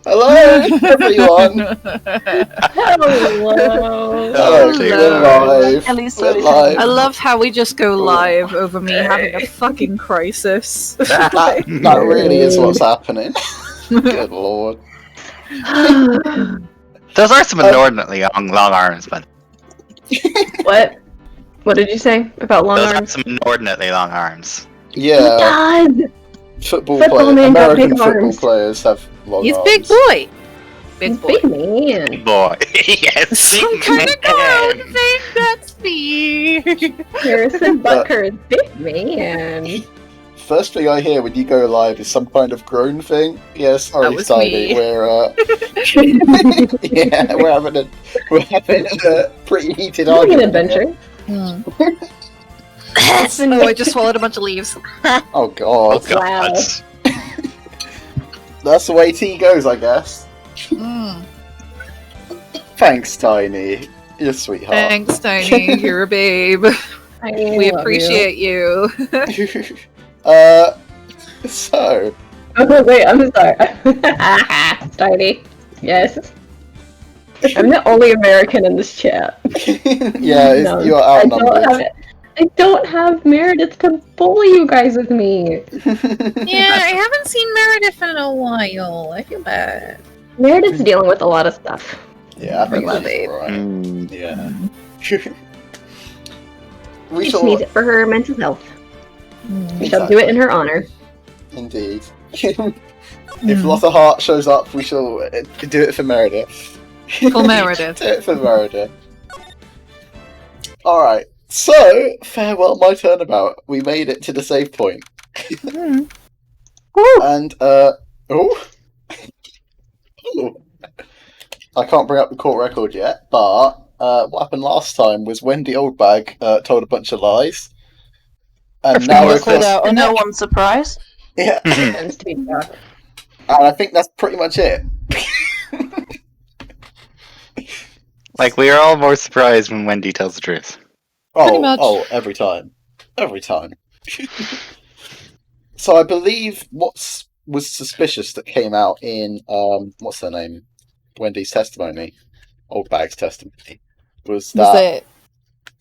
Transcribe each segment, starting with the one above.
Hello, everyone. Hello. We're live. At least We're so live. I love how we just go live over me having a fucking crisis. That really is what's happening. Good lord. Those are some inordinately long arms, but What? What did you say about long those arms? are some inordinately long arms. Yeah, Football players, man got American big football arms. players have long He's arms. big boy. Big boy. Big man. Boy, yes. Some big kind of man. grown thing, that's me. Harrison Butker, big man. First thing I hear when you go live is some kind of groan thing. Yes, sorry, was Tiny. me. We're yeah, we're having a pretty heated Having an argument. adventure. Oh, I just swallowed a bunch of leaves. Oh Oh god, god. Wow. that's the way tea goes, I guess. Mm. Thanks, Tiny. You're a sweetheart. Thanks, Tiny. You're a babe. We appreciate you. So. Oh, wait, I'm sorry. Tiny. Yes. I'm the only American in this chat. Yeah, No, you're I outnumbered. don't have Meredith to bully you guys with me. Yeah, I haven't seen Meredith in a while. I feel bad. Meredith's dealing with a lot of stuff. Yeah, I think Love that's it. alright. Mm. Yeah. She We just needs shall it for her mental health. We shall Exactly. do it in her honor. indeed. If Lotta Hart shows up, we shall do it for Meredith. For Meredith. Do it for Meredith. Alright, so, farewell my turnabout. We made it to the save point. And, oh. Ooh. I can't bring up the court record yet, but what happened last time was Wendy Oldbag told a bunch of lies. And now was of called course, out. To no one's surprise. yeah, Tends to be dark. and I think that's pretty much it. Like, we are all more surprised when Wendy tells the truth. Pretty much. Oh, every time. Every time. So I believe was suspicious that came out in, what's her name? Wendy's testimony, Oldbag's testimony, was that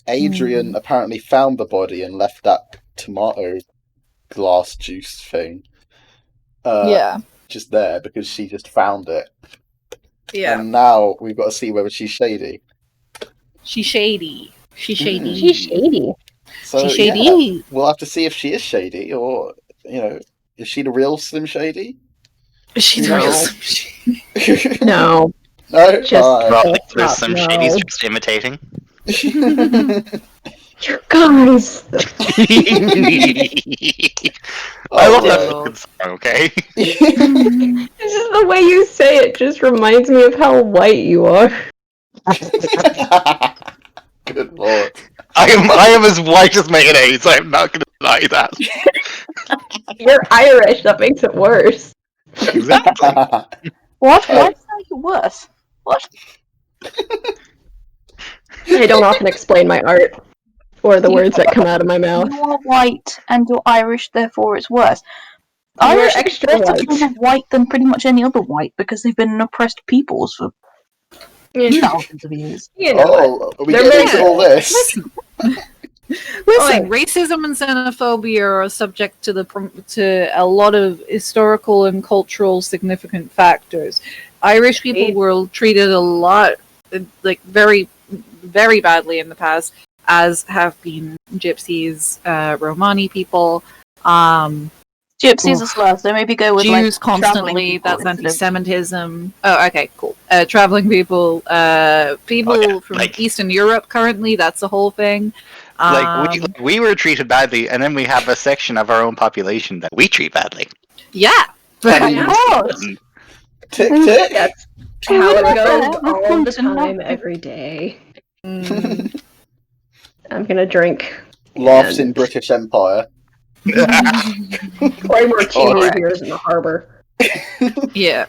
Adrian apparently found the body and left that tomato glass juice thing just there because she just found it. Yeah. And now we've got to see whether she's shady. She's shady. She's shady. She's shady. So, She's shady. yeah, we'll have to see if she is shady, or, you know, is she the real Slim Shady? She's No. real. No. No? Just- Alright. Probably there's fuck some no. shadies just imitating. You guys. I love that no. fucking song, okay? This is the way you say it just reminds me of how white you are. Good lord. I am as white as mayonnaise, I'm not gonna deny that. You're Irish, that makes it worse. Exactly. What? Oh. Why does that make it worse? What? I don't often explain my art or the words that come out of my mouth. You are white and you're Irish, therefore it's worse. You're Irish are extra better white. kind of white than pretty much any other white because they've been oppressed peoples for thousands of years. You know what? Oh, are we They're getting very into all this? Listen, racism and xenophobia are subject to a lot of historical and cultural significant factors. Irish people were treated a lot, like very, very badly in the past, as have been Gypsies, Romani people, Gypsies as well, so maybe go with Jews like constantly. travelling That's people instead of- anti-Semitism. Oh, okay, cool. Traveling people, people from like- Eastern Europe. Currently, that's the whole thing. We were treated badly, and then we have a section of our own population that we treat badly. Yeah. Oh, Tick tick. That's how it goes Yeah, all the that's enough. time, every day. I'm gonna drink. Laughs in British Empire. Way more tea beers in the harbor. Yeah.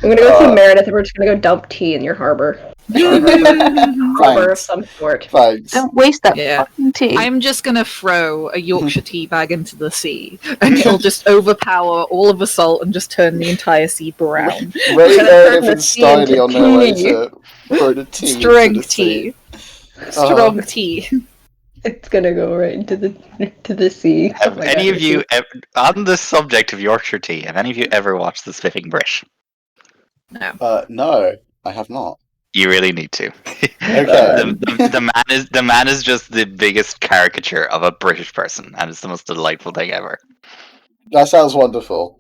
I'm gonna go see Meredith and we're just gonna go dump tea in your harbor. Rubber of some sort. Thanks. Don't waste that Yeah. fucking tea. I'm just gonna throw a Yorkshire tea bag into the sea, and it'll just overpower all of the salt and just turn the entire sea brown. Ray, Gonna Meredith, turn the and sea into Steiny on their way tea. to throw the tea. into Strong the sea. tea. Strong tea. It's gonna go right into the sea. Have Oh my any God, of you, on the subject of Yorkshire tea, have any of you ever watched The Spiffing Brit? No, I have not. You really need to. Okay. The man is just the biggest caricature of a British person, and it's the most delightful thing ever. That sounds wonderful.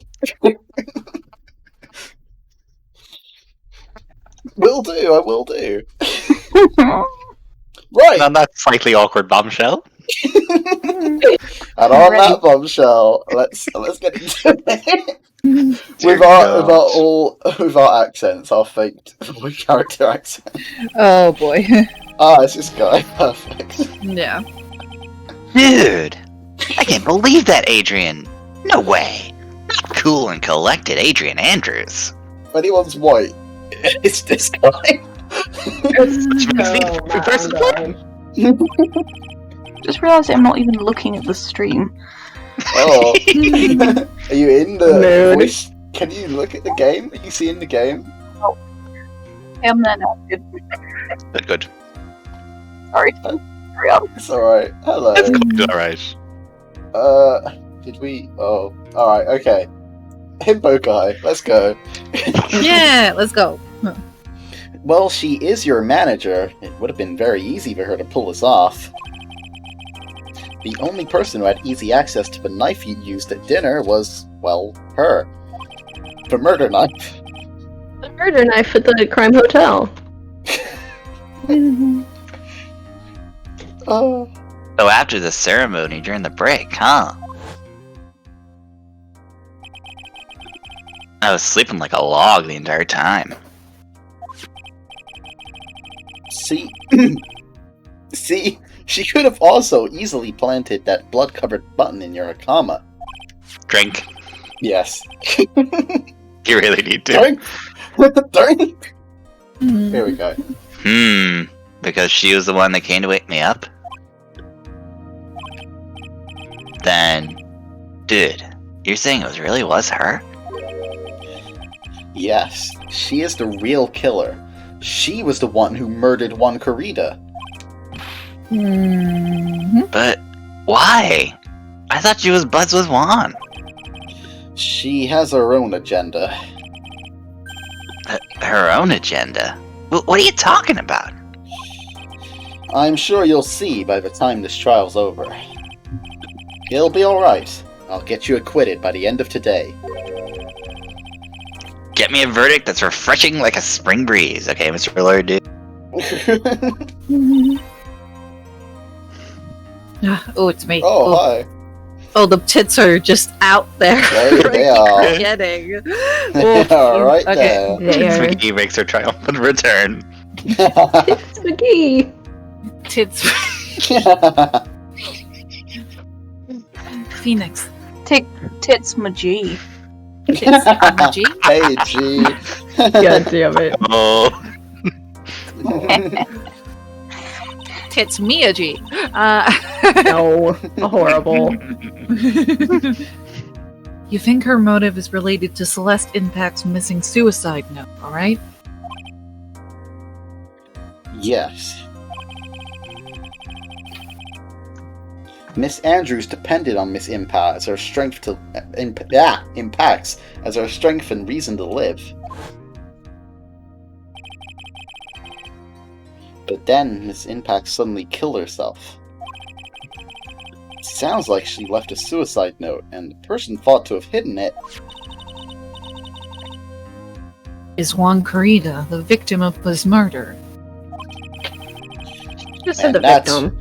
Will do, I will do. Right. And on that slightly awkward bombshell, And on that bombshell, let's get into it. with our accents, our faked character accent. Oh boy. It's this guy. Perfect. Yeah. dude, I can't believe that, Adrian. No way. Not cool and collected, Adrian Andrews. If anyone's white, it's this guy. Which makes me the perfect person to play. Just realised I'm not even looking at the stream. Oh, are you in the Mood. voice? Can you look at the game? Are you seeing the game? I'm there now. Good. Sorry. Hurry up. It's alright. Hello. It's alright. Did we? Oh, alright, okay. Himbo guy, let's go. Yeah, let's go. Well, she is your manager. It would have been very easy for her to pull this off. The only person who had easy access to the knife you used at dinner was, well, her. The murder knife. The murder knife at the crime hotel. Oh. So after the ceremony during the break, huh? I was sleeping like a log the entire time. See? See? She could have also easily planted that blood-covered button in your Akama. Drink. Yes. You really need to. Drink! Drink! Here we go. Because she was the one that came to wake me up? Then, dude, you're saying it really was her? Yes, she is the real killer. She was the one who murdered one Kurita. But why? I thought she was buds with Juan. She has her own agenda. Her own agenda? What are you talking about? I'm sure you'll see by the time this trial's over. It'll be alright. I'll get you acquitted by the end of today. Get me a verdict that's refreshing like a spring breeze, okay, Mr. Lawyer dude? Oh, it's me. Oh, hi. Oh, the tits are just out there. There they are. Getting. They are right Okay. there. McGee makes her triumphant return. It's McGee. Tits. Phoenix. Take tits, my G. Tits. G. Hey, G. God damn it. Oh. Tits Mia G. No. Horrible. You think her motive is related to Celeste Impact's missing suicide note, alright? Yes. Miss Andrews depended on Miss Impact as her strength to impacts as her strength and reason to live. But then Miss Impact suddenly killed herself. It sounds like she left a suicide note, and the person thought to have hidden it Is Juan Corrida the victim of this murder? Just said the And that's- victim.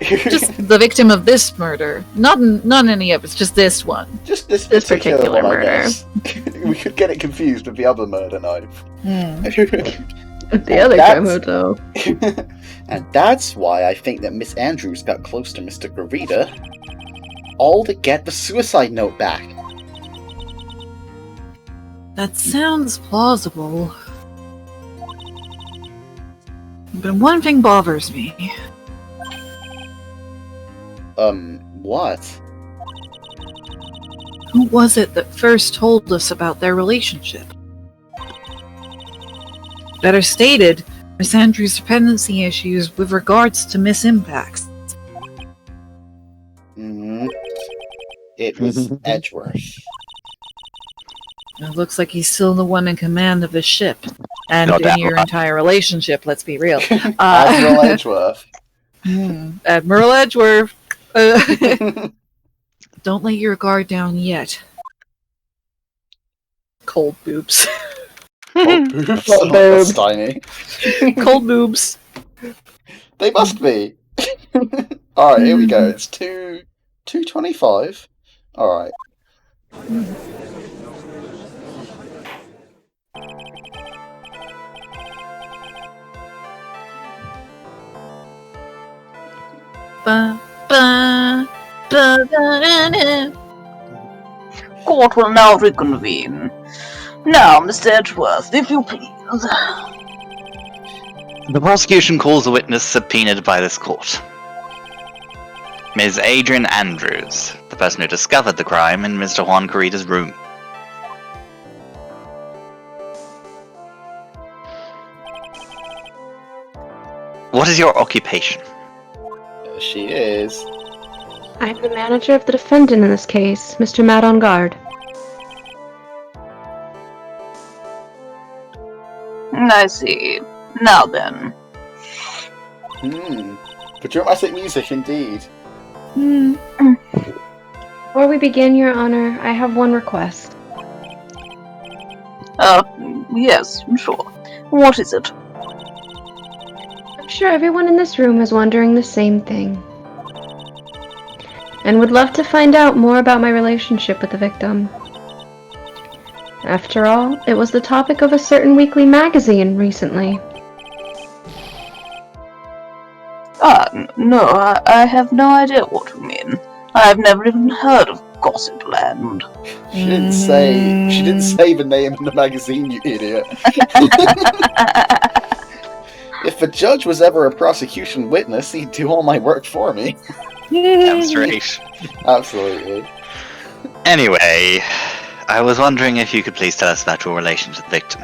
Just the victim of this murder. Not any of it's just this one. Just this This particular particular one, I murder. guess. We could get it confused with the other murder knife. The other crime hotel. And that's why I think that Miss Andrews got close to Mr. Garita, all to get the suicide note back. That sounds plausible. But one thing bothers me. What? Who was it that first told us about their relationship? Better stated, Miss Andrews' dependency issues with regards to Miss Impacts. It was Edgeworth. It looks like he's still the one in command of the ship. And God, in your entire relationship, let's be real. Admiral Edgeworth. Admiral Edgeworth. Don't let your guard down yet. Cold boobs. Cold boobs. Cold Oh, boobs. that's tiny. Cold boobs. They must be. Alright, here we go. It's 2:25. Alright. Ba, ba, ba, da, da. Court will now reconvene. Now, Mr. Edgeworth, if you please. The prosecution calls a witness subpoenaed by this court. Ms. Adrian Andrews, the person who discovered the crime in Mr. Juan Corrida's room. What is your occupation? There she is. I'm the manager of the defendant in this case, Mr. Matt on guard. I see. Now then. For dramatic music, indeed. Before we begin, Your Honor, I have one request. Yes, sure. What is it? I'm sure everyone in this room is wondering the same thing. And would love to find out more about my relationship with the victim. After all, it was the topic of a certain weekly magazine recently. No, I have no idea what you mean. I've never even heard of Gossip Land. She didn't say the name in the magazine, you idiot. If the judge was ever a prosecution witness, he'd do all my work for me. Damn straight. Absolutely. Anyway, I was wondering if you could please tell us about your relation to the victim.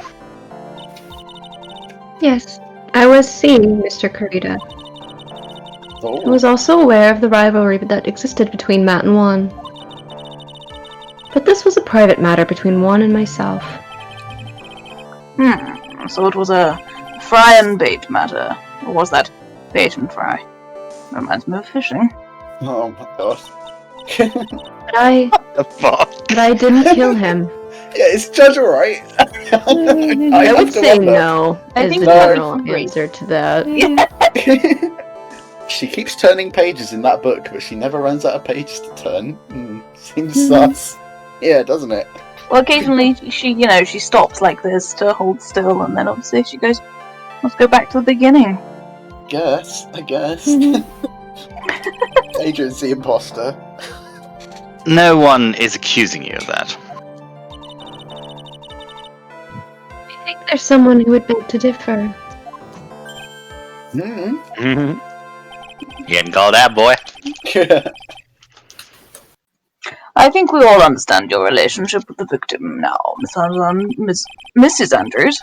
Yes, I was seeing Mr. Corrida. Oh. I was also aware of the rivalry that existed between Matt and Juan. But this was a private matter between Juan and myself. So it was a fry and bait matter. Or was that bait and fry? Reminds me of fishing. Oh my god. The fuck? But I didn't kill him. Yeah, is Judge alright? I would say no, I is think the no. general answer to that. She keeps turning pages in that book, but she never runs out of pages to turn. Seems sus. Yeah, doesn't it? Well, occasionally she stops like this to hold still, and then obviously she goes, let's go back to the beginning. I guess. Adrian's the imposter. No one is accusing you of that. I think there's someone who would beg to differ. You getting called out, boy? I think we all understand your relationship with the victim now, Mrs. Andrews.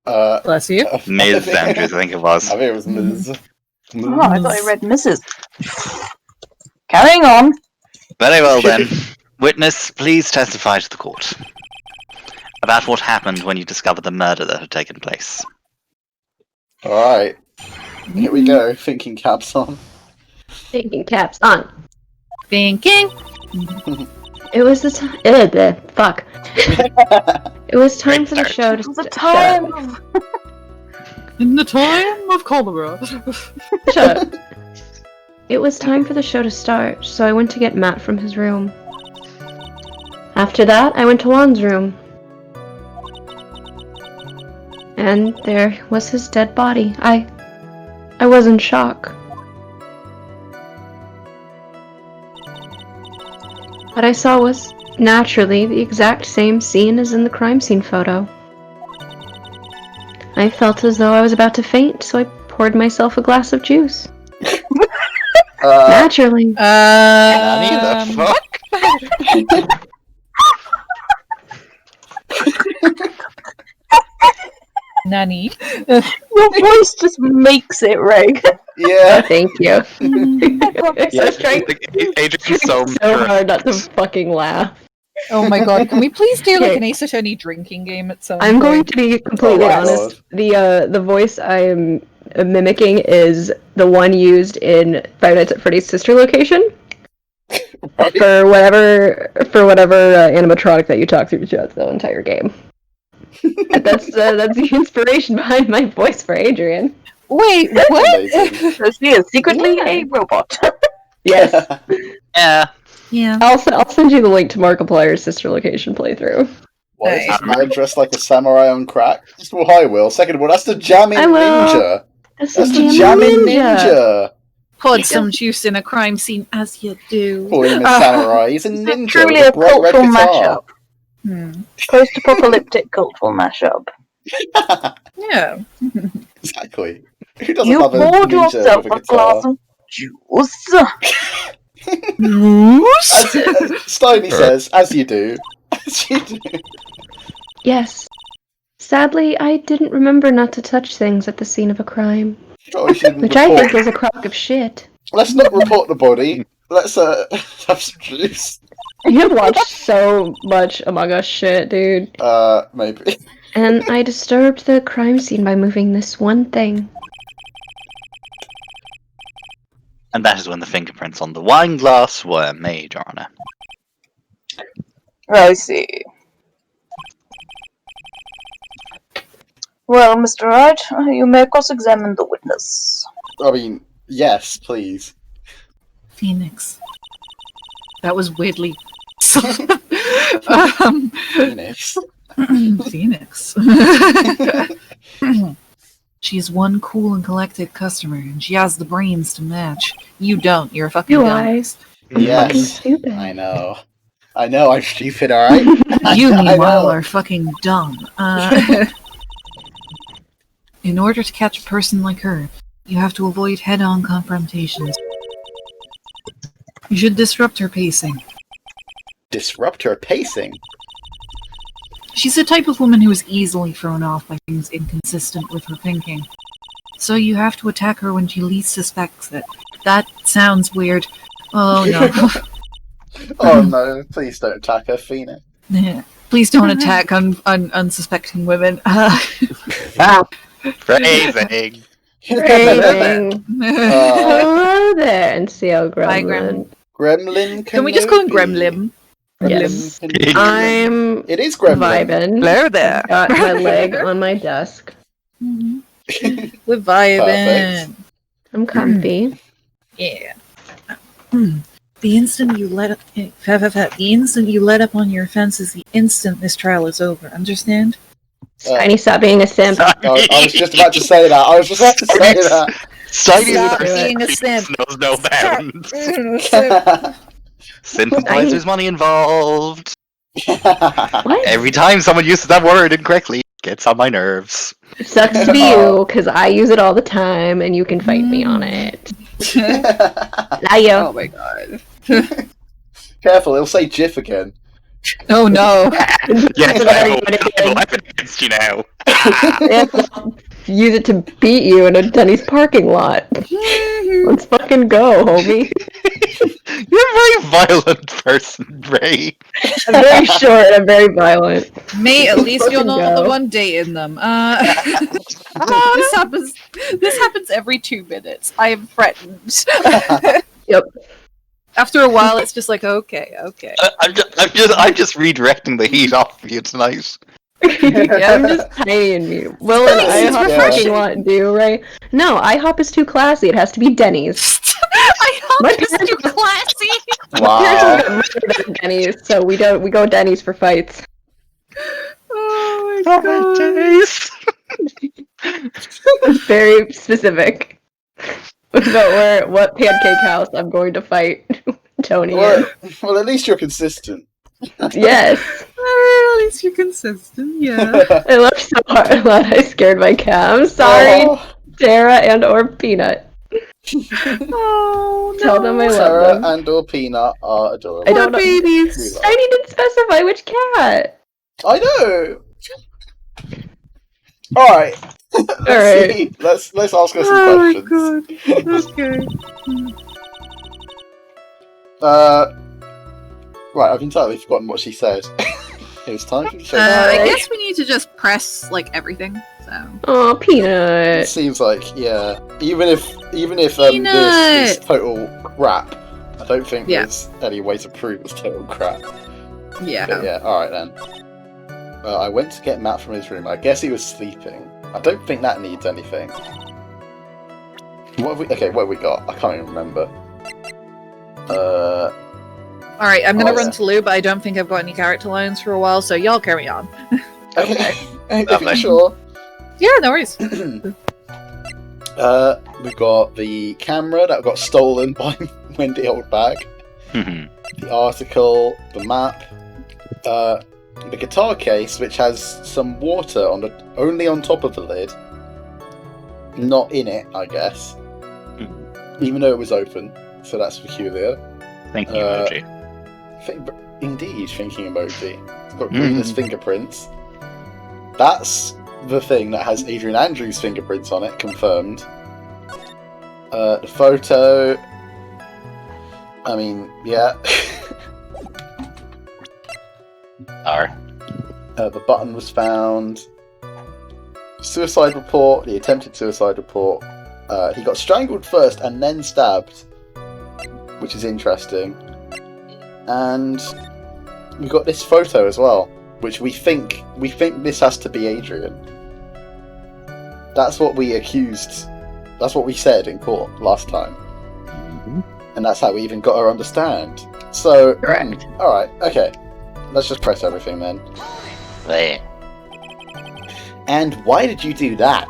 Bless you. Ms. Andrews, I think it was. I think it was Ms. Oh, I thought I read Mrs. Carrying on. Very well then. Witness, please testify to the court about what happened when you discovered the murder that had taken place. Alright. Here we go. Thinking caps on. Thinking caps on. Thinking. It was the time. Fuck. It was time for the show to It was a time of... In the time of cholera. Shut up. It was time for the show to start, so I went to get Matt from his room. After that, I went to Juan's room. And there was his dead body. I was in shock. What I saw was, naturally, the exact same scene as in the crime scene photo. I I felt as though I was about to faint, so I poured myself a glass of juice. Naturally. Nanny, the fuck? Nanny. Your voice just makes it, Reg. Yeah. Thank you. Yeah, I was trying Adrian's so hard not to fucking laugh. Oh my god, can we please do like Okay. an Ace Attorney drinking game at some I'm point? going to be completely Oh my honest. The voice I am mimicking is the one used in Five Nights at Freddy's Sister Location. Right. For whatever animatronic that you talk through throughout the entire game. That's the inspiration behind my voice for Adrian. Wait, what? Amazing. So she is secretly a robot. Yes. Yeah. Yeah. I'll send you the link to Markiplier's Sister Location playthrough. Why is this Nice. man dressed like a samurai on crack? First of all, hi, Will. Second of all, that's the jamming I will. ninja. That's That's the jamming ninja. Poured some juice in a crime scene, as you do. Call him a samurai. He's a This is ninja truly with a a bright red cultural guitar. mashup. Post-apocalyptic cultural mashup. Yeah. Exactly. Who doesn't You love a poured ninja yourself with a a glass guitar? of juice. Steiny says, as you do. As you do. Yes. Sadly, I didn't remember not to touch things at the scene of a crime. Probably shouldn't Which I report. think is a crock of shit. Let's not report the body. Let's have some juice. You have watched so much Among Us shit, dude. Maybe. And I disturbed the crime scene by moving this one thing. And that is when the fingerprints on the wine glass were made, Your Honor. I see. Well, Mr. Wright, you may cross-examine the witness. I mean, yes, please. Phoenix. That was weirdly. Phoenix. Phoenix. She's one cool and collected customer, and she has the brains to match. You don't. You're a fucking Do dumb. I? Fucking Yes. stupid. I know. I know, I'm stupid, alright? You, I meanwhile, know. are fucking dumb. In order to catch a person like her, you have to avoid head-on confrontations. You should disrupt her pacing. Disrupt her pacing. She's the type of woman who is easily thrown off by things inconsistent with her thinking. So you have to attack her when she least suspects it. That sounds weird. Oh no. Oh no, please don't attack her, Phoenix. Please don't attack unsuspecting women. Phrasing. Phrasing. Hello there, NCL Hi, Gremlin. Gremlin Can we just call him Kenobi. Gremlin? Yes. Gremlin. I'm It is Gremlin. vibing. Hello there. Got my leg on my desk. We're vibing. I'm comfy. Yeah. The instant you let up on your offense is the instant this trial is over. Understand? Tiny, stop being a simp. I was just about to say that. Steiny Stop with her being a secrets simp. knows no bounds. Stop. Simplifies there's money involved. What? Every time someone uses that word incorrectly, it gets on my nerves. It sucks to be you, because I use it all the time, and you can fight me on it. Liar. Oh my god. Careful, it'll say GIF again. Oh no. Yes, what I have everybody a did. weapon against you now. Use it to beat you in a Denny's parking lot. Let's fucking go, homie. You're a very violent person, Ray. I'm very short, I'm very violent. May, at least you're Fucking not go. the one dating them. This happens every 2 minutes. I am threatened. Yep. After a while, it's just like, okay. I'm just redirecting the heat off of you tonight. I'm just tiny and me. Will and It's IHOP refreshing. fucking want do, right? No, IHOP is too classy. It has to be Denny's. I hope My it's parents- too classy. Wow. Parents got murdered at Denny's, so we go Denny's for fights. Oh my god. days. It's very specific about what pancake house I'm going to fight Tony in. Well, at least you're consistent. Yes. At least you're consistent, yeah. I laughed so hard that I scared my cat. I'm sorry, Oh, Sarah and or Peanut. Oh, no. Tell them I love Sarah them. and or Peanut are adorable. I don't know. babies. I didn't specify which cat. I know. All right. Alright. Let's ask her some Oh questions. my god. Okay. Right, I've entirely forgotten what she said. It was time for the show. I guess we need to just press like everything. So. Oh, It Peanut. seems like, yeah. Even if this is total crap, I don't think there's any way to prove it's total crap. Yeah. But yeah, alright then. I went to get Matt from his room. I guess he was sleeping. I don't think that needs anything. What have we got? I can't even remember. Alright, I'm gonna run to Lou, but I don't think I've got any character lines for a while, so y'all carry on. Okay. Lovely. Sure. Yeah, no worries. We got the camera that got stolen by Wendy Oldbag. The article, the map, the guitar case, which has some water only on top of the lid, not in it, I guess. Even though it was open, so that's peculiar. Thank you, emoji. Indeed, thinking emoji. It's got Green's fingerprints. That's the thing that has Adrian Andrews' fingerprints on it, confirmed. The photo. I mean, yeah. The button was found. Suicide report, the attempted suicide report. He got strangled first and then stabbed, which is interesting. And we got this photo as well, which we think this has to be Adrian. That's what we accused. That's what we said in court last time. And that's how we even got her understand. So, Correct. Alright, okay. Let's just press everything then. There. And why did you do that?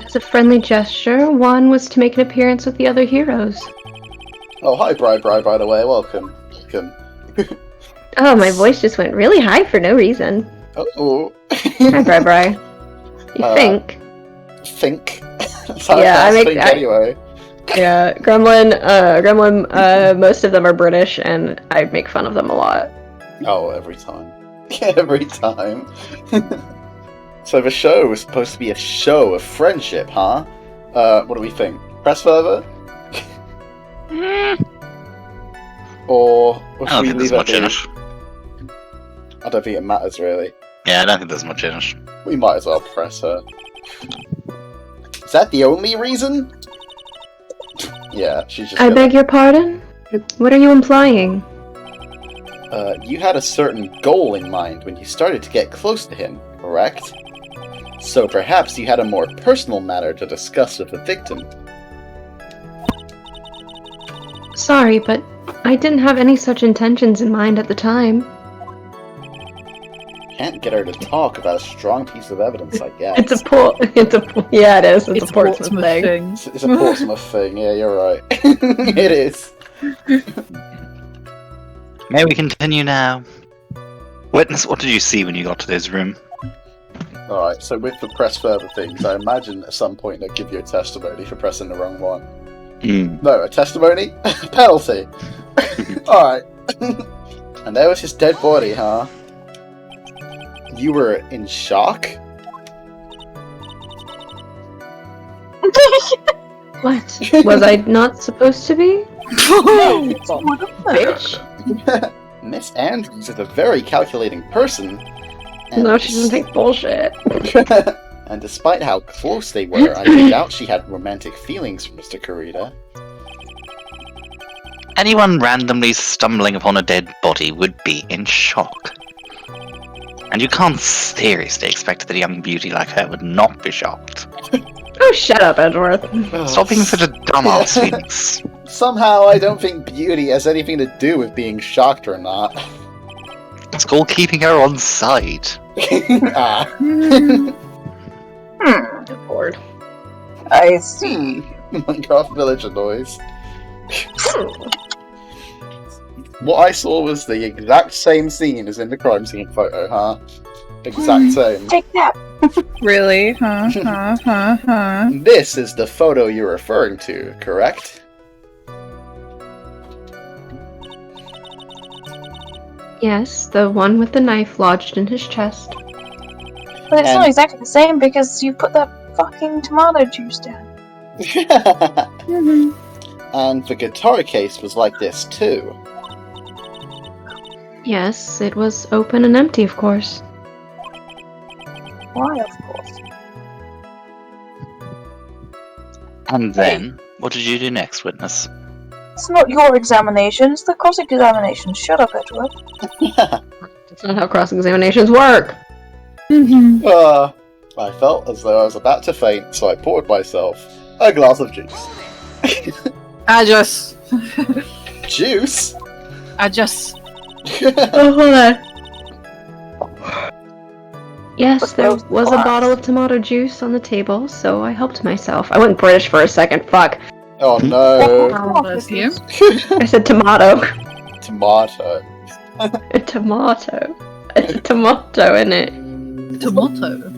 As a friendly gesture, Juan was to make an appearance with the other heroes. Oh, hi, Bri, by the way. Welcome. Oh, my voice just went really high for no reason. Oh. Hi, Bri. You think? Think? That's how Yeah, I think make- anyway. Yeah, Gremlin, most of them are British, and I make fun of them a lot. Oh, every time. Every time. So the show was supposed to be a show of friendship, huh? What do we think? Press further? Or I should don't we think there's leave it much in at it. I don't think it matters, really. Yeah, I don't think there's much in it. We might as well press her. Is that the only reason? Yeah, she's just I beg your pardon? What are you implying? You had a certain goal in mind when you started to get close to him, correct? So perhaps you had a more personal matter to discuss with the victim. Sorry, but I didn't have any such intentions in mind at the time. Can't get her to talk about a strong piece of evidence, I guess. Yeah, it is. It's a Portsmouth thing. It's a Portsmouth thing, yeah, you're right. It is. May we continue now? Witness, what did you see when you got to this room? Alright, so with the press further things, I imagine at some point they'll give you a testimony for pressing the wrong one. No, a testimony? Penalty! Alright. And there was his dead body, huh? You were in shock? What? Was I not supposed to be? Bitch. Miss Andrews is a very calculating person. No, she doesn't take bullshit. And despite how close they were, I doubt she had romantic feelings for Mr. Kurita. Anyone randomly stumbling upon a dead body would be in shock. And you can't seriously expect that a young beauty like her would not be shocked. Oh, shut up, Edgeworth. Stop being such a dumbass, Phoenix. Somehow I don't think beauty has anything to do with being shocked or not. It's called keeping her on side. I'm bored. I see. Minecraft villager noise. What I saw was the exact same scene as in the crime scene photo, huh? Exact same. Take that. Really? Huh? This is the photo you're referring to, correct? Yes, the one with the knife lodged in his chest. But it's not exactly the same because you put that fucking tomato juice down. And the guitar case was like this too. Yes, it was open and empty, of course. Why, of course. And then, what did you do next, witness? It's not your examination, it's the cross-examination. Shut up, Edward. That's not how cross-examinations work! I felt as though I was about to faint, so I poured myself a glass of juice. Juice? Oh, hold on. Yes, there was a bottle of tomato juice on the table, so I helped myself. I went British for a second, fuck. Oh no. Bless you. I said tomato. Tomato. A tomato. It's a tomato, innit? Tomato.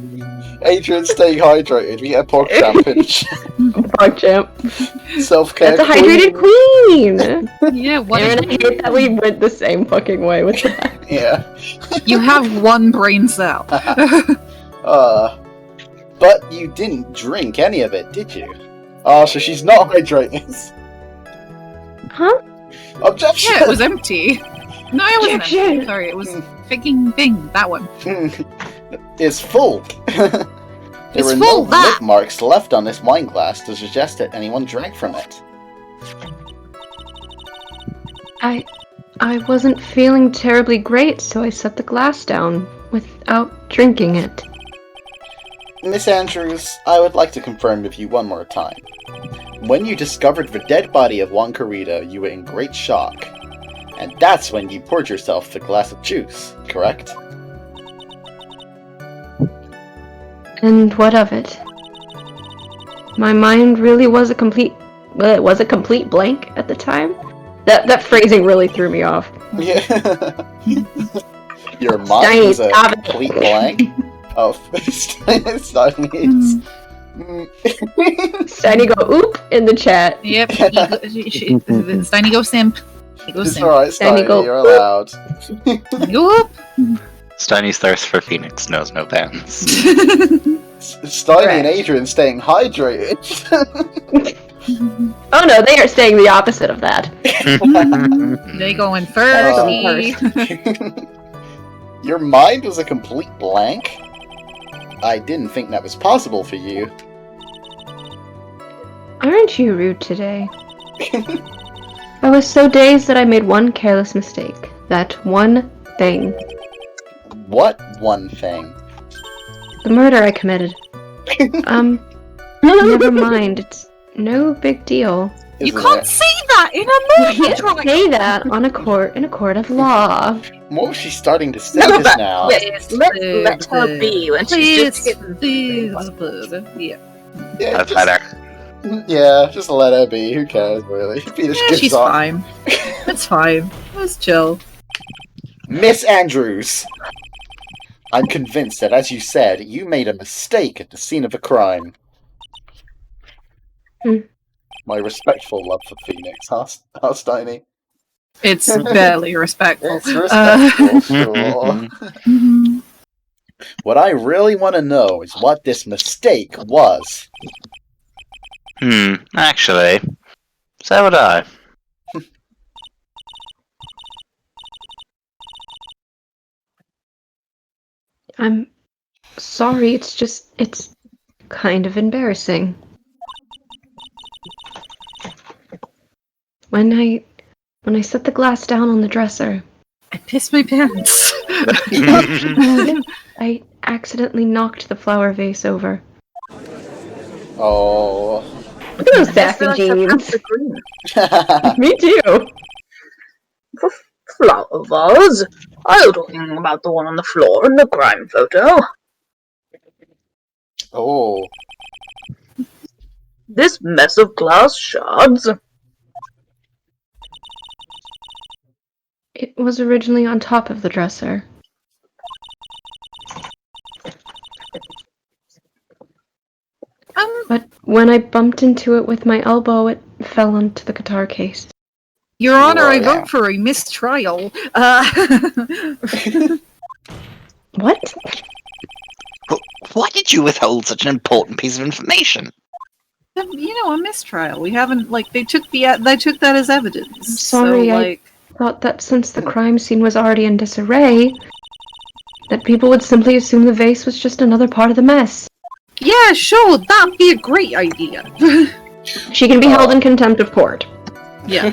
Adrian, stay hydrated. We get a pog champage. Frog champ. Self-care. That's a hydrated queen! Yeah, what Aaron, I hate that we went the same fucking way with that. Yeah. You have one brain cell. But you didn't drink any of it, did you? Oh, so she's not hydrated. Huh? Objection! Yeah, it was empty. No, it wasn't Objection! empty. Sorry, it was freaking thing. That one. It's full. There It's are full, no that! lip marks left on this wine glass to suggest that anyone drank from it. I wasn't feeling terribly great, so I set the glass down without drinking it. Miss Andrews, I would like to confirm with you one more time. When you discovered the dead body of Juan Carita, you were in great shock. And that's when you poured yourself the glass of juice, correct? And what of it? My mind really was a complete blank at the time. That phrasing really threw me off. Yeah. Your mind is a stop it. complete blank. Oh, Steiny's. Steiny go oop in the chat. Yep. Steiny go simp. He goes It's simp. alright, Steiny Steiny, go, you're allowed. Go up. Steiny's thirst for Phoenix knows no bounds. Steiny and Adrian staying hydrated. Oh no, they are saying the opposite of that. They going first. Your mind was a complete blank? I didn't think that was possible for you. Aren't you rude today? I was so dazed that I made one careless mistake. That one thing. What one thing? The murder I committed. Never mind. It's no big deal. You Isn't can't it? say that in a You movie. can't say that in a court of law. What was she starting to say just now? Yes, let her be when she's just getting... Yeah. Yeah, I've had her. yeah, just let her be. Who cares, really? Phoenix Yeah, gives she's up. fine. It's fine. Let's chill. Miss Andrews! I'm convinced that, as you said, you made a mistake at the scene of the crime. My respectful love for Phoenix, huh, Steiny? It's barely respectful. It's respectful, sure. Mhm. What I really want to know is what this mistake was. Actually, so would I. I'm sorry, it's kind of embarrassing. When I set the glass down on the dresser, I pissed my pants. I accidentally knocked the flower vase over. Oh. Look at those sassy jeans. Me too. Flower vase? Are you talking about the one on the floor in the crime photo? Oh. This mess of glass shards? It was originally on top of the dresser. But when I bumped into it with my elbow, it fell onto the guitar case. Your Honor, I Right. vote for a mistrial. What? Why did you withhold such an important piece of information? A mistrial. We haven't they took that as evidence. Sorry, I thought that since the crime scene was already in disarray, that people would simply assume the vase was just another part of the mess. Yeah, sure, that'd be a great idea. She can be held in contempt of court. Yeah.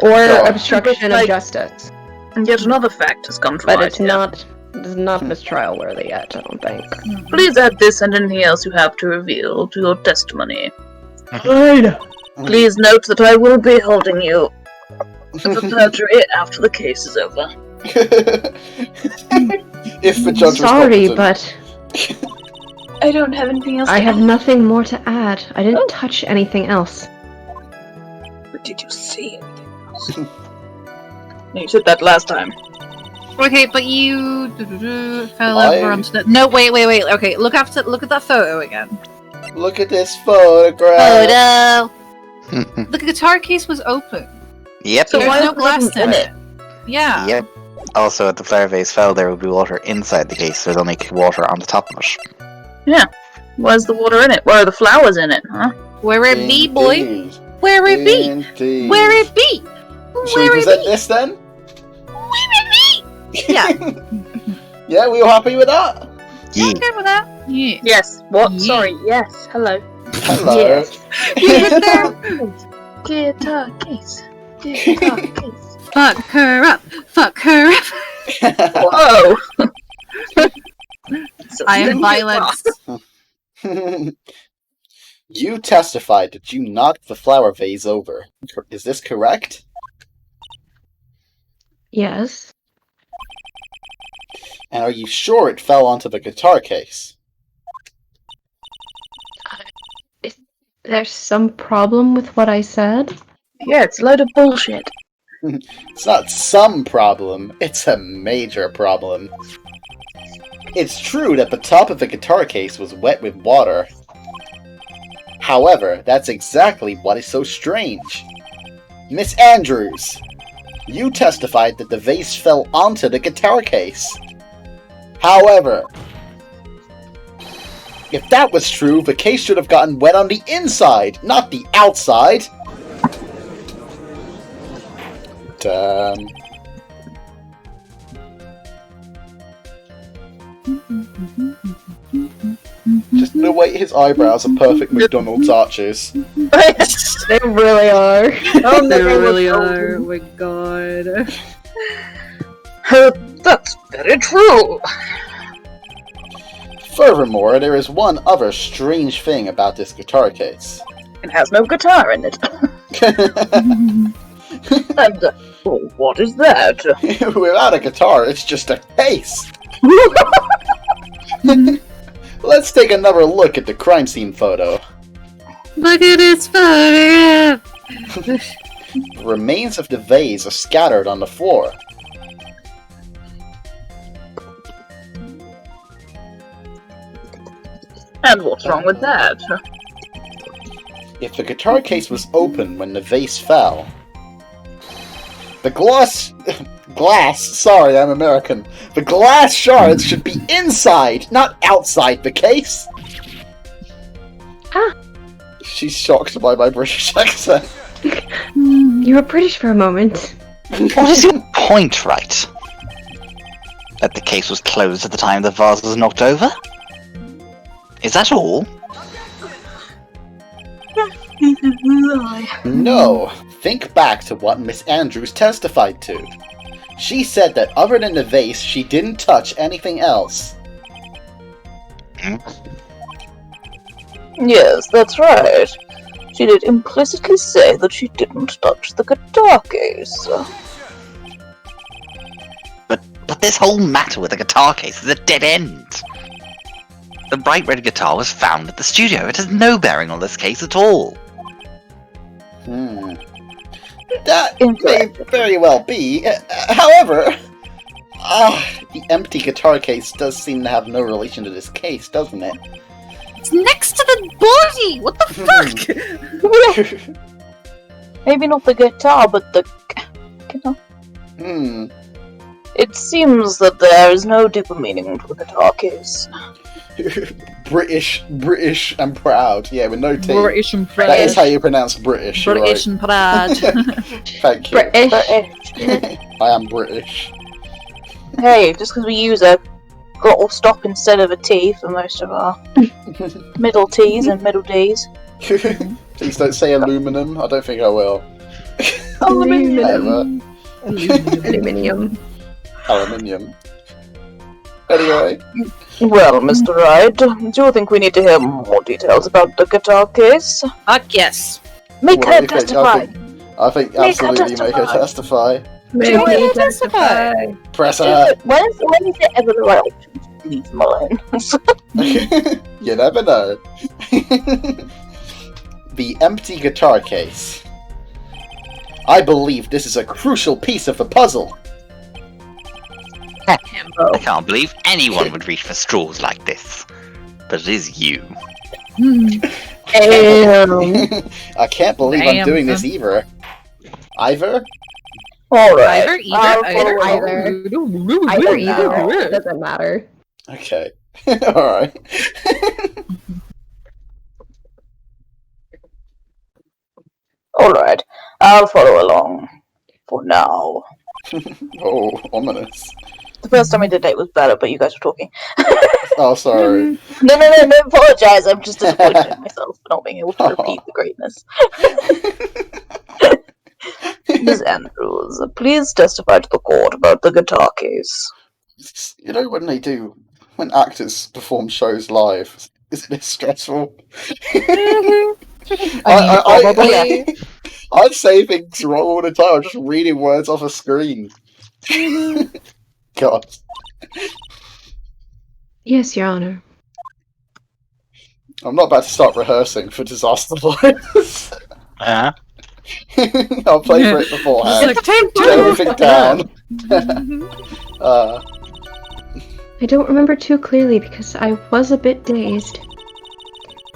Or obstruction of justice. And yet another fact has come to But light. it's not mistrial worthy yet, I don't think. Please add this and anything else you have to reveal to your testimony. Good. Please note that I will be holding you for perjury after the case is over. If the judge Sorry, was but I don't have anything else I to have add. nothing more to add. I didn't touch anything else. But did you see anything else? No, you said that last time. Okay, but you fell over onto the... No, wait. Okay, look at that photo again. Look at this photograph. The guitar case was open. Yep. So There's why no wasn't glass in it. Yeah. Yep. Also, if the flower vase fell, there would be water inside the case. There's only water on the top of it. Yeah. Where's the water in it? Where are the flowers in it, huh? Where it be, boy? Indeed. Where it be? Indeed. Where it be? Should we present this then? Yeah. Yeah, we all happy with that? Yeah. Okay with that? Yeah. Yes. What? Yeah. Sorry. Yes. Hello. Hello. Yes. You get there? Guitar case. Guitar case. Fuck her up. Fuck her up. Whoa! I am violence. You testified that you knocked the flower vase over. Is this correct? Yes. And are you sure it fell onto the guitar case? There's some problem with what I said? Yeah, it's a load of bullshit. It's not some problem, it's a major problem. It's true that the top of the guitar case was wet with water. However, that's exactly what is so strange. Miss Andrews, you testified that the vase fell onto the guitar case. However, if that was true, the case should have gotten wet on the inside, not the outside. Damn. Just the way his eyebrows are perfect McDonald's arches. They really are. They really are. Oh my god. That's very true. Furthermore, there is one other strange thing about this guitar case. It has no guitar in it. And what is that? Without a guitar, it's just a case. Let's take another look at the crime scene photo. Look at this photograph. The remains of the vase are scattered on the floor. And what's wrong with that? If the guitar case was open when the vase fell, the glass, sorry, I'm American. The glass shards should be inside, not outside the case. Ah. She's shocked by my British accent. You were British for a moment. What is your point, right? That the case was closed at the time the vase was knocked over? Is that all? No, think back to what Miss Andrews testified to. She said that other than the vase, she didn't touch anything else. Yes, that's right. She did implicitly say that she didn't touch the guitar case. But this whole matter with the guitar case is a dead end. The bright red guitar was found at the studio. It has no bearing on this case at all. That may very well be. However, the empty guitar case does seem to have no relation to this case, doesn't it? It's next to the body! What the fuck? Maybe not the guitar, but the... It seems that there is no deeper meaning to the guitar case. British and proud. Yeah, with no T. British and proud. That is how you pronounce British. British and proud. Thank you. British. I am British. Hey, just because we use a glottal stop instead of a T for most of our middle T's and middle D's. Please don't say aluminum. I don't think I will. Aluminium. Aluminium. Anyway. Well, Mr. Wright, do you think we need to hear more details about the guitar case? Yes. Make her testify! I think absolutely make her testify. Make her testify. Press her. When is it ever the right option to leave them alone? You never know. The empty guitar case. I believe this is a crucial piece of the puzzle. I can't believe anyone would reach for straws like this. But it is you. I can't believe I'm doing this either. Either? Alright. Either. It doesn't matter. Okay. Alright. Alright. I'll follow along. For now. Oh, ominous. The first time I did it was better, but you guys were talking. Oh, sorry. No, apologize. I'm just disappointed in myself for not being able to repeat the greatness. Ms. Andrews, please testify to the court about the guitar case. You know when actors perform shows live, isn't it stressful? I say things wrong all the time. I'm just reading words off a screen. God. Yes, Your Honor. I'm not about to start rehearsing for disaster lawyers. Yeah. I'll play for it beforehand. Take Get everything down. I don't remember too clearly because I was a bit dazed.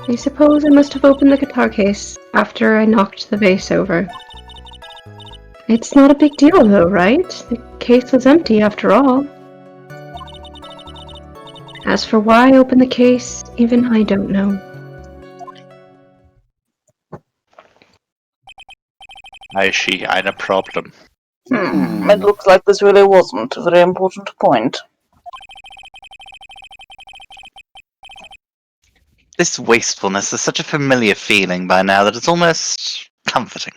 I suppose I must have opened the guitar case after I knocked the vase over. It's not a big deal though, right? The case was empty after all. As for why I opened the case, even I don't know. I see eine problem. It looks like this really wasn't a very important point. This wastefulness is such a familiar feeling by now that it's almost comforting.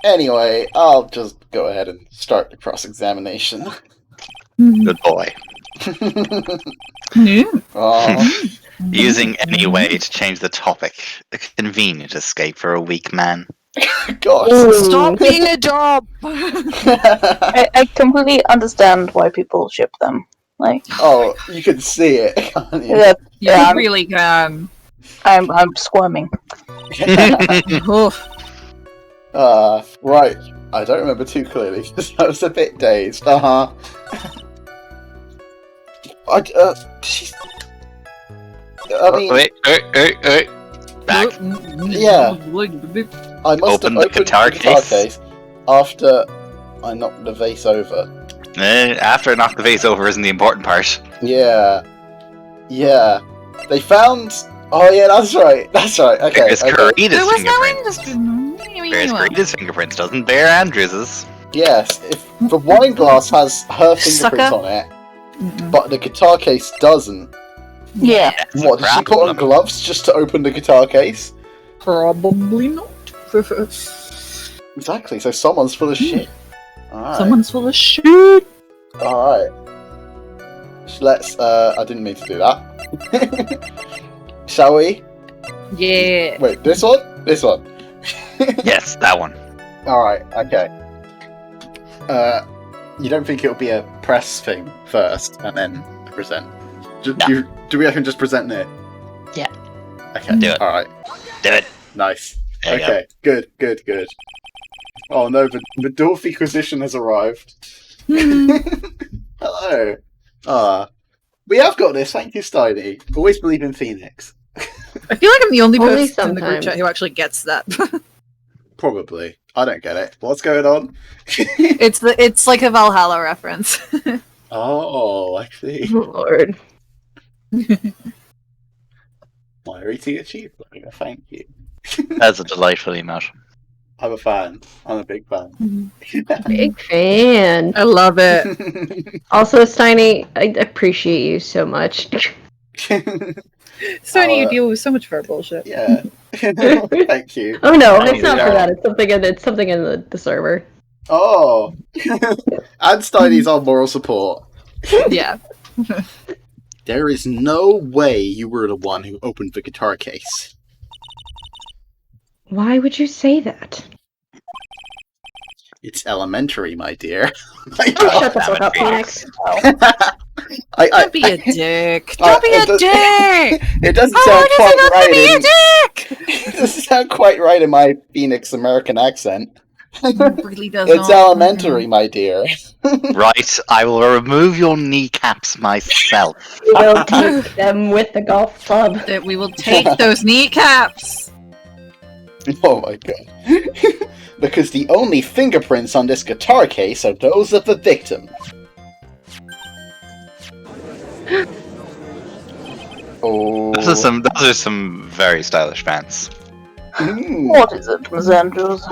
Anyway, I'll just go ahead and start the cross-examination. Good boy. Using any way to change the topic. A convenient escape for a weak man. God. Stop being a job! I completely understand why people ship them. Like, oh, you can see it, can't you? Yeah, you really can. I'm squirming. Right. I don't remember too clearly because I was a bit dazed. Wait. Back. Yeah. I must have Open the opened guitar the guitar case. case after I knocked the vase over. After I knocked the vase over isn't the important part. Yeah. They found... Oh yeah, that's right. Okay. There's Karita's There was no fingerprints. industry. There's Karita's fingerprints, doesn't bear Andrews's. Yes, if the wine glass has her fingerprints on it, but the guitar case doesn't. Yeah. That's What, a did she put on problem. gloves just to open the guitar case? Probably not. Exactly, so someone's full of shit. Alright. Someone's full of shit. Alright. Let's, I didn't mean to do that. Shall we? Yeah. Wait, this one? This one. Yes, that one. Alright, okay. You don't think it'll be a press thing first, and then present? No. Do we reckon just present it? Yeah. Okay, Do it. alright. Do it. Nice. Okay, good. Oh no, the Dwarf Inquisition has arrived. Hello. We have got this, thank you, Steiny. Always believe in Phoenix. I feel like I'm the only Only person in the group sometimes. chat who actually gets that. Probably. I don't get it. What's going on? It's like a Valhalla reference. Oh, I see. Lord. My rating achieved. Thank you. That's a delightful emote. I'm a fan. I'm a big fan. Big fan. I love it. Also, Steiny, I appreciate you so much. Steiny, you deal with so much of our bullshit. Yeah. Thank you. Oh no, Thank it's not you. for that. It's something in the server. Oh. And Steiny's on moral support. Yeah. There is no way you were the one who opened the guitar case. Why would you say that? It's elementary, my dear. Shut the fuck up, Phoenix. Don't be a dick. Don't be a dick. It doesn't How sound hard is quite it not right. to be a dick? It doesn't sound quite right in my Phoenix American accent. It really does It's not. elementary, my dear. Right, I will remove your kneecaps myself. We will take them with the golf club. That we will take those kneecaps. Oh my god. Because the only fingerprints on this guitar case are those of the victim. Oh. Those are some very stylish pants. What is it, Miss Andrews?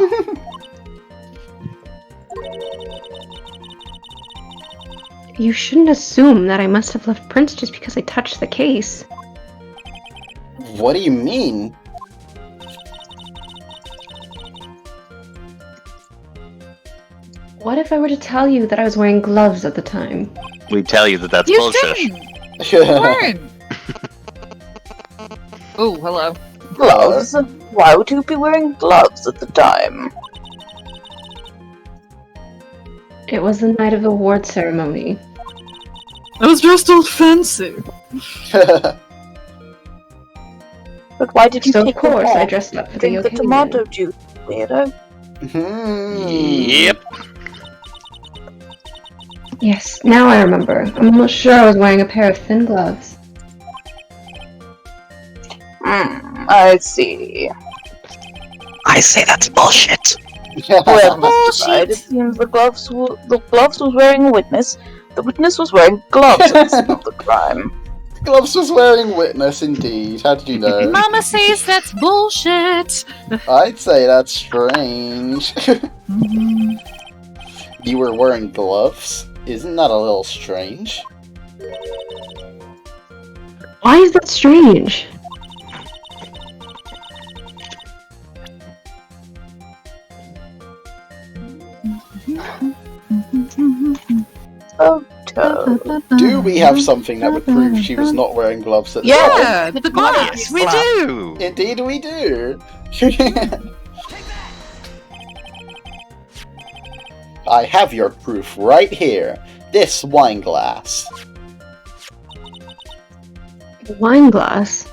You shouldn't assume that I must have left prints just because I touched the case. What do you mean? What if I were to tell you that I was wearing gloves at the time? We tell you that that's You bullshit. didn't. You weren't. Oh, hello. Gloves? Why would you be wearing gloves at the time? It was the night of the award ceremony. I was dressed all fancy. But why did you So of take them course I off? dressed up for the Drink the occasion. tomato juice, weirdo. Yep. Yes, now I remember. I'm almost sure I was wearing a pair of thin gloves. I see. I say that's bullshit. Well, Mr. it seems the gloves was wearing a witness. The witness was wearing gloves at the scene of the crime. Gloves was wearing witness, indeed. How did you know? Mama says that's bullshit. I'd say that's strange. You were wearing gloves? Isn't that a little strange? Why is that strange? Do we have something that would prove she was not wearing gloves at the time? Yeah, the gloves. We do. Indeed we do! I have your proof right here. This wine glass. Wine glass?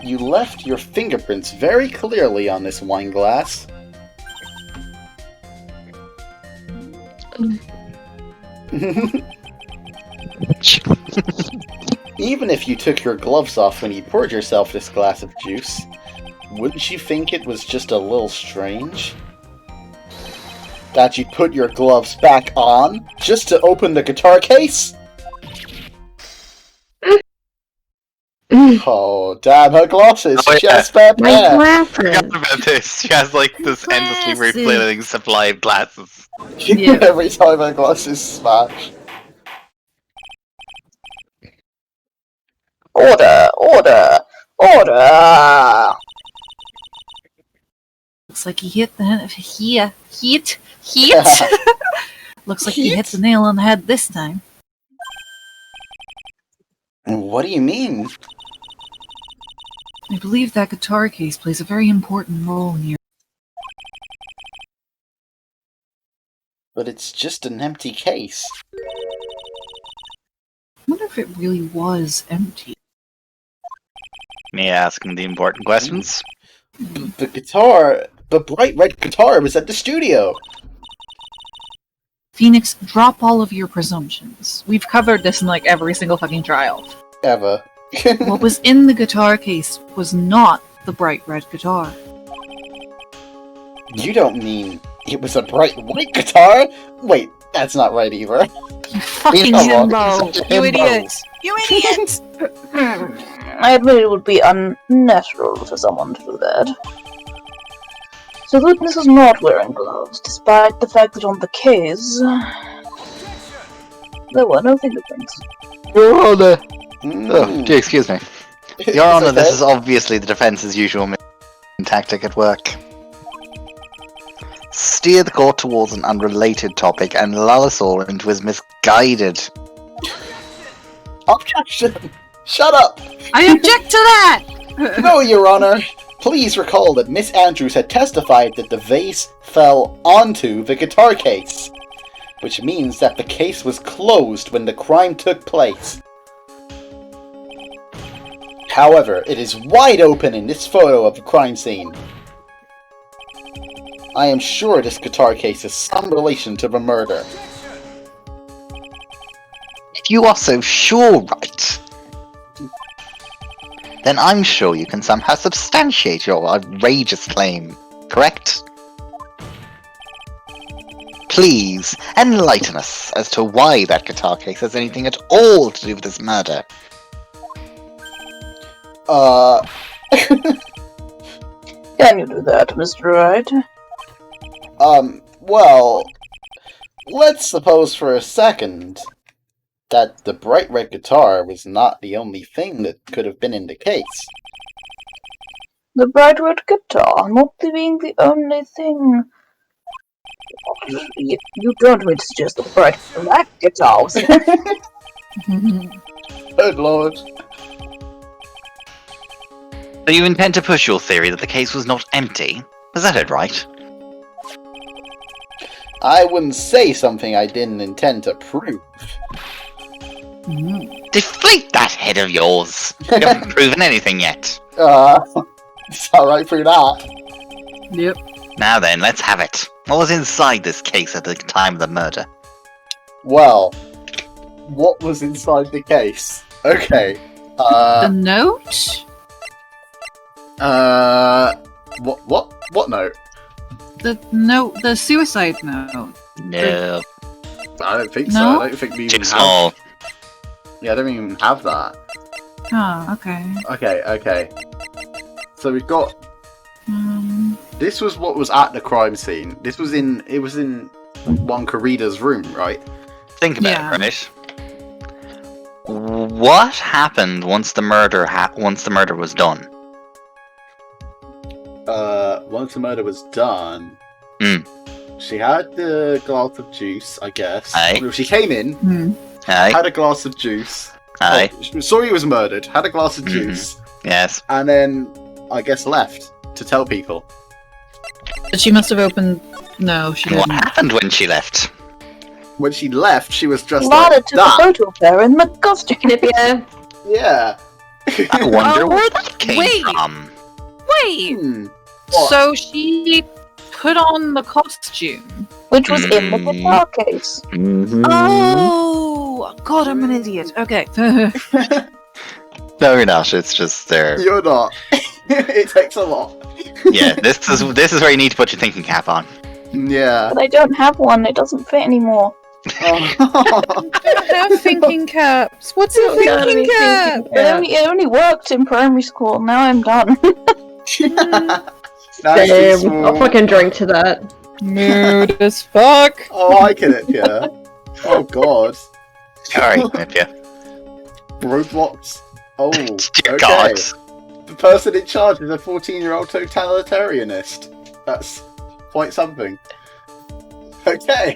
You left your fingerprints very clearly on this wine glass. Even if you took your gloves off when you poured yourself this glass of juice, wouldn't you think it was just a little strange? That you put your gloves back on just to open the guitar case? Oh, damn her glasses! Oh, yeah. She has spare My pair! I forgot glasses! about this. She has like this endlessly Glasses. refilling supply of glasses. Yeah. Every time her glasses smash. Order! Order! Order! Looks like he hit the heat. Looks like he hit Heat? the nail on the head this time. What do you mean? I believe that guitar case plays a very important role in your. But it's just an empty case. I wonder if it really was empty. Me asking the important questions. The bright red guitar was at the studio. Phoenix, drop all of your presumptions. We've covered this in like every single fucking trial. Ever. What was in the guitar case was not the bright red guitar. You don't mean it was a bright white guitar? Wait, that's not right either. You fucking himbo! You idiot! You idiot! I admit it would be unnatural for someone to do that. So the witness was not wearing gloves, despite the fact that on the case there were no fingerprints. Your Honor! Oh, excuse me. Your Honor, okay. This is obviously the defense's usual tactic at work. Steer the court towards an unrelated topic and lull us all into his misguided... Objection! Shut up! I object to that! No, Your Honor! Please recall that Miss Andrews had testified that the vase fell onto the guitar case, which means that the case was closed when the crime took place. However, it is wide open in this photo of the crime scene. I am sure this guitar case has some relation to the murder. If you are so sure, right, then I'm sure you can somehow substantiate your outrageous claim, correct? Please, enlighten us as to why that guitar case has anything at all to do with this murder. Can you do that, Mr. Wright? Well, let's suppose for a second that the bright red guitar was not the only thing that could have been in the case. The bright red guitar not being the only thing. You don't mean to suggest the bright black guitar was Good lord. So you intend to push your theory that the case was not empty? Is that it, right? I wouldn't say something I didn't intend to prove. Deflate that head of yours! You haven't proven anything yet. It's alright for that. Yep. Now then, let's have it. What was inside this case at the time of the murder? Well, what was inside the case? Okay. The note? What note? The note, the suicide note. No. I don't think so. No? I don't think we Too even small. have... Yeah, I don't even have that. Oh, okay. Okay. So we've got... This was what was at the crime scene. It was in one Karida's room, right? Think about it, right? What happened once the murder was done? Once the murder was done, Mm. she had the glass of juice, I guess. Aye. Well, she came in, Aye. had a glass of juice. Aye. Oh, saw he was murdered, had a glass of juice, Yes. and then, I guess, left to tell people. But she must have opened... No, she What didn't. happened when she left? When she left, she was dressed Lana like took a that. photo of her in the costume. Yeah. Yeah. I wonder where Oh, that came wait. from. Wait! What? So she put on the costume. Which was in the guitar case. Oh! God, I'm an idiot. Okay. No, you're not. It's just there. You're not. It takes a lot. Yeah, this is where you need to put your thinking cap on. Yeah. But I don't have one, it doesn't fit anymore. Oh. I have thinking caps. What's a thinking cap? It only worked in primary school, now I'm done. That's too Damn, I'll small. fucking drink to that. Mood as fuck. Oh, I get it, yeah. Oh god. Sorry, yeah. Roadblocks. Oh, Dear okay. God. The person in charge is a 14-year-old totalitarianist. That's quite something. Okay.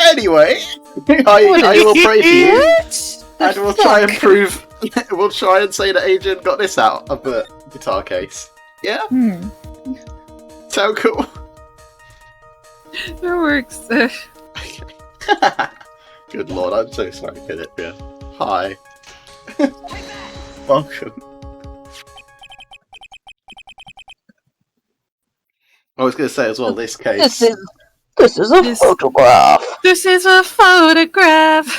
Anyway, I will pray for you, and we'll try and prove. We'll try and say that Adrian got this out of the guitar case. Yeah, so cool. That works. Good lord, I'm so sorry, Philip. Yeah. Hi. Welcome. I was going to say as well, this case. This is a photograph. This is a photograph.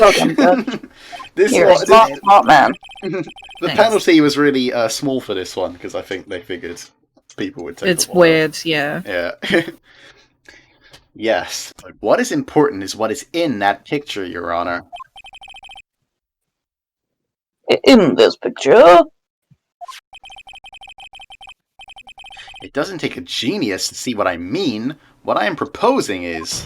You're a smart man. The penalty was really small for this one because I think they figured people would take. It's weird, yeah. Yeah. Yes. But what is important is what is in that picture, Your Honor. In this picture? It doesn't take a genius to see what I mean. What I am proposing is...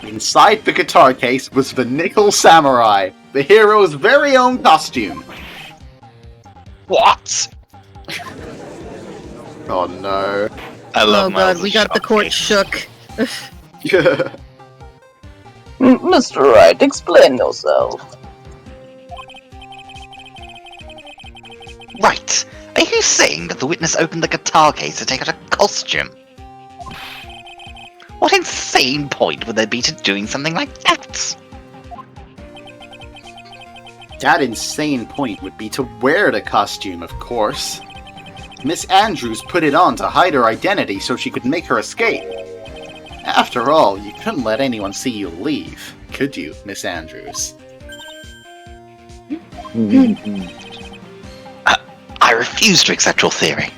inside the guitar case was the Nickel Samurai, the hero's very own costume. What? Oh no. I love oh god, we got the court shook. Mr. Wright, explain yourself. Right. Are you saying that the witness opened the guitar case to take out a costume? What insane point would there be to doing something like that? That insane point would be to wear the costume, of course. Miss Andrews put it on to hide her identity so she could make her escape. After all, you couldn't let anyone see you leave, could you, Miss Andrews? I refuse to accept your theory.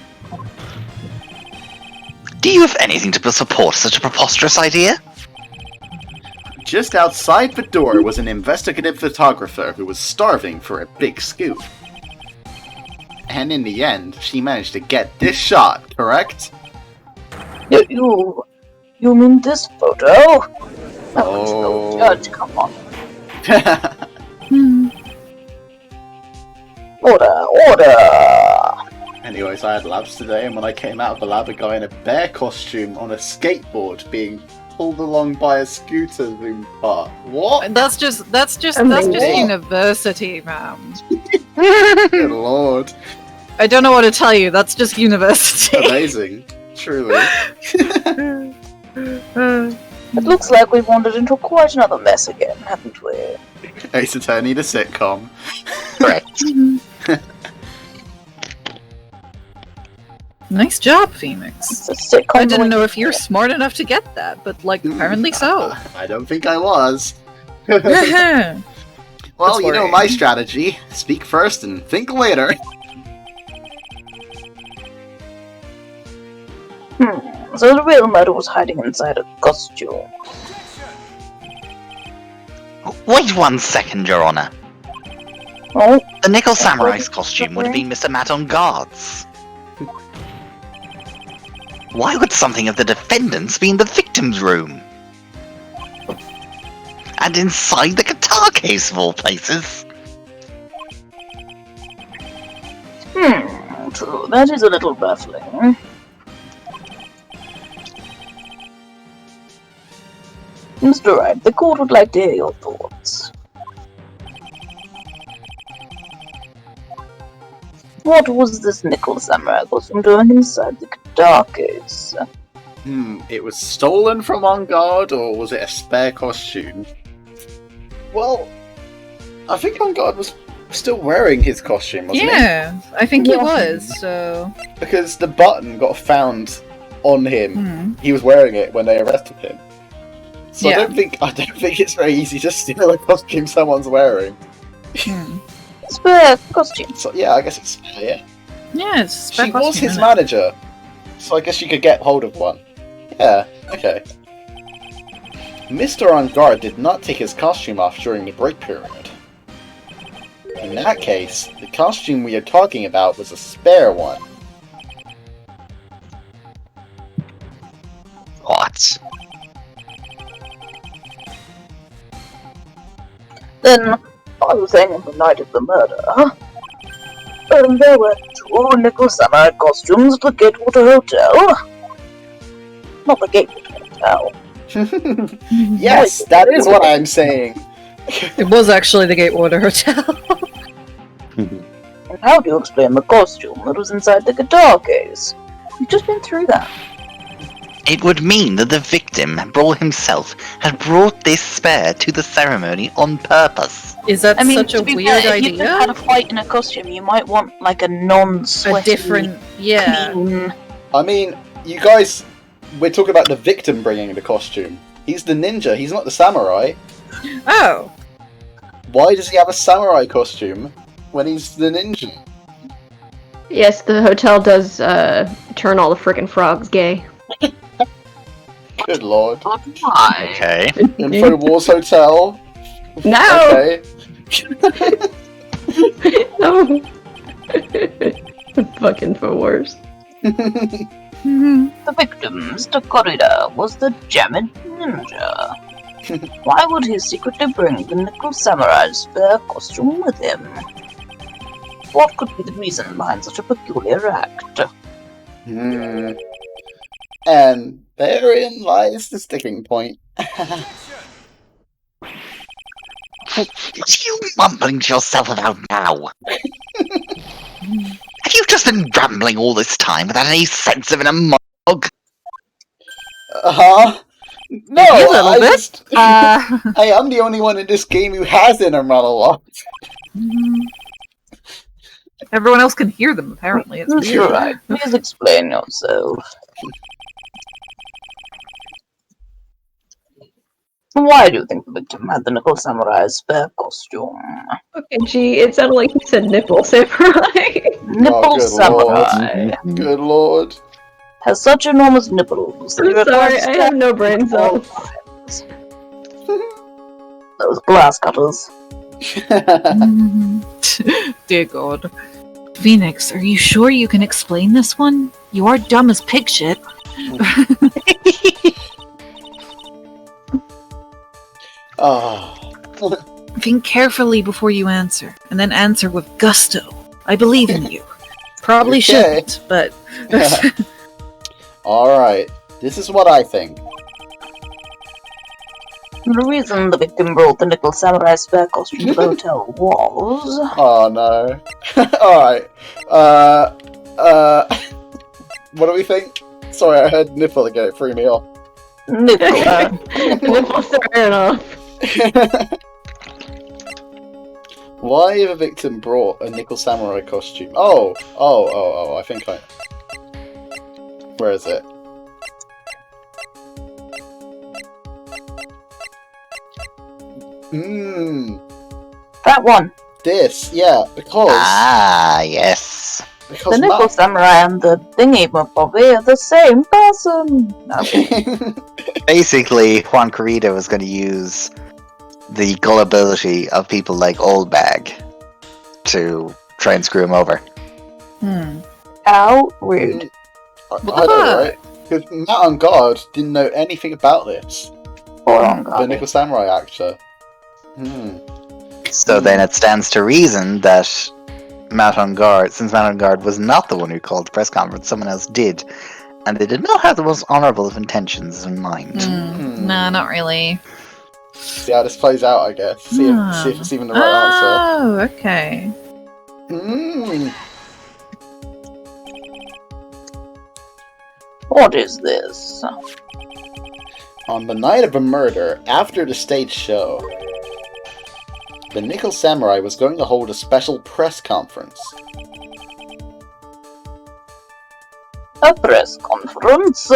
Do you have anything to support such a preposterous idea? Just outside the door was an investigative photographer who was starving for a big scoop. And in the end, she managed to get this shot, correct? You mean this photo? Oh, judge, come on. Order! Anyways, I had labs today, and when I came out of the lab, a guy in a bear costume on a skateboard being pulled along by a scooter zoom part. What? That's just university, man. Good lord. I don't know what to tell you, that's just university. Amazing. Truly. It looks like we've wandered into quite another mess again, haven't we? Ace Attorney the sitcom. Correct. Nice job, Phoenix. It's a sitcom. I didn't know if you're smart enough to get that, but apparently so. I don't think I was. Well, Well, you know my strategy. Speak first and think later. So the real murder was hiding inside a costume. Wait 1 second, Your Honor. Oh? The Nickel Samurai's costume would have been Mr. Matt on guard's. Why would something of the defendant's be in the victim's room? And inside the guitar case, of all places? True. That is a little baffling. Mr. Wright, the court would like to hear your thoughts. What was this Nickel Samurai costume doing inside the guitar case? It was stolen from On Guard, or was it a spare costume? Well, I think On Guard was still wearing his costume, wasn't he? Yeah, I think he was, so... Because the button got found on him. He was wearing it when they arrested him. So Yeah. I don't think it's very easy to steal a costume someone's wearing. Spare costume. So yeah, I guess it's fair, yeah. Yeah, it's a spare She was costume, his isn't it? manager, so I guess you could get hold of one. Yeah, okay. Mr. On Guard did not take his costume off during the break period. In that case, the costume we are talking about was a spare one. What? Then, I was saying on the night of the murder, there were 2 Nickel Samurai costumes at the Gatewater Hotel. Not the Gatewater Hotel. Yes, that is what I'm saying. It was actually the Gatewater Hotel. And how do you explain the costume that was inside the guitar case? We've just been through that. It would mean that the victim, Brawl himself, had brought this spare to the ceremony on purpose. Is that I mean, such a to be weird fair, if you idea? had a fight in a costume, you might want like a non-sweaty, A different, yeah. clean I mean, you guys, we're talking about the victim bringing the costume. He's the ninja, he's not the samurai. Oh. Why does he have a samurai costume when he's the ninja? Yes, the hotel does turn all the frickin' frogs gay. Good lord. Why? Okay. InfoWars Hotel. No! Okay. No! Fucking InfoWars. The victim, Mr. Corrida, was the Jamid Ninja. Why would he secretly bring the Nickel Samurai's fair costume with him? What could be the reason behind such a peculiar act? And therein lies the sticking point. What are you mumbling to yourself about now? Have you just been rambling all this time without any sense of an monologue? No, Maybe a little bit. just... Hey, I'm the only one in this game who has inner monologue. Everyone else can hear them, apparently. It's weird. You're right. Please explain yourself. Why do you think the victim had the Nickel Samurai's fair costume? Okay, gee, it sounded like you said nipple samurai. Nipple good Samurai Good lord. has such enormous nipples that he I'm sorry, requires I have no brain cells. those glass cutters. Dear God. Phoenix, are you sure you can explain this one? You are dumb as pig shit. Think carefully before you answer, and then answer with gusto. I believe in you. Probably Okay. shouldn't, but... Alright, this is what I think. The reason the victim brought the Nickel Samurai's fair costume to the hotel was... Oh no. Alright. What do we think? Sorry, I heard nipple again, it threw me off. Nickel. Nipples are wearing off. Why the victim brought a Nickel Samurai costume? Oh, I think I... Where is it? That one. This, yeah, because... Ah, yes. Because The Nickel Samurai and the thingy-mabobby are the same person. Basically, Juan Corrida was going to use the gullibility of people like Oldbag to try and screw him over. How rude. I know, right? Because Matt on Guard didn't know anything about this. Poor on The God. Nickel Samurai actor. So then it stands to reason that Matt on Guard, since Matt on Guard was not the one who called the press conference, someone else did. And they did not have the most honourable of intentions in mind. Nah, not really. See how this plays out, I guess. See if it's even the right answer. Oh, okay. What is this? On the night of a murder, after the stage show, the Nickel Samurai was going to hold a special press conference. A press conference?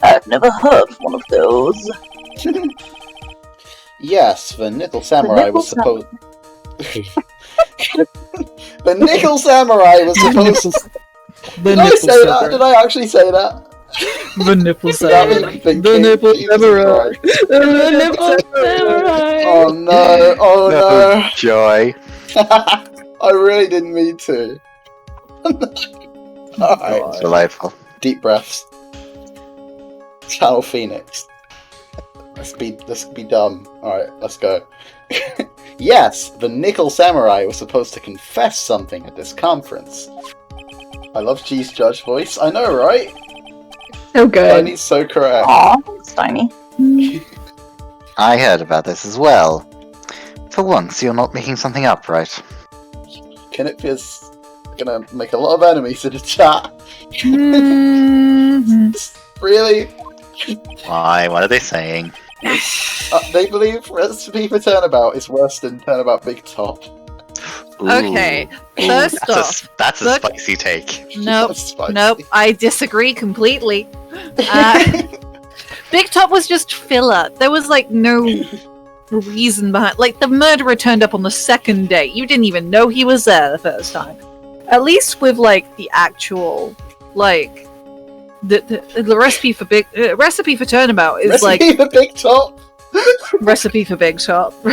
I've never heard of one of those. Yes, the Nickel Samurai was supposed... The Nickel Samurai was supposed to... Did I say that? Did I actually say that? The nipple That was samurai. me thinking, The nipple Jesus samurai. Christ. The nipple samurai. Oh no, oh no. Joy. I really didn't mean to. Alright, Delightful. deep breaths. Channel Phoenix. Let's be dumb. Alright, let's go. Yes, the Nickel Samurai was supposed to confess something at this conference. I love G's judge voice. I know, right? So good. Tiny's so correct. Aw, thanks, Tiny. I heard about this as well. For once, you're not making something up, right? Kenneth is gonna make a lot of enemies in the chat. Really? Why? What are they saying? They believe Recipe for Turnabout is worse than Turnabout Big Top. Okay, first off, that's a look- spicy take. nope, That's spicy. nope, I disagree completely. Big Top was just filler. There was like no reason behind. Like the murderer turned up on the second day. You didn't even know he was there the first time. At least with like the actual like the recipe for recipe for Turnabout is like Recipe for Big Top. recipe for Big Top. Alright,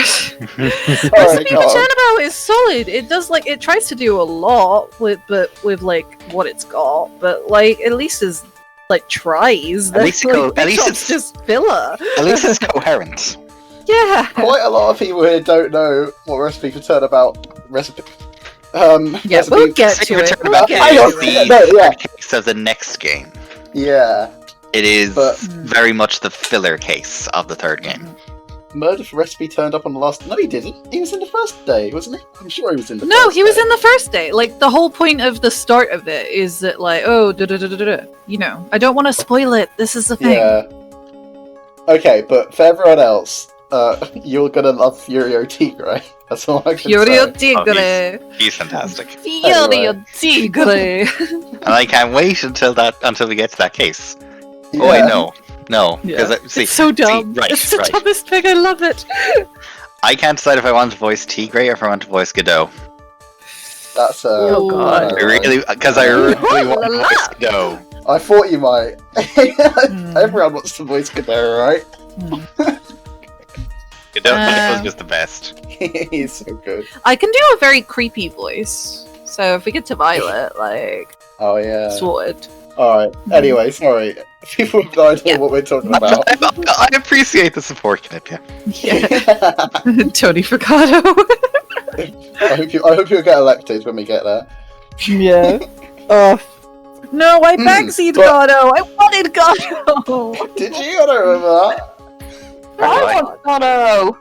Recipe go for on. Turnabout is solid. It does like it tries to do a lot with like what it's got, but like at least is like tries. At least, Like, at Big least Top's it's just filler. at least it's coherent. Yeah. Quite a lot of people here don't know what Recipe for Turnabout recipe. Yeah, recipe- we'll get to Recipe it. for We'll Turnabout get I is don't to think it. that- no, yeah. case of the next game. Yeah, It is But- very much the filler case of the third game. Murder for Recipe turned up on the last. No, he didn't. He was in the first day, wasn't he? I'm sure he was in the. No, first he was day. in the first day. Like the whole point of the start of it is that like, oh, you know, I don't want to spoil it. This is the thing. Yeah. Okay, but for everyone else, you're gonna love Furio Tigre. That's all I can Furio say. Tigre. He's fantastic. Furio Tigre. And I can't wait until we get to that case. Yeah. Oh, I know. No, because Yeah. It's so dumb. right, It's the right. dumbest thing. I love it. I can't decide if I want to voice Tigre or if I want to voice Godot. That's Oh, God. I really want to La, voice la. Godot. I thought you might. Everyone wants to voice Godot, right? Godot's just the best. He's so good. I can do a very creepy voice. So if we get to Violet, like Oh yeah. sorted. Alright. Anyway, sorry. People have no idea Yeah. what we're talking about. I appreciate the support, Knipia. Yeah. Tony Fricato. I hope you'll get elected when we get there. Yeah. Oh. No, I backseat but- Gato. I wanted Gato. Did you? I don't remember that. I want Gato! Gato.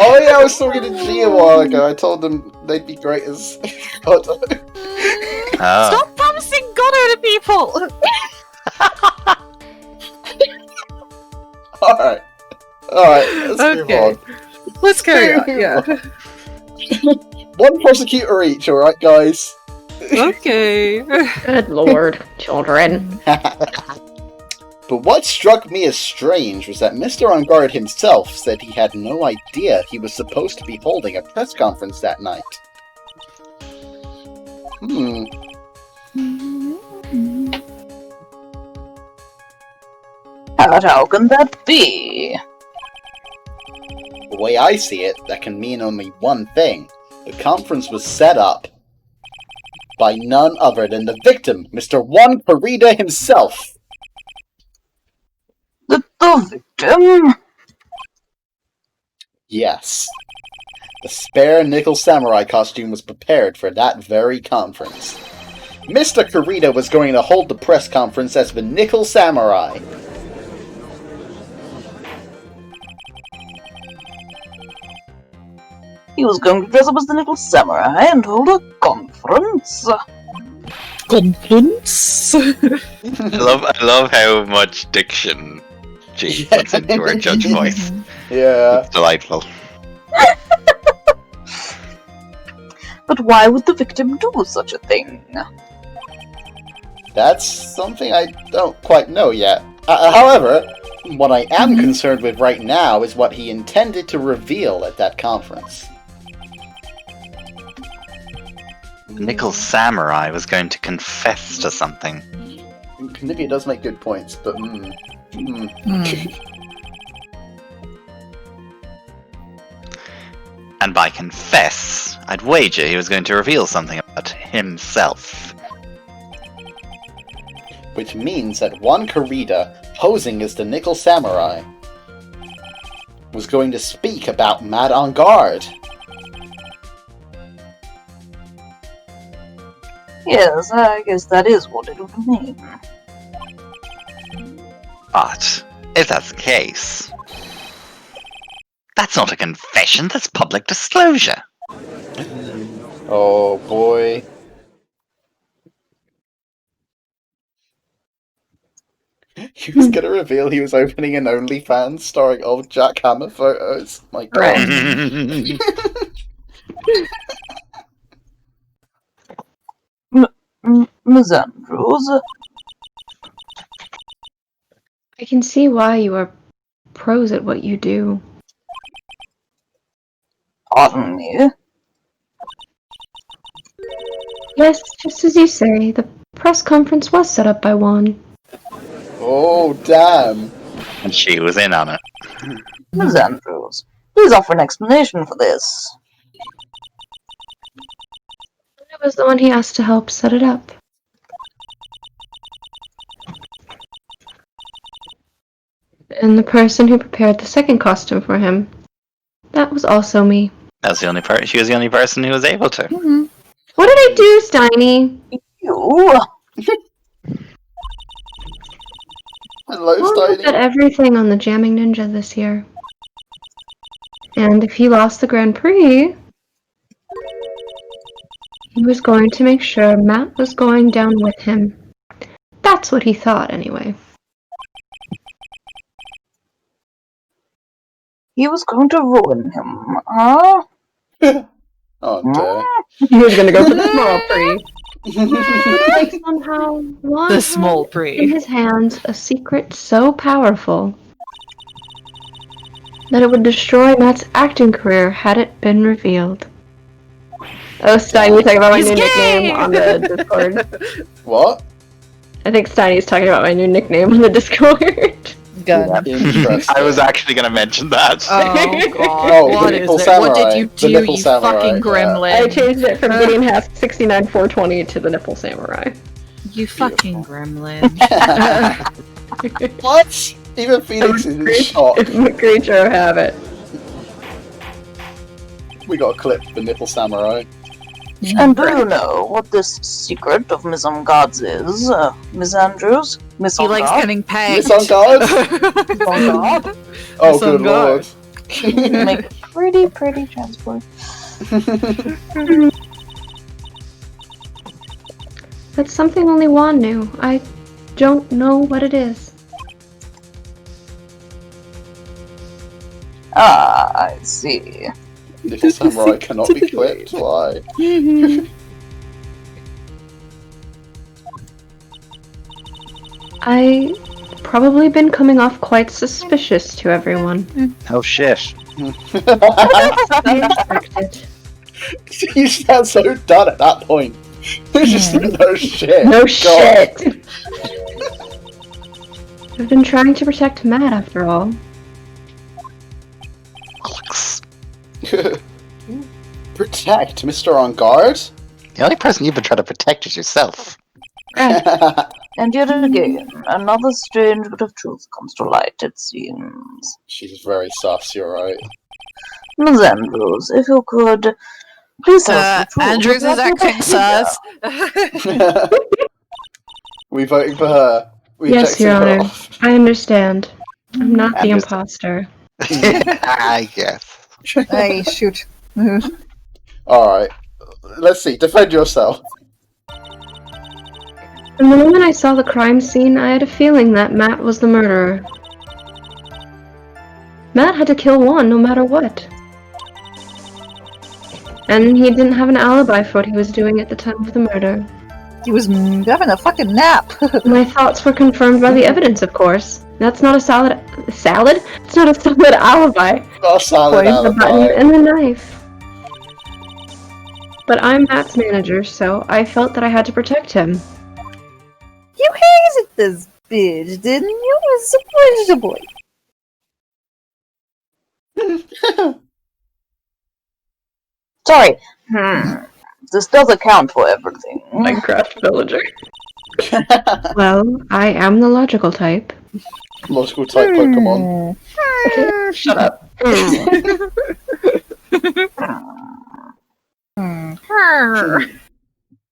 Oh yeah, I was talking to G a while ago. I told them they'd be great as Godot. Oh. Stop promising Gato to people. Alright. Alright, let's move Okay. on. Let's carry on. Yeah. One prosecutor each, alright guys? Okay. Good lord, children. But what struck me as strange was that Mr. On Guard himself said he had no idea he was supposed to be holding a press conference that night. How can that be? The way I see it, that can mean only one thing. The conference was set up by none other than the victim, Mr. Juan Corrida himself. The victim? Yes. The spare nickel samurai costume was prepared for that very conference. Mr. Corrida was going to hold the press conference as the Nickel Samurai. He was going to dress up as the Nickel Samurai and hold a conference. Conference. I love how much diction G puts into her judge voice. Yeah. It's delightful. But why would the victim do such a thing? That's something I don't quite know yet. However, what I am concerned with right now is what he intended to reveal at that conference. The Nickel Samurai was going to confess to something. Knipia does make good points, but And by confess, I'd wager he was going to reveal something about himself. which means that Juan Corrida, posing as the Nickel Samurai, was going to speak about Mad on Guard. Yes, I guess that is what it would mean. But, if that's the case, that's not a confession, that's public disclosure. Oh boy. He was gonna reveal he was opening an OnlyFans starring old Jack Hammer photos. My god. Miss Andrews? I can see why you are pros at what you do. Pardon me? Yes, just as you say, the press conference was set up by Juan. Oh, damn. And she was in on it. Miss Andrews, please offer an explanation for this. I was the one he asked to help set it up. And the person who prepared the second costume for him, that was also me. That's the only part. She was the only person who was able to. Mm-hmm. What did I do, Steiny? You? Hello, Juan looked at Steiny. everything on the Jamming Ninja this year. And if he lost the Grand Prix, he was going to make sure Matt was going down with him. That's what he thought, anyway. He was going to ruin him, huh? Oh, dear. He was going to go for the small Prix. Like somehow, Juan The small had Prix. in his hands a secret so powerful that it would destroy Matt's acting career had it been revealed. Oh, Steiny, we're talking about my He's new gay! nickname on the Discord. What? I think Steiny's talking about my new nickname on the Discord. Gun. Interesting. I was actually going to mention that. Oh god. Oh, What the is nipple it? samurai. What did you The do, nipple you samurai, fucking yeah. gremlin? I changed it from Gideon Half 69,420 to the Nipple Samurai. You fucking gremlin. What? Even Phoenix is in shock. I'm a creature of habit. We got a clip of the nipple samurai. And do you know what this secret of Miss on Guards is, Miss Andrews? Miss He on likes Guard? getting pegged. Miss on guard? Miss on Guard? Oh, Miss on good guard. lord. Make a pretty transport. That's something only Juan knew. I don't know what it is. Ah, I see. Nipple samurai cannot be clipped. Why? I probably been coming off quite suspicious to everyone. Oh shit. I expected. You sound so done at that point. Just no shit. No God. shit! I've been trying to protect Matt after all. Protect Mr. On Guard? The only person you've been trying to protect is yourself. And yet again, another strange bit of truth comes to light, it seems. She's very sus, you're right. Miss Andrews, if you could, please tell us the truth. Andrews is about your acting behavior. sus. We voting for her. We Yes, ejecting Your her Honor. off. I understand. I'm not the Andrews- imposter. I guess. Hey, shoot. Alright. Let's see, defend yourself. From the moment I saw the crime scene, I had a feeling that Matt was the murderer. Matt had to kill Juan no matter what. And he didn't have an alibi for what he was doing at the time of the murder. He was having a fucking nap. My thoughts were confirmed by the evidence, of course. That's not a salad. Salad? It's not a solid alibi. Not a solid Point the button alibi. and the knife. But I'm Matt's manager, so I felt that I had to protect him. You hated this bitch, didn't you? It's a boy. Sorry. This does account for everything. Minecraft villager. Well, I am the logical type. Logical type Pokemon. Shut up.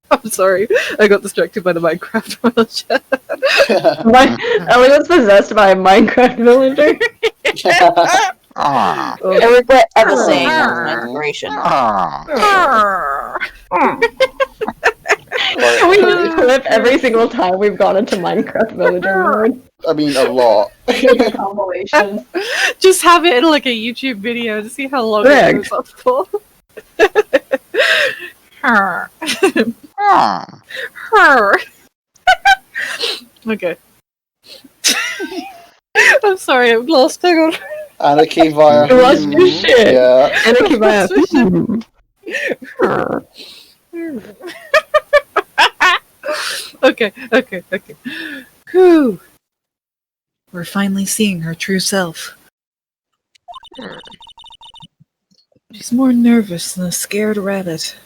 I'm sorry, I got distracted by the Minecraft villager. Ellie was possessed by a Minecraft villager. Aww. I regret ever saying that was an inspiration. Aww. Can we just clip every single time we've gone into Minecraft villager mode? I mean, a lot. Compilation. Just have it in like a YouTube video to see how long Correct. it goes up for. Her. Ah. Her. Okay. I'm sorry, I've lost. Hang on. Anarchy via. You lost your shit. Yeah. Anarchy via. Okay. Whew. We're finally seeing her true self. She's more nervous than a scared rabbit.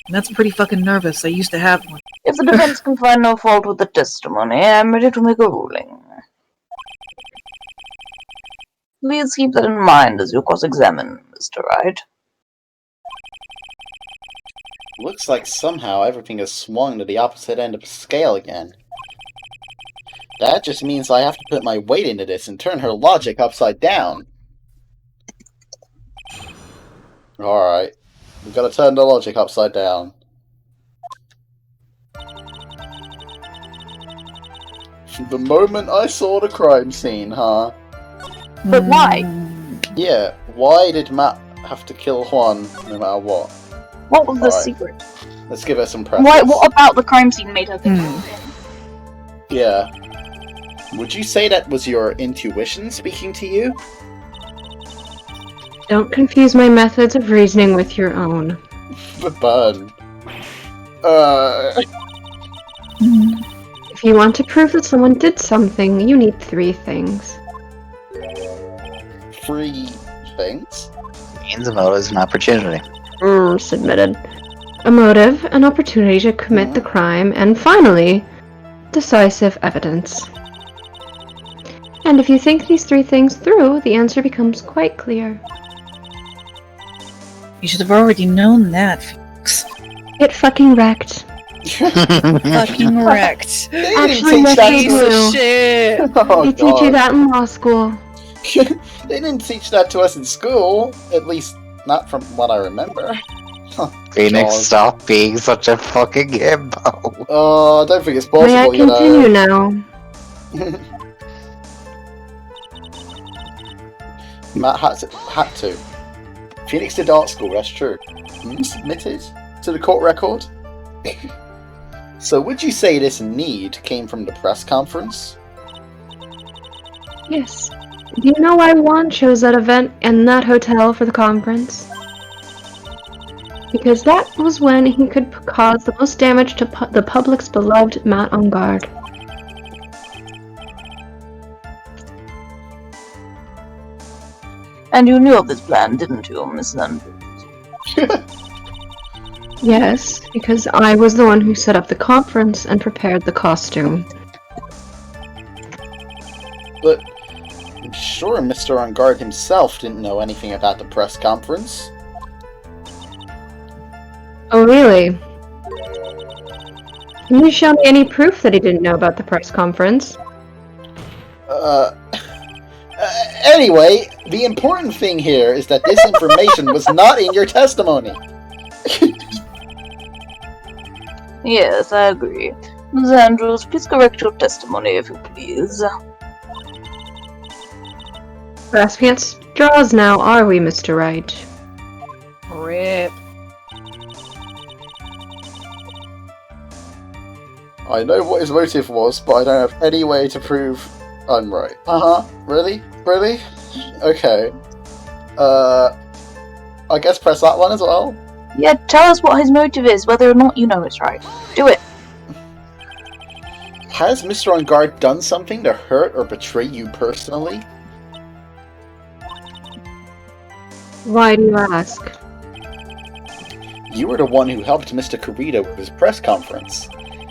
And that's pretty fucking nervous. I used to have one. If the defense can find no fault with the testimony, I'm ready to make a ruling. Please keep that in mind as you cross-examine, Mr. Wright. Looks like somehow everything has swung to the opposite end of the scale again. That just means I have to put my weight into this and turn her logic upside down. Alright. We've got to turn the logic upside down. The moment I saw the crime scene, huh? But why? Yeah, why did Matt have to kill Juan no matter what? What was the Alright. secret? Let's give her some preface. What about the crime scene made her think of him? Yeah. Would you say that was your intuition speaking to you? Don't confuse my methods of reasoning with your own. Burn. If you want to prove that someone did something, you need 3 things. 3 things? Means, motives, and opportunity. Submitted. A motive, an opportunity to commit the crime, and finally, decisive evidence. And if you think these 3 things through, the answer becomes quite clear. You should have already known that, Felix. Get fucking wrecked. Fucking wrecked. They Actually, didn't teach yes, that they to us. do. Shit. Oh, They teach you God. that in law school. They didn't teach that to us in school. At least, not from what I remember. Phoenix, God. stop being such a fucking himbo. I don't think it's May I possible, you continue know. now? Matt had to. Phoenix did art school, that's true. Submitted to the court record. So would you say this need came from the press conference? Yes. Do you know why Juan chose that event and that hotel for the conference? Because that was when he could cause the most damage to the public's beloved Matt on Guard. And you knew of this plan, didn't you, Miss Andrews? Yes, because I was the one who set up the conference and prepared the costume. But I'm sure Mr. On Guard himself didn't know anything about the press conference. Oh, really? Can you show me any proof that he didn't know about the press conference? Anyway, the important thing here is that this information was not in your testimony. Yes, I agree. Miss Andrews, please correct your testimony, if you please. Brass pants draws now, are we, Mr. Wright? Rip. I know what his motive was, but I don't have any way to prove I'm right. Really? Really? Okay. I guess press that one as well. Yeah, tell us what his motive is, whether or not you know it's right. Do it. Has Mr. On Guard done something to hurt or betray you personally? Why do you ask? You were the one who helped Mr. Corrida with his press conference.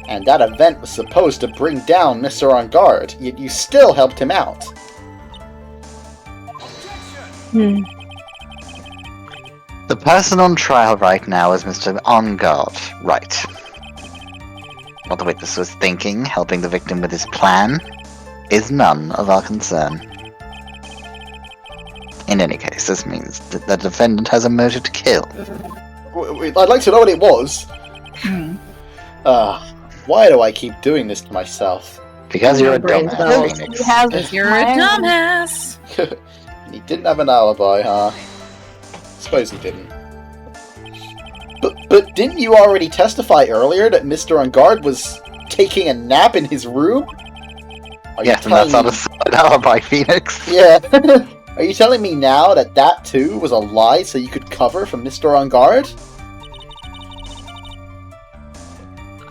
And that event was supposed to bring down Mr. On Guard, yet you still helped him out. The person on trial right now is Mr. On Guard, right? What the witness was thinking, helping the victim with his plan, is none of our concern. In any case, this means that the defendant has a motive to kill. I'd like to know what it was. Why do I keep doing this to myself? Because you're a brain's dumbass, dull. Phoenix. You have Because you're a dumbass. He didn't have an alibi, huh? Suppose he didn't. But didn't you already testify earlier that Mr. On Guard was taking a nap in his room? Yes, and that's not a solid alibi, Phoenix. Yeah. Are you telling me now that that too was a lie so you could cover from Mr. On Guard?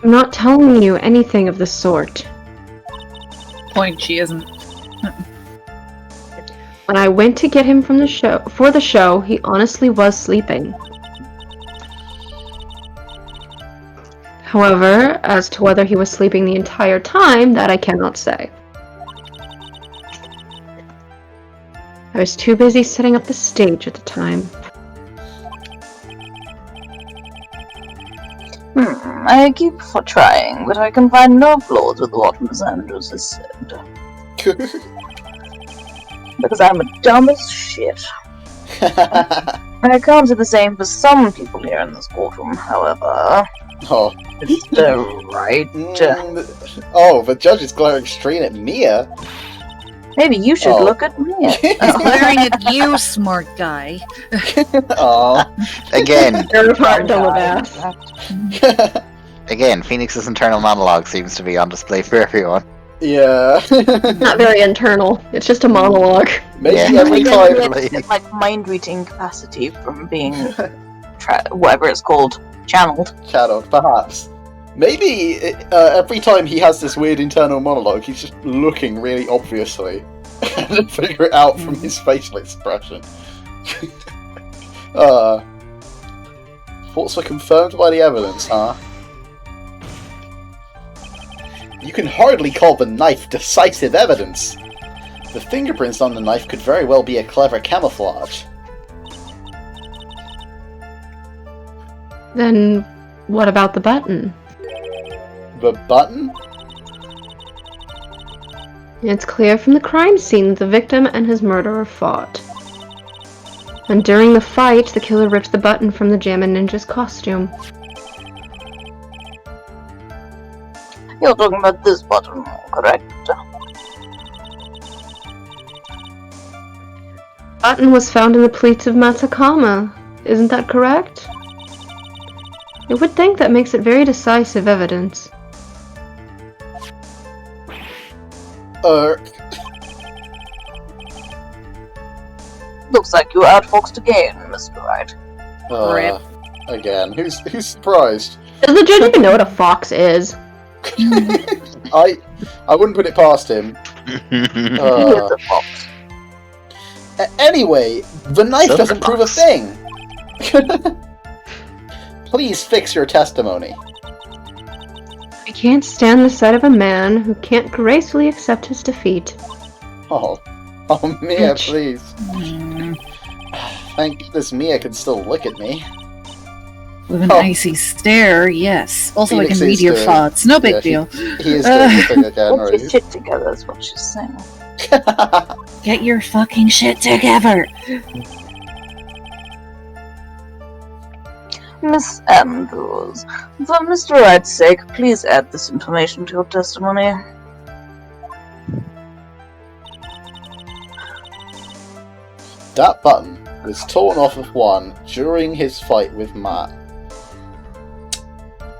I'm not telling you anything of the sort. Point, she isn't. When I went to get him from the show, he honestly was sleeping. However, as to whether he was sleeping the entire time, that I cannot say. I was too busy setting up the stage at the time. I keep trying, but I can find no flaws with what Miss Andrews has said. Because I'm a dumb as shit. I can't say the same for some people here in this courtroom, however. Oh. Right. Oh, the judge is glaring straight at Mia. Maybe you should look at me. Glaring at you, smart guy. Oh. Again. Again, Phoenix's internal monologue seems to be on display for everyone. Yeah. not very internal. It's just a monologue. Maybe Yeah. every time. It's like mind-reading capacity from being, whatever it's called, channeled. Channeled, perhaps. Maybe every time he has this weird internal monologue, he's just looking really obviously. And figure it out from his facial expression. Thoughts were confirmed by the evidence, huh? You can hardly call the knife decisive evidence. The fingerprints on the knife could very well be a clever camouflage. Then, what about the button? The button? It's clear from the crime scene that the victim and his murderer fought. And during the fight, the killer ripped the button from the Jammin' Ninja's costume. You're talking about this button, correct? Button was found in the pleats of Matsukama. Isn't that correct? I would think that makes it very decisive evidence. Looks like you outfoxed again, Mr. Wright. Rip. Again, who's surprised? Does the judge even know what a fox is? I wouldn't put it past him. He is a fox. Anyway, the knife Silver doesn't prove a fox. thing. Please fix your testimony. I can't stand the sight of a man who can't gracefully accept his defeat. Oh, Mia, Bitch. please. Thank goodness Mia can still look at me. With an icy stare, yes. Also, Phoenix I can read is your doing- thoughts. No big yeah, deal. He is doing the thing again, Get your right? shit together, is what she's saying. Get your fucking shit together. Miss Andrews, for Mr. Wright's sake, please add this information to your testimony. That button was torn off of one during his fight with Matt.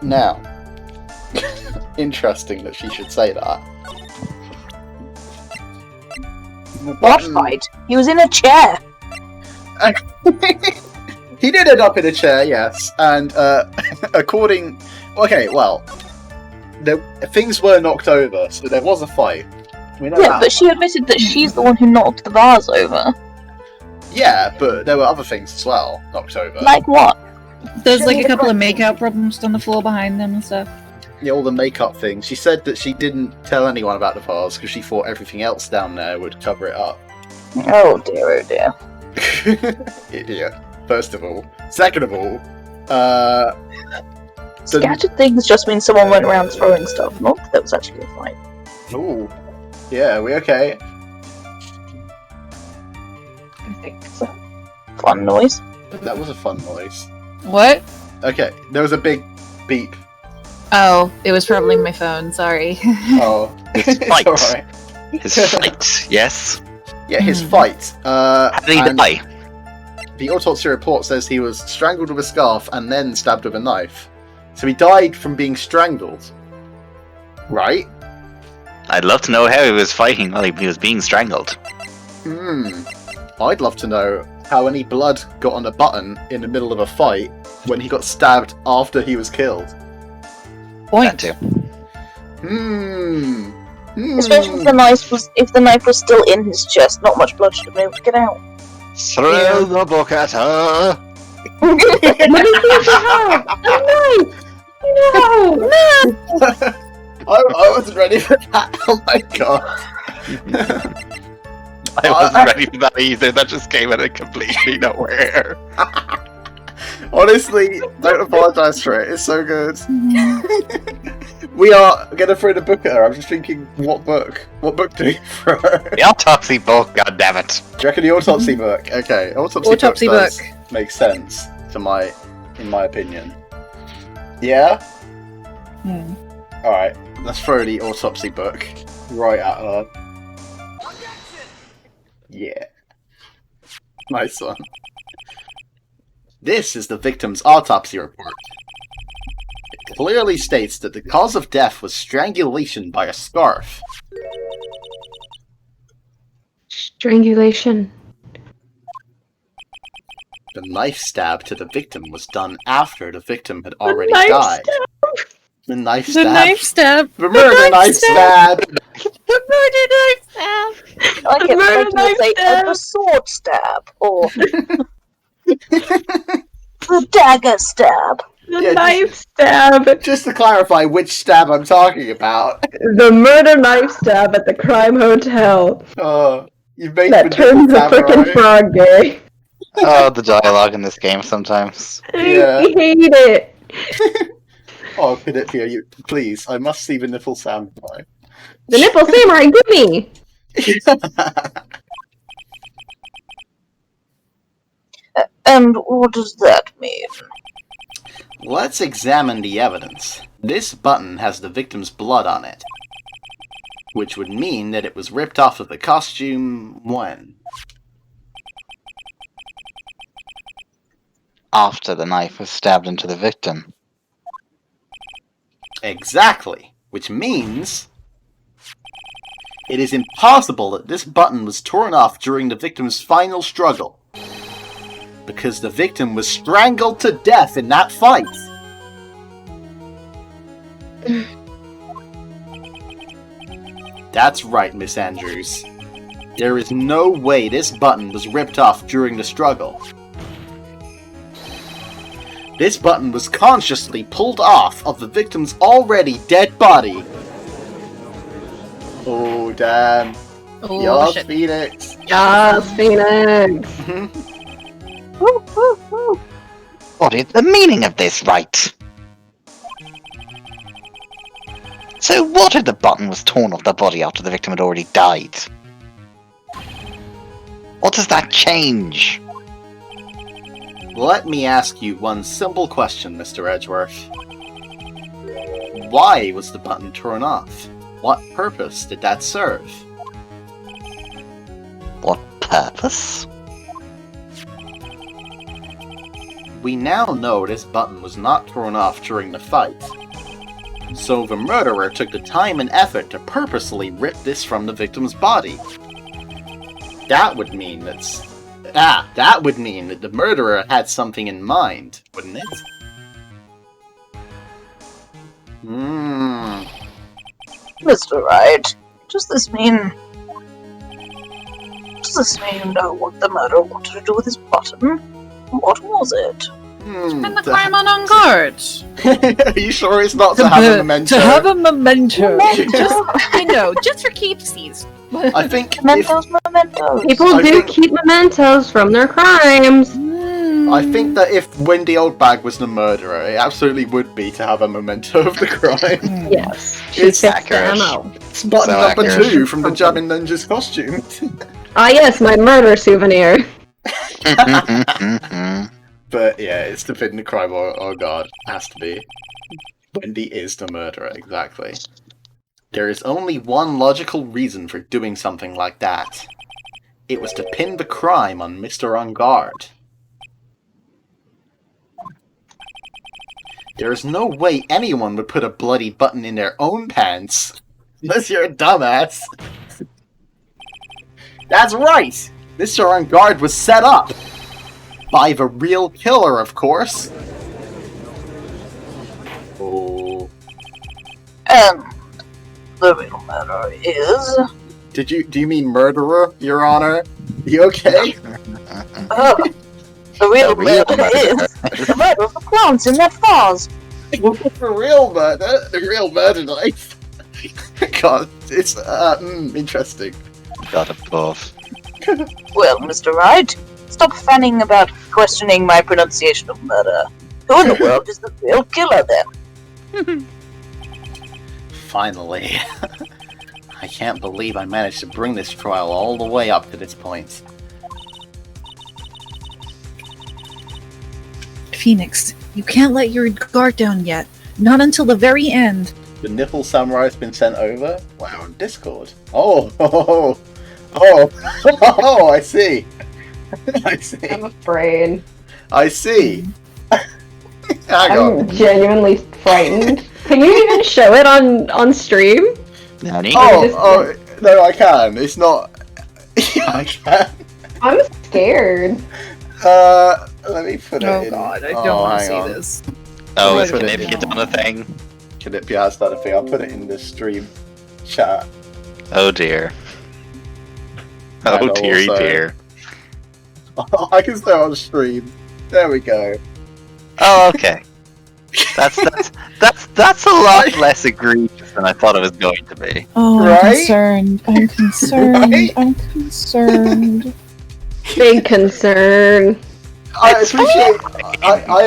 Now, interesting that she should say that. What fight? He was in a chair. He did end up in a chair, yes, and according... Okay, well, things were knocked over, so there was a fight. We know Yeah, that. but she admitted that she's the one who knocked the vase over. Yeah, but there were other things as well knocked over. Like what? There's like a couple of makeout problems on the floor behind them and stuff. Yeah, all the makeup things. She said that she didn't tell anyone about the vase because she thought everything else down there would cover it up. Oh dear, oh dear. Idiot. First of all. Second of all, Scattered things just means someone went around throwing stuff, not that there was actually a fight. ooh. Yeah, we okay? I think so. Fun noise. That was a fun noise. What? Okay, there was a big beep. Oh, it was probably my phone, sorry. Oh. His It's fight. alright. His fight, yes. Yeah, his fight. How did he and die? the autopsy report says he was strangled with a scarf and then stabbed with a knife. So he died from being strangled. Right? I'd love to know how he was fighting while he was being strangled. I'd love to know how any blood got on a button in the middle of a fight when he got stabbed after he was killed. That too. Especially if the knife was still in his chest, not much blood should have been able to get out. Throw the book at her! What did you have? No! I wasn't ready for that. Oh my god. I wasn't ready for that either. That just came out of completely nowhere. Honestly, don't apologise for it. It's so good. We are gonna throw the book at her. I'm just thinking, what book? What book do we throw? The autopsy book, goddammit. Do you reckon the autopsy book? Okay, autopsy book does make sense in my opinion. Yeah. All right, let's throw the autopsy book right at her. Yeah. Nice one. This is the victim's autopsy report. It clearly states that the cause of death was strangulation by a scarf. Strangulation. The knife stab to the victim was done after the victim had already died. The knife stab. The knife stab. The murder knife stab. The murder knife stab. I kept expecting to say the sword stab, or the dagger stab. The knife stab. Just to clarify which stab I'm talking about. The murder knife stab at the crime hotel. You've made that turns the frickin' frog gay. Oh, the dialogue in this game sometimes. Yeah. I hate it. Oh, Pinocchio, you please! I must see the nipple samurai. The nipple samurai, gimme! And what does that mean? Let's examine the evidence. This button has the victim's blood on it, which would mean that it was ripped off of the costume when? After the knife was stabbed into the victim. Exactly, which means it is impossible that this button was torn off during the victim's final struggle, because the victim was strangled to death in that fight. That's right, Miss Andrews. There is no way this button was ripped off during the struggle. This button was consciously pulled off of the victim's already dead body. Oh, damn. Oh, Yes, shit. Phoenix. Yes, Phoenix! What is the meaning of this, right? So what if the button was torn off the body after the victim had already died? What does that change? Let me ask you one simple question, Mr. Edgeworth. Why was the button torn off? What purpose did that serve? What purpose? We now know this button was not torn off during the fight. So the murderer took the time and effort to purposely rip this from the victim's body. That would mean that the murderer had something in mind, wouldn't it? Mr. Wright, does this mean you know what the murderer wanted to do with his button? What was it? And the crime on guard. Are you sure it's not to have a memento? To have a memento. just for keepsies. I think Mementos. People keep mementos from their crimes. I think that if Wendy Oldbag was the murderer, it absolutely would be to have a memento of the crime. Yes. It's fixed the ammo. It's button So number accurate. 2 from the Jamming Ninja's costume. Ah yes, my murder souvenir. But yeah, it's to fit the crime. Oh god, has to be. Wendy is the murderer, exactly. There is only one logical reason for doing something like that. It was to pin the crime on Mr. On Guard. There's no way anyone would put a bloody button in their own pants. Unless you're a dumbass. That's right! Mr. On Guard was set up! By the real killer, of course. Oh. And the real matter is... Do you mean murderer, Your Honor? You okay? the real matter is the murder of the clowns in that vase. For real murder? The real murder knife? God, it's, interesting. Got a buff. Well, Mr. Wright, stop fanning about questioning my pronunciation of murder. Who in the world is the real killer, then? Finally. I can't believe I managed to bring this trial all the way up to this point. Phoenix, you can't let your guard down yet. Not until the very end. The Nipple Samurai's been sent over? Wow, on Discord. Oh, I see. I see. I'm afraid. I see. Hang I'm on. genuinely frightened. Can you even show it on stream? Nani? Oh, no, I can. It's not... Yeah, I can. I'm scared. Let me put it in. Oh god, I don't want to see this. Oh, Right, is put it Canipia in. done a thing? Canipia has done a thing. I'll put it in the stream chat. Oh dear. And Oh dearie also- dear. I can stay on stream. There we go. Oh, okay. That's a lot less egregious than I thought it was going to be. Oh, Right? I'm concerned. I'm concerned. Right? I'm concerned. Big concern. I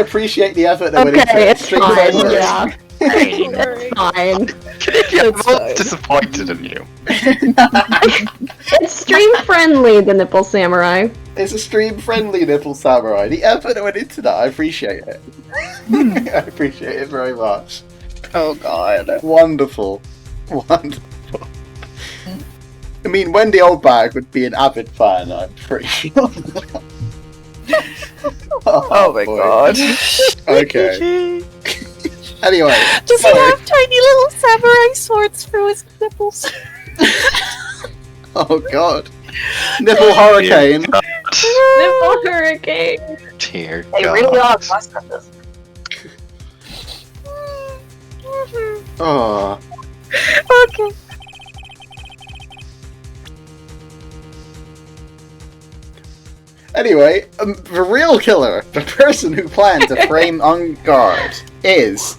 appreciate the effort that went into Okay, it. it's Stream fine. friendly. Yeah, it's fine. Canipia, It's I'm fine. disappointed in you. It's stream friendly, the Nipple Samurai. It's a stream friendly Nipple Samurai. The effort that went into that, I appreciate it. I appreciate it very much. Oh god. Wonderful. Wonderful. I mean, Wendy Oldbag would be an avid fan, I'm pretty sure. Oh my boy. god. Okay. Anyway. Does he so- have tiny little samurai swords through his nipples? Oh god. Nipple Hurricane. Nipple Hurricane. Dear They God. really are monsters. Oh. Okay. Anyway, the real killer, the person who planned to frame On Guard, is...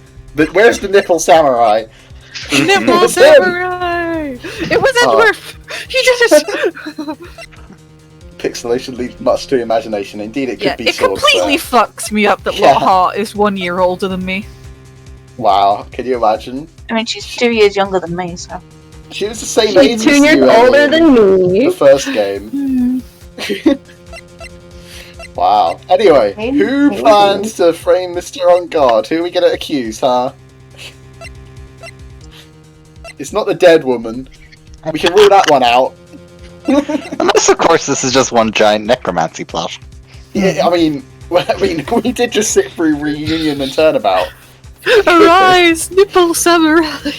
where's the Nipple Samurai? Nipple It's him. samurai! It was Edward! He just... Pixelation leaves much to imagination. Indeed, it could Yeah, be it sourced completely there. fucks me up that Yeah. Lockhart is 1 year older than me. Wow, can you imagine? I mean, she's 2 years younger than me, so... She was the same age She's as 2 years you, older Ellie, than in me. the first game. Wow. Anyway, who plans to frame Mr. On Guard? Who are we gonna accuse, huh? It's not the dead woman. We can rule that one out. Unless, of course, this is just one giant necromancy plot. Yeah, I mean, we did just sit through Reunion and Turnabout. Arise, Nipple samurai!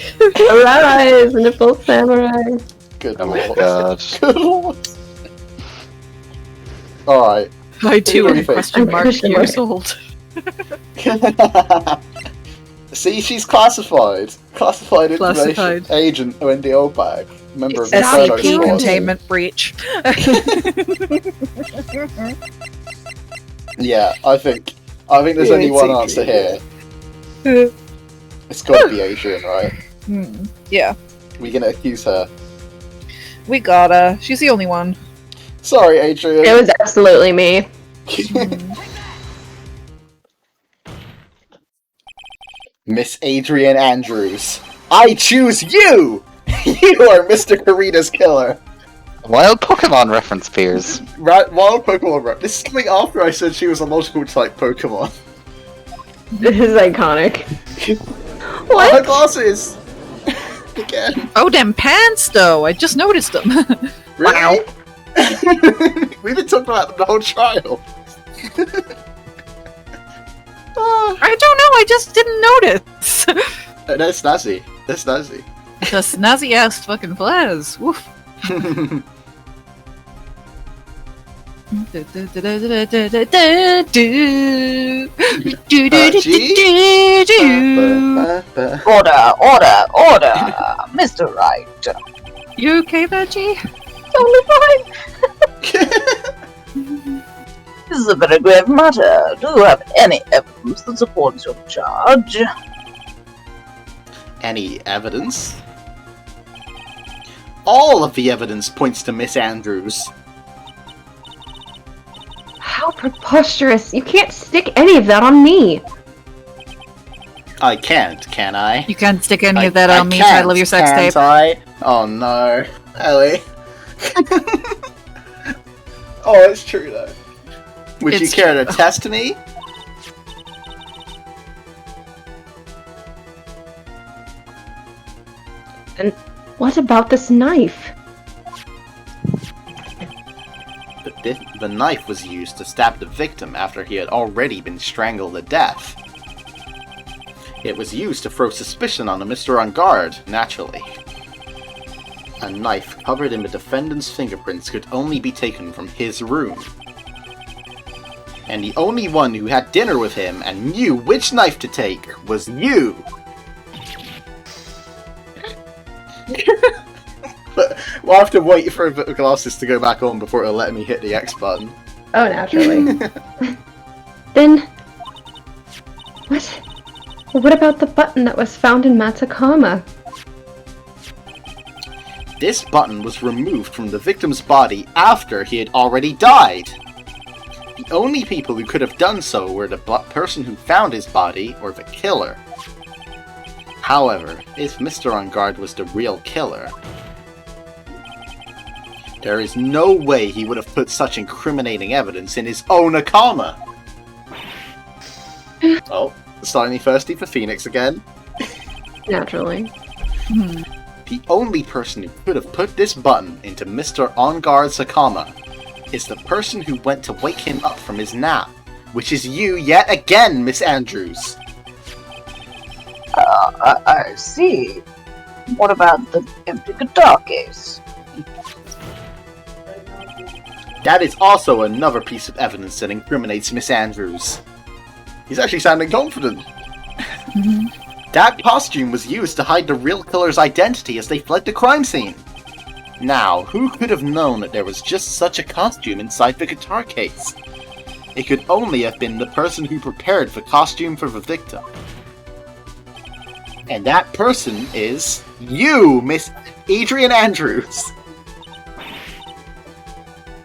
Arise, Nipple Samurai. Good Oh my lord. God. Good lord. Alright. I too Who do am you think? question mark Question years mark. old. See, she's classified. Classified information. Classified. Agent Wendy Oldbag. Member of the It's Inferno SCP Squad. containment breach. Yeah, I think there's only one answer here. It's gotta be Adrian, right? Yeah, We're gonna accuse her. we gotta. She's the only one. Sorry, Adrian. It was absolutely me. Miss Adrian Andrews. I choose you! You are Mr. Karita's killer. Wild Pokemon reference peers. Wild Pokemon rep. This is coming after I said she was a logical type Pokemon. This is iconic. Her What? glasses! Again. Oh, them pants, though. I just noticed them. Really? We've been talking about them the whole trial. I don't know, I just didn't notice. That's snazzy. That's snazzy. The snazzy ass fucking Flaz. Woof. Order! Mr. Wright. You okay there, G? Totally fine. This is a very grave matter. Do you have any evidence that supports your charge? Any evidence? All of the evidence points to Miss Andrews. How preposterous! You can't stick any of that on me! I can't, can I? You can't stick any of that on me, title of your sex tape. I? Oh no. Ellie. Oh, it's true though. Would you care to test me? And what about this knife? The knife was used to stab the victim after he had already been strangled to death. It was used to throw suspicion on the Mr. On Guard, naturally. A knife covered in the defendant's fingerprints could only be taken from his room. And the only one who had dinner with him and knew which knife to take was you! But we'll have to wait for the glasses to go back on before it'll let me hit the X button. Oh, naturally. Then... What about the button that was found in Matsukama? This button was removed from the victim's body after he had already died. The only people who could have done so were the person who found his body or the killer. However, if Mr. On Guard was the real killer, there is no way he would have put such incriminating evidence in his own Akama. Oh, starting thirsty for Phoenix again. Naturally. The only person who could have put this button into Mr. On Guard's Akama is the person who went to wake him up from his nap, which is you yet again, Miss Andrews. I see. What about the empty guitar case? That is also another piece of evidence that incriminates Miss Andrews. He's actually sounding confident. That costume was used to hide the real killer's identity as they fled the crime scene. Now, who could have known that there was just such a costume inside the guitar case? It could only have been the person who prepared the costume for the victim. And that person is you, Miss Adrian Andrews.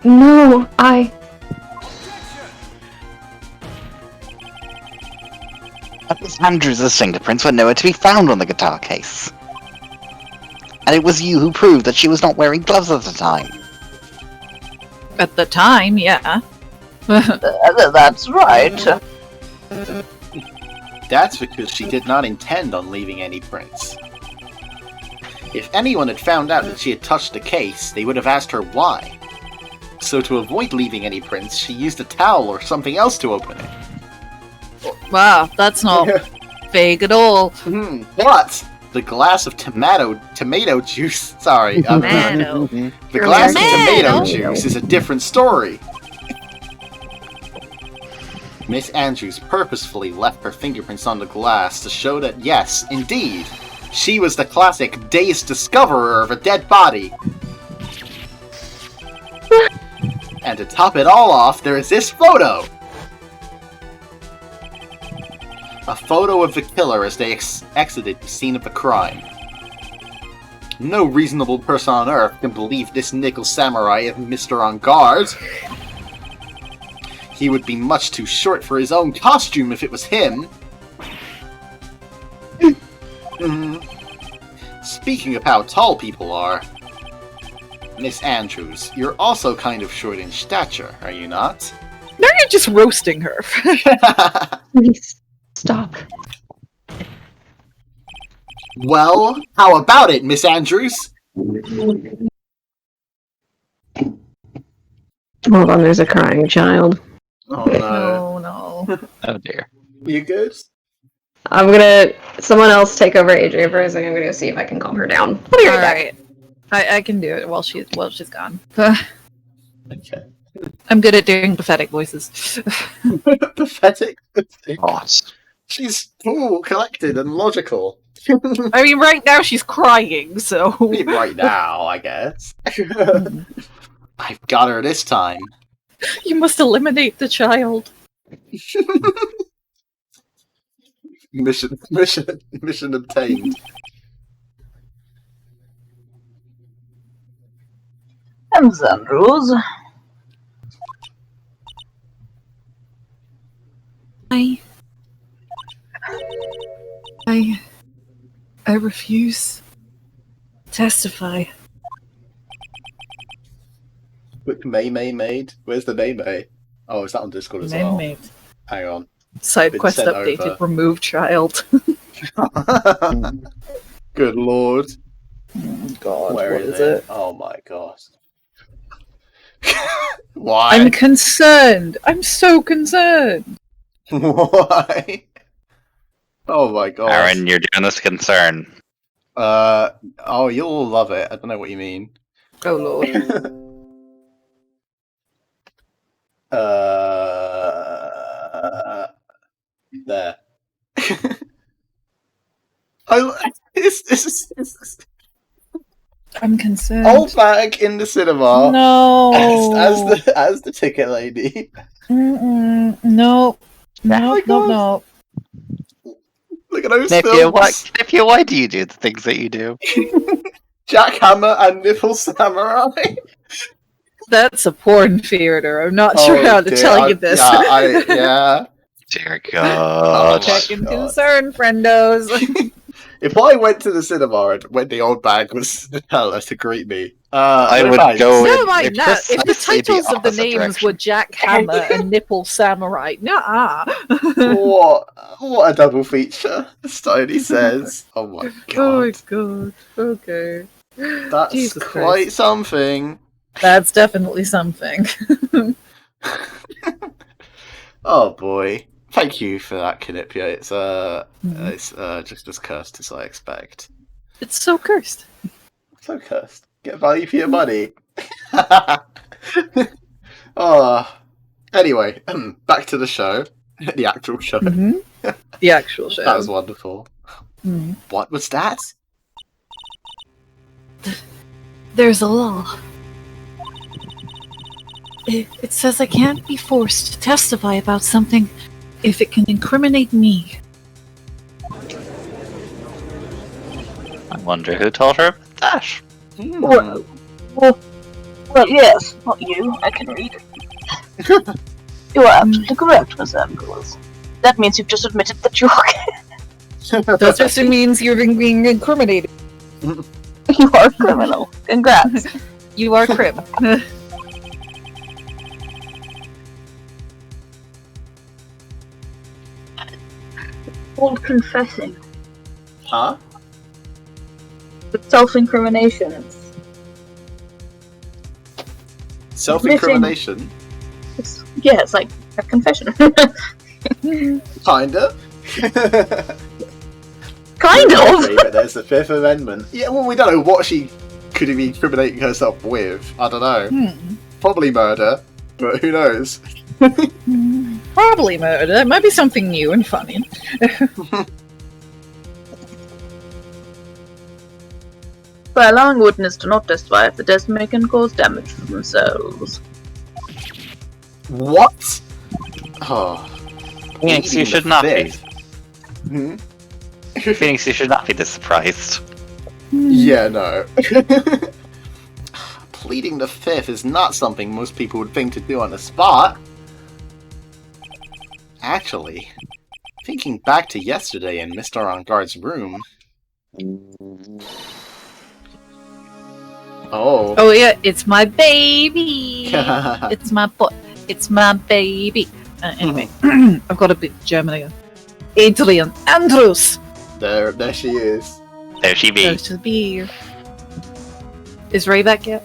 No, Miss Andrews' fingerprints were nowhere to be found on the guitar case. And it was you who proved that she was not wearing gloves at the time. At the time, yeah. That's right. That's because she did not intend on leaving any prints. If anyone had found out that she had touched the case, they would have asked her why. So to avoid leaving any prints, she used a towel or something else to open it. Wow, that's not vague at all. But the glass of tomato juice. Sorry, Tomato. The glass of tomato juice is a different story. Miss Andrews purposefully left her fingerprints on the glass to show that yes, indeed, she was the classic dazed discoverer of a dead body. And to top it all off, there is this photo! A photo of the killer as they exited the scene of the crime. No reasonable person on Earth can believe this nickel samurai is Mr. On Guard. He would be much too short for his own costume if it was him. Speaking of how tall people are, Miss Andrews, you're also kind of short in stature, are you not? Now you're just roasting her. Please, stop. Well, how about it, Miss Andrews? Hold on, there's a crying child. Oh no. No. Oh dear. You good? I'm gonna... Someone else take over Adrian for a second. I'm gonna go see if I can calm her down. I'll be right back. I can do it while she's gone. Okay. I'm good at doing pathetic voices. Pathetic. What? She's cool, collected, and logical. I mean, right now she's crying, so... I mean, right now, I guess. I've got her this time. You must eliminate the child. Mission obtained. And Xandros. I refuse to testify. Quick May made. Where's the May? Oh, is that on Discord as well? May. Hang on. Side Been quest sent updated. over. Remove child. Good lord. God, Where what is is it? Oh my god. Why? I'm concerned. I'm so concerned. Why? Oh my god. Aaron, you're doing this concern. Oh, you'll love it. I don't know what you mean. Oh lord. There. It's I'm concerned. old bag in the cinema. No. As the ticket lady. No. Oh my No. God. No. Look at those Knifia, why do you do the things that you do? Jackhammer and Nipple Samurai. That's a porn theater. I'm not sure how to dear, tell you this. Yeah. Dear God. Checking God. concern, friendos. If I went to the cinema and when the old bag was her to greet me, I would nice. go Never in mind that. If the precisely titles of the opposite names direction. were Jack Hammer and Nipple Samurai, nah. What a double feature, Stoney says. Oh my Oh my god. god. Okay. That's Jesus quite Christ. something. That's definitely something. Oh boy. Thank you for that, Knipia. It's Mhm. it's just as cursed as I expect. It's so cursed. So cursed. Get value for your money. Oh. Anyway, back to the show. The actual show. Mm-hmm. The actual show. That was wonderful. Mhm. What was that? There's a law. It says I can't be forced to testify about something if it can incriminate me. I wonder who told her about that. Well, yes, not you. I can read. You are absolutely correct, Miss Ambrose. That means you've just admitted that you're That just means you're being incriminated. you are a criminal. Congrats. You are crib. Called confessing. Huh? It's self-incrimination. Self-incrimination? It's like a confession. Kinda. Kind of. But there's the Fifth Amendment. Yeah, well, we don't know what she could be incriminating herself with. I don't know. Probably murder, but who knows? Probably murder. It might be something new and funny. By allowing witness to not testify if the testimony can cause damage to themselves. What? Oh. Phoenix, you Pleading should the not be. Fifth. Hmm? Phoenix, you should not be this surprised. Yeah, no. Pleading the Fifth is not something most people would think to do on the spot. Actually, thinking back to yesterday in Mr. On Guard's room. Oh. Oh yeah, it's my baby. It's my boy. It's my baby. Anyway, I've got a bit German again. Adrian Andrews. There she is. There she be. There she be. Is Ray back yet?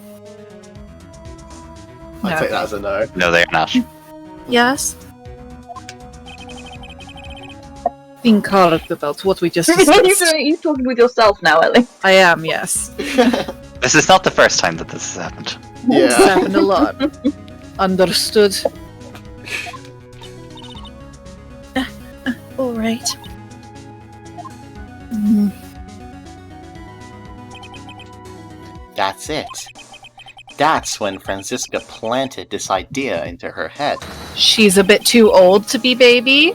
I No. take that as a no. No, they're not. Yes. Think hard about what we just discussed. You're talking with yourself now, Ellie. I am, yes. This is not the first time that this has happened. It's Yeah. happened a lot. Understood. Alright. That's it. That's when Franziska planted this idea into her head. She's a bit too old to be baby.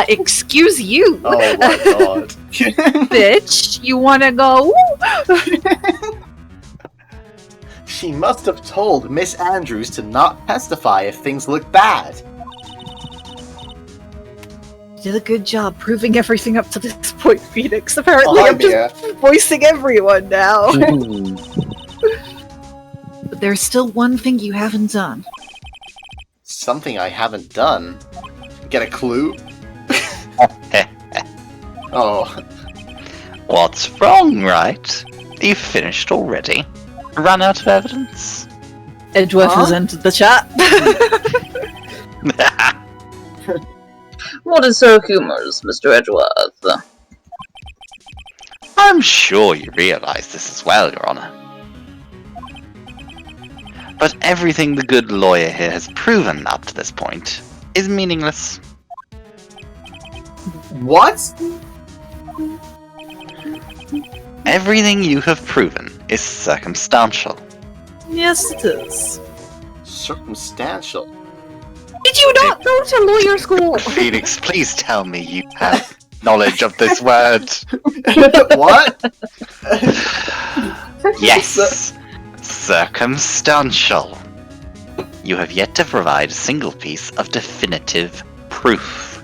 Excuse you. Oh my god. Bitch, you wanna go? She must have told Miss Andrews to not testify if things look bad. You did a good job proving everything up to this point, Phoenix. Apparently Oh, I'm just voicing everyone now. But there's still one thing you haven't done. Something I haven't done. Get a clue? Oh. What's wrong, right? You finished already? Run out of evidence? Edgeworth has entered the chat. What is so humorous, Mr. Edgeworth? I'm sure you realize this as well, Your Honor. But everything the good lawyer here has proven up to this point is meaningless. What? Everything you have proven is circumstantial. Yes, it is. Circumstantial. Did you not go to lawyer school? Phoenix, please tell me you have knowledge of this word. What? Yes, circumstantial. You have yet to provide a single piece of definitive proof.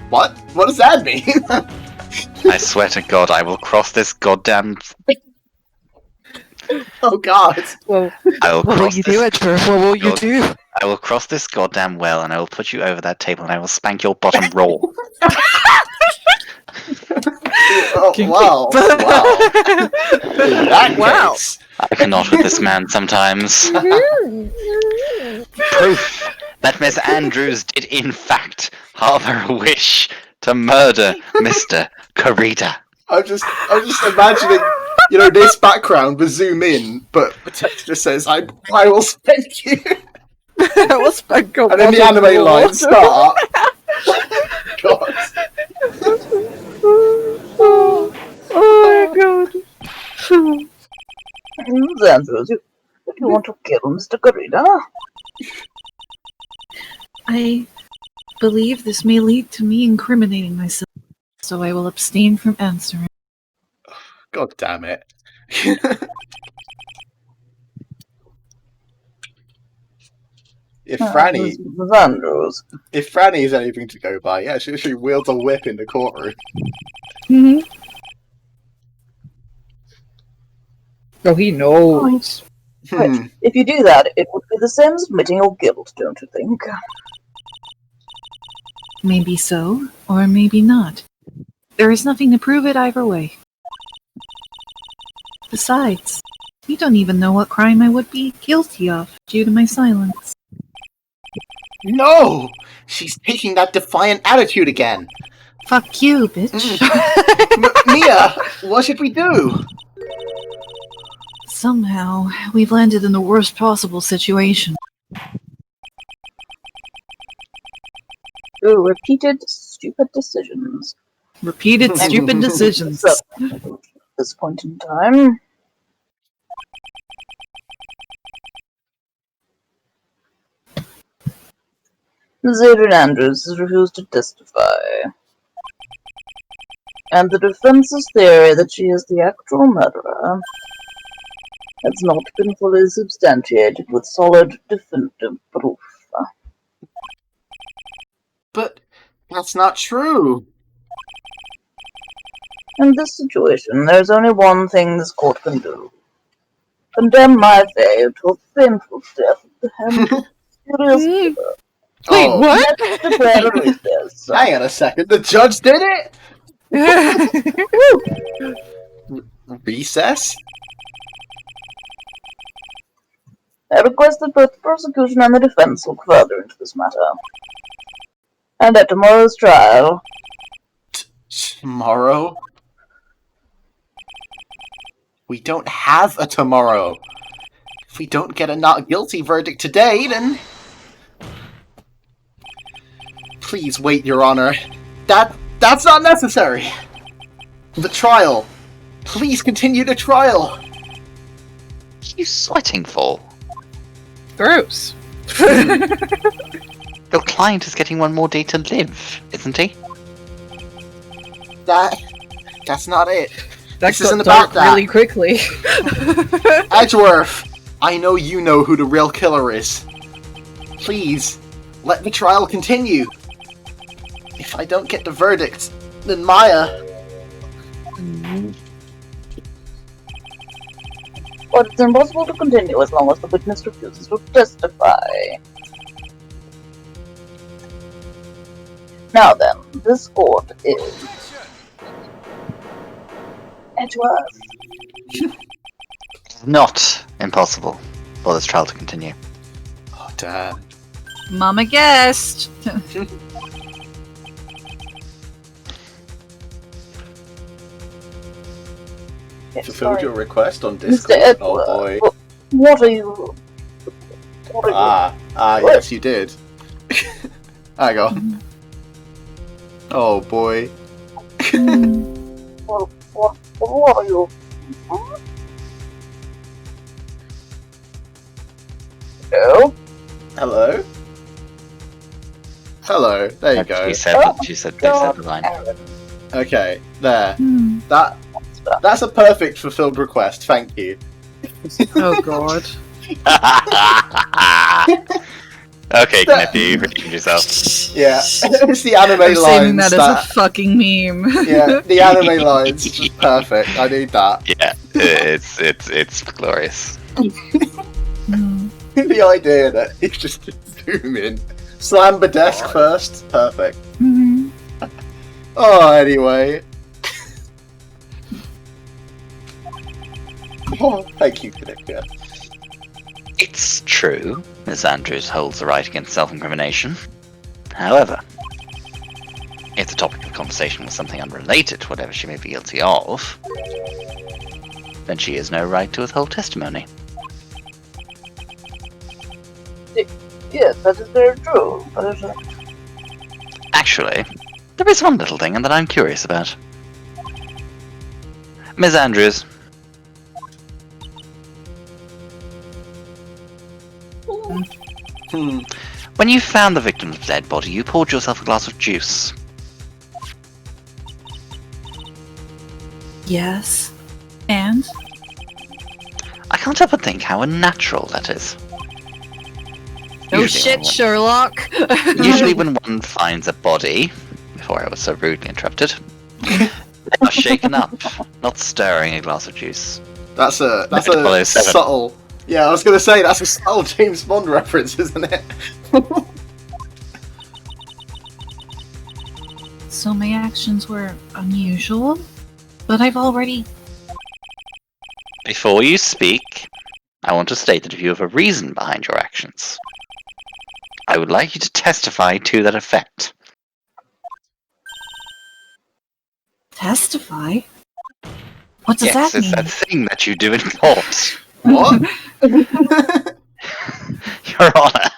What? What does that mean? I swear to God, I will cross this goddamn. Oh god. Well, I will what will cross you this. do, Edgeworth? What will you God. do? I will cross this goddamn well, and I will put you over that table, and I will spank your bottom raw. Oh, wow. Wow. In that Wow. case. I cannot with this man sometimes. Proof that Miss Andrews did in fact harbor a wish to murder Mr. Karita. I'm just imagining, this background with zoom in, but the text just says, I will spank you. We'll spank your And then the bottom anime raw. lines start. God. Oh my god. Miss Andrews, you want to kill Mr. Garida? I believe this may lead to me incriminating myself, so I will abstain from answering. God damn it. If Franny Miss Andrews. If Franny is anything to go by, yeah, she wields a whip in the courtroom. Mm-hmm. Oh, he knows. Hmm. If you do that, it would be the same as admitting your guilt, don't you think? Maybe so, or maybe not. There is nothing to prove it either way. Besides, you don't even know what crime I would be guilty of due to my silence. No! She's taking that defiant attitude again! Fuck you, bitch. Mia, what should we do? Somehow, we've landed in the worst possible situation. Through repeated stupid decisions. Repeated stupid decisions. At this point in time. Xavier Andrews has refused to testify. And the defense's theory that she is the actual murderer has not been fully substantiated with solid, definitive proof. But that's not true. In this situation, there's only one thing this court can do. Condemn my Faye to a painful death at the hands of furious killer. Wait, Oh, what? Let's declare a recess. Hang on a second, the judge did it? Recess? I request that both the prosecution and the defense look further into this matter. And at tomorrow's trial, Tomorrow? We don't have a tomorrow. If we don't get a not guilty verdict today, then... Please wait, Your Honor. That's not necessary. The trial. Please continue the trial. What are you sweating for? Gross. Your client is getting one more day to live, isn't he? That's not it. That This isn't got about dark that. really quickly. Edgeworth, I know you know who the real killer is. Please, let the trial continue. If I don't get the verdict, then Maya... But it's impossible to continue as long as the witness refuses to testify. Now then, this court is... Edgeworth. It's not impossible for this trial to continue. Oh, damn. Mama guessed. Yes, Fulfilled sorry. your request on Mr. Discord? Edgeworth, Oh boy. what are you... Yes you did. Hang on. Oh boy. What are you... Hello? Hello? Hello, there you go. She said they said the line. Okay, there. That's a perfect fulfilled request, thank you. Oh god. Okay, Knippy, you've redeemed yourself. Yeah, it's the anime I'm saving lines that as a fucking meme. Yeah, the anime lines is just perfect. I need that. Yeah, it's glorious. The idea that it's just zoom in. Slam the desk first. Perfect. Oh, anyway. Oh, thank you, Kanika. It's true, Miss Andrews holds the right against self-incrimination. However, if the topic of conversation was something unrelated to whatever she may be guilty of, then she has no right to withhold testimony. Yes, that is very true. Actually, there is one little thing that I'm curious about. Ms. Andrews. When you found the victim's dead body, you poured yourself a glass of juice. Yes. And? I can't help but think how unnatural that is. Oh shit, Sherlock! Usually when one finds a body, before I was so rudely interrupted, they are shaken up, not stirring a glass of juice. That's a 007. subtle... Yeah, I was going to say, that's a subtle James Bond reference, isn't it? So my actions were unusual, but I've already... Before you speak, I want to state that if you have a reason behind your actions, I would like you to testify to that effect. Testify? What does Yes, that it's mean? that thing that you do in court. What? Your Honor,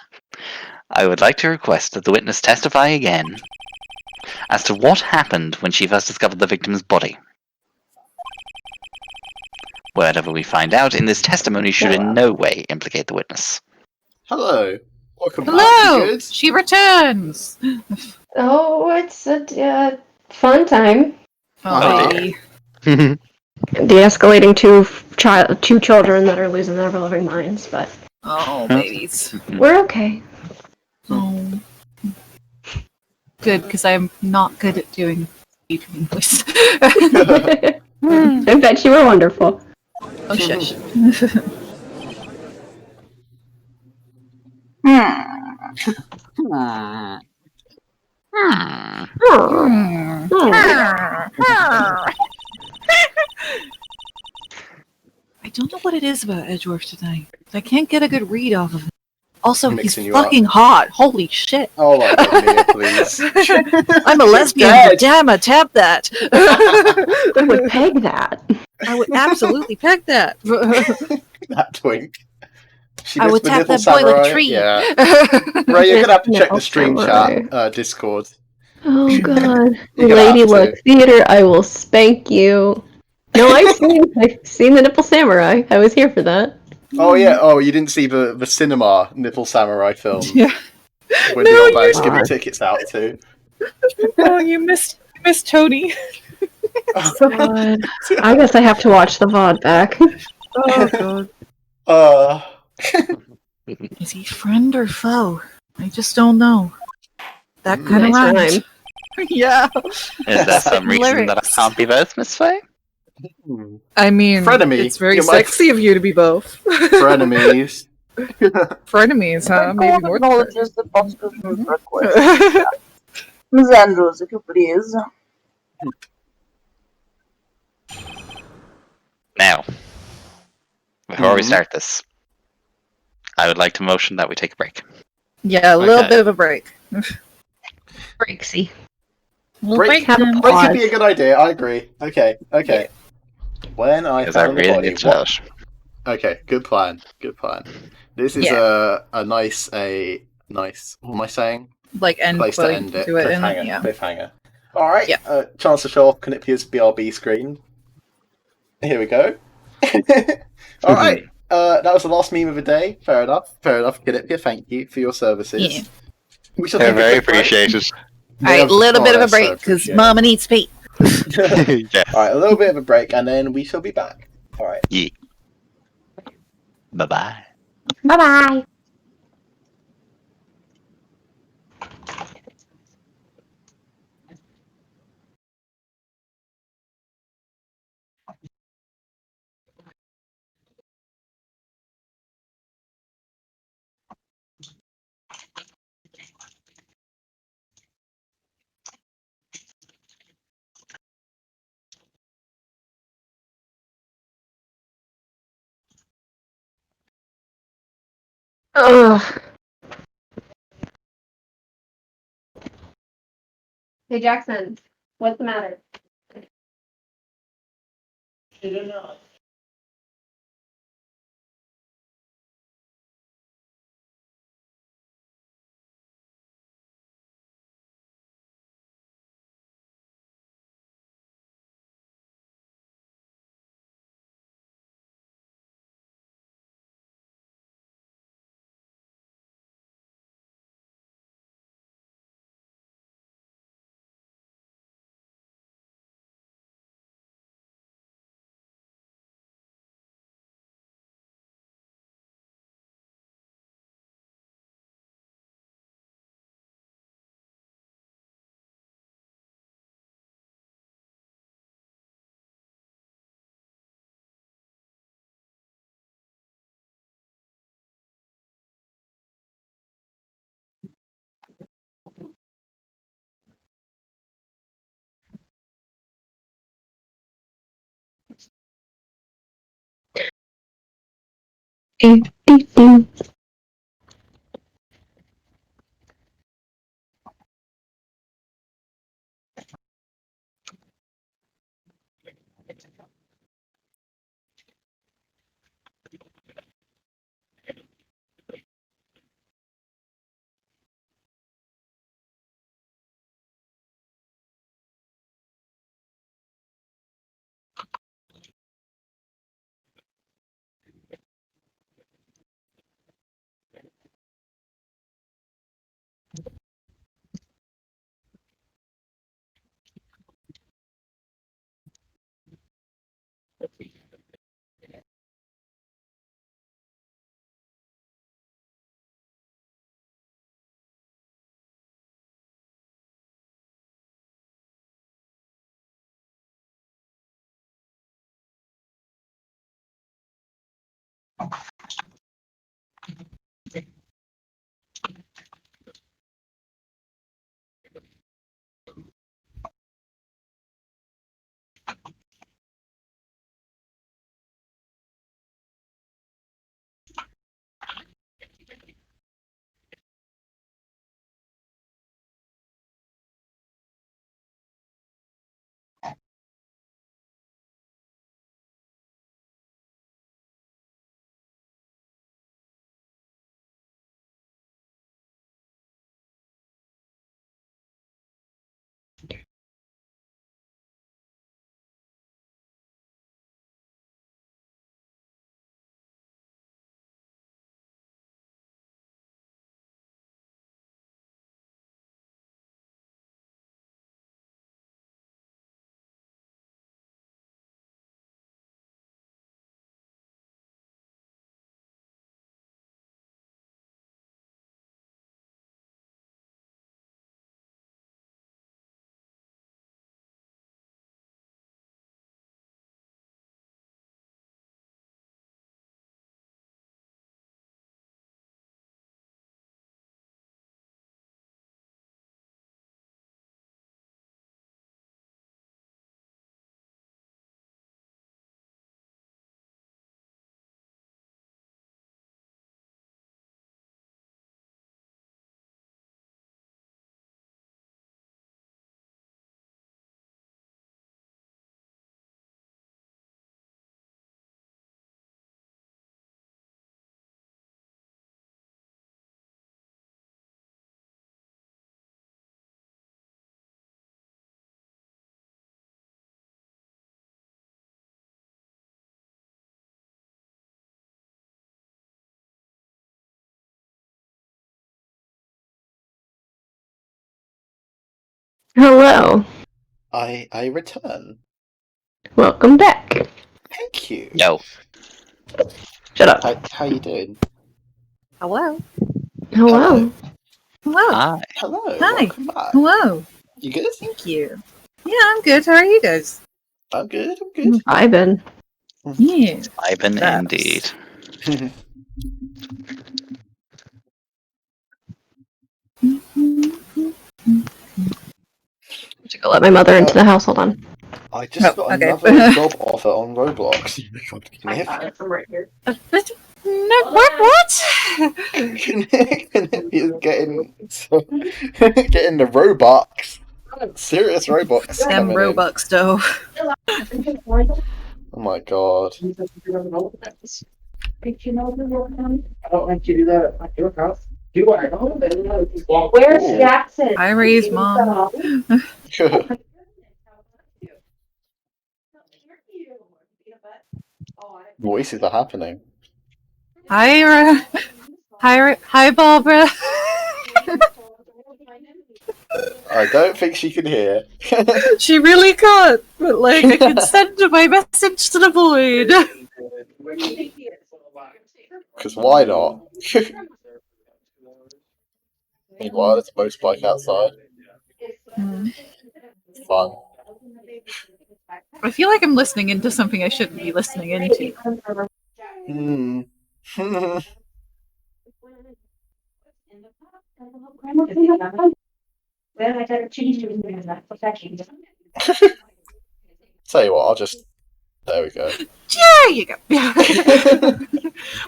I would like to request that the witness testify again as to what happened when she first discovered the victim's body. Whatever we find out in this testimony should in no way implicate the witness. Hello. Welcome back. Hello! You good? She returns! Oh, it's a fun time. Oh, dear. baby. De-escalating two children that are losing their living minds, but Oh, babies. we're okay. Oh. Good, because I'm not good at doing Adrian voice. I bet you were wonderful. Oh, shush. I don't know what it is about Edgeworth tonight. I can't get a good read off of it. Also, he's Mixing you fucking hot. Holy shit. Oh my god, Mia, please. I'm a lesbian, but damn, I tap that. I would peg that. I would absolutely peg that. That twink. She I was would the tap nipple that boy like a samurai. tree. Yeah. Ray, you're gonna have to check the Nipple stream samurai. chat Discord. Oh god. You're gonna Lady have to. Luck Theater, I will spank you. No, I've seen the Nipple Samurai. I was here for that. Oh yeah. Oh, you didn't see the cinema nipple samurai film. Yeah. When No, the old you bags give me didn't. tickets out to. Oh, you missed Tony. God. I guess I have to watch the VOD back. Oh god. Is he friend or foe? I just don't know. That kind of Nice rhymes. rhyme. Yeah. Is there some reason that I Lyrics. can't be both, Miss Faye? I mean, Frenemy. it's very You're my sexy of you to be both. frenemies. Frenemies, huh? Maybe more than acknowledges the prosecution's request. Ms. Andrews, if you please. Now, before we start this, I would like to motion that we take a break. Yeah, a little Okay. bit of a break. Breaksy. Break them. could be a good idea. I agree. Okay. When I Because I found the really body, need to what? know. Okay, good plan. This is a nice. What am I saying? Like end Place to quote end it. to it, Cliffhanger. and yeah. Cliffhanger. All right. Yeah. Chance to show off Canipia's BRB screen. Here we go. All right. That was the last meme of the day. Fair enough. Canipia, thank you for your services. Yeah. We shall They're take a very quick break. appreciated. Alright, a little bit of a that's so break, because appreciated. Mama needs feet. Yes. All right, a little bit of a break, and then we shall be back. All right. Yeah. Bye-bye. Bye-bye. Ugh. Hey Jackson, what's the matter? I don't know. Hello. I return. Welcome back. Thank you. Yo. Shut up. How you doing? Hello. Hello. Hello. Hi. Hello. Hi. Welcome back. Hello. You good? Thank you. Yeah, I'm good. How are you guys? I'm good. I'm good. I've been. Yeah. Ivan, Yes. indeed. To go let my mother into the house. Hold on. I just got okay. another job offer on Roblox. I'm right here. No, what? Knip is getting getting the Robux. Serious Robux Them coming in. Robux, though. Oh my god. I don't like you do that at your house. Do I? Where's Ooh. Jackson? I raised mom. Voices are happening. Hi, Barbara. I don't think she can hear. She really can't, but like I can send my message to the void. Because why not? Meanwhile, there's a motorbike outside. Fun. I feel like I'm listening into something I shouldn't be listening into. Hmm. Then I gotta change to protection. Tell you what, I'll just. There we go. There you go.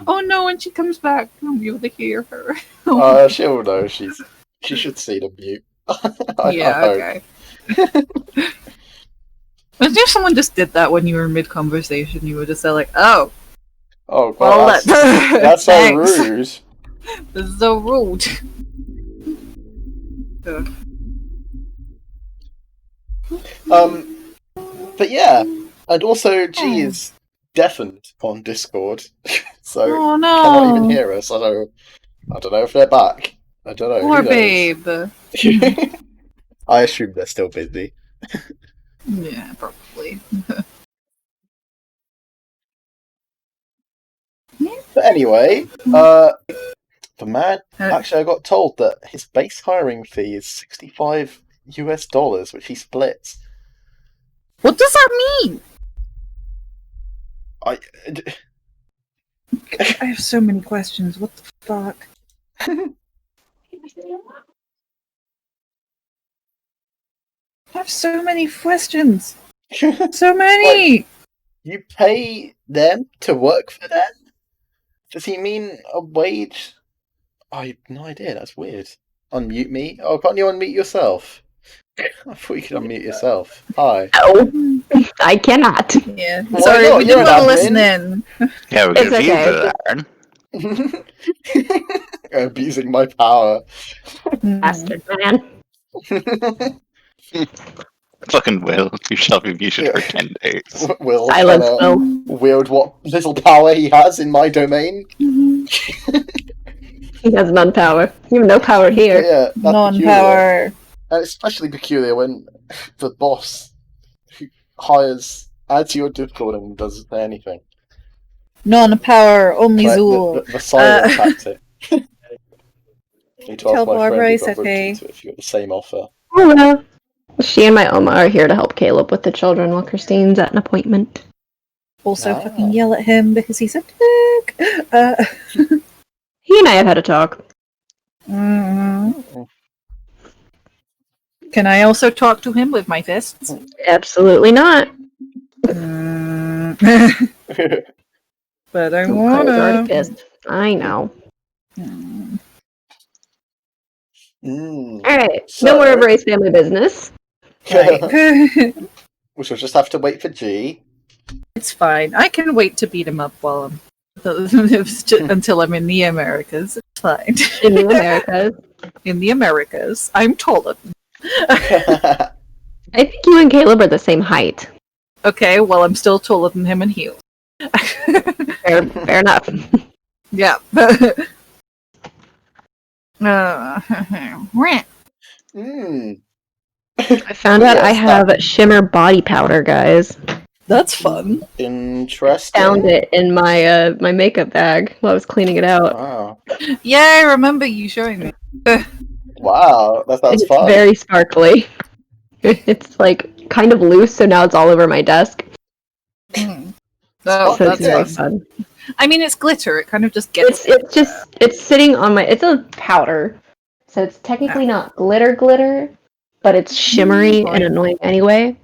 Oh no, when she comes back, I'll be able to hear her. She'll know. She should see the mute. I Yeah, hope. okay. Imagine if someone just did that when you were mid conversation. You would just say like, "Oh, Oh well, god, that's so thanks. rude. This is so rude." Ugh. But yeah, and also G is deafened on Discord, so Oh no! cannot even hear us. I don't know if they're back. I don't know. Poor Who knows? babe. I assume they're still busy. Yeah, probably. But anyway, the man actually I got told that his base hiring fee is $65 which he splits. What does that mean? I have so many questions. What the fuck? I have so many questions. So many. Like, you pay them to work for them? Does he mean a wage? I have no idea. That's weird. Unmute me. Oh, can't you unmute yourself? I thought you could unmute yourself. Hi. No, I cannot. Yeah. Why Sorry, not? we You're didn't an want to listen admin. in. Yeah, we're It's confused okay. there, Aaron. Abusing my power. Bastard man. Fucking Will. You shall be muted for 10 days. Will Silence, trying Will. to wield what little power he has in my domain. He has none power. You have no power But here. yeah, that's peculiar. Non-power. And it's especially peculiar when the boss who adds to your Discord and doesn't say anything. Non-power. Only Like Zool. the silent tactic. Need to ask Tell my Barbara friend I who got said roped hey. into it if you got the same offer. Hello. She and my Oma are here to help Caleb with the children while Christine's at an appointment. Also, Ah. fucking yell at him because he's a dick. He and I have had a talk. Can I also talk to him with my fists? Absolutely not. But I Claire's wanna. already pissed. I know. Alright, So- no more of Ray's family business. Right. We shall just have to wait for G. It's fine. I can wait to beat him up while I'm until I'm in the Americas. It's fine. In the Americas. In the Americas, I'm taller. I think you and Caleb are the same height. Okay, well, I'm still taller than him in heels. Fair enough. Yeah. I found out I have shimmer body powder, guys. That's fun. Interesting. Found it in my my makeup bag while I was cleaning it out. Wow. Yeah, I remember you showing me. Wow, that sounds It's fun. very sparkly. It's like kind of loose, so now it's all over my desk. Oh, So that's it's really fun. fun. I mean, it's glitter. It kind of just gets. It's sitting on my. It's a powder, so it's technically not glitter, but it's shimmery and annoying anyway.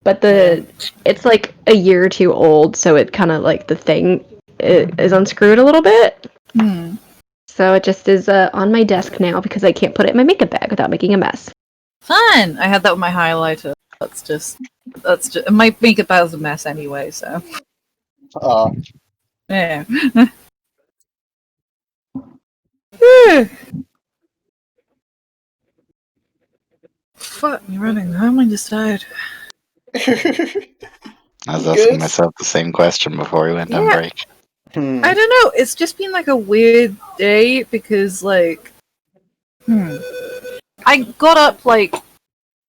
But it's like a year or two old, so it kind of like the thing is unscrewed a little bit. So it just is on my desk now because I can't put it in my makeup bag without making a mess. Fun. I had that with my highlighter. That's just. My makeup bag was a mess anyway. So. Yeah. Fuck me running. How am I just tired? I was asking myself the same question before we went on break. I don't know. It's just been like a weird day because like, I got up like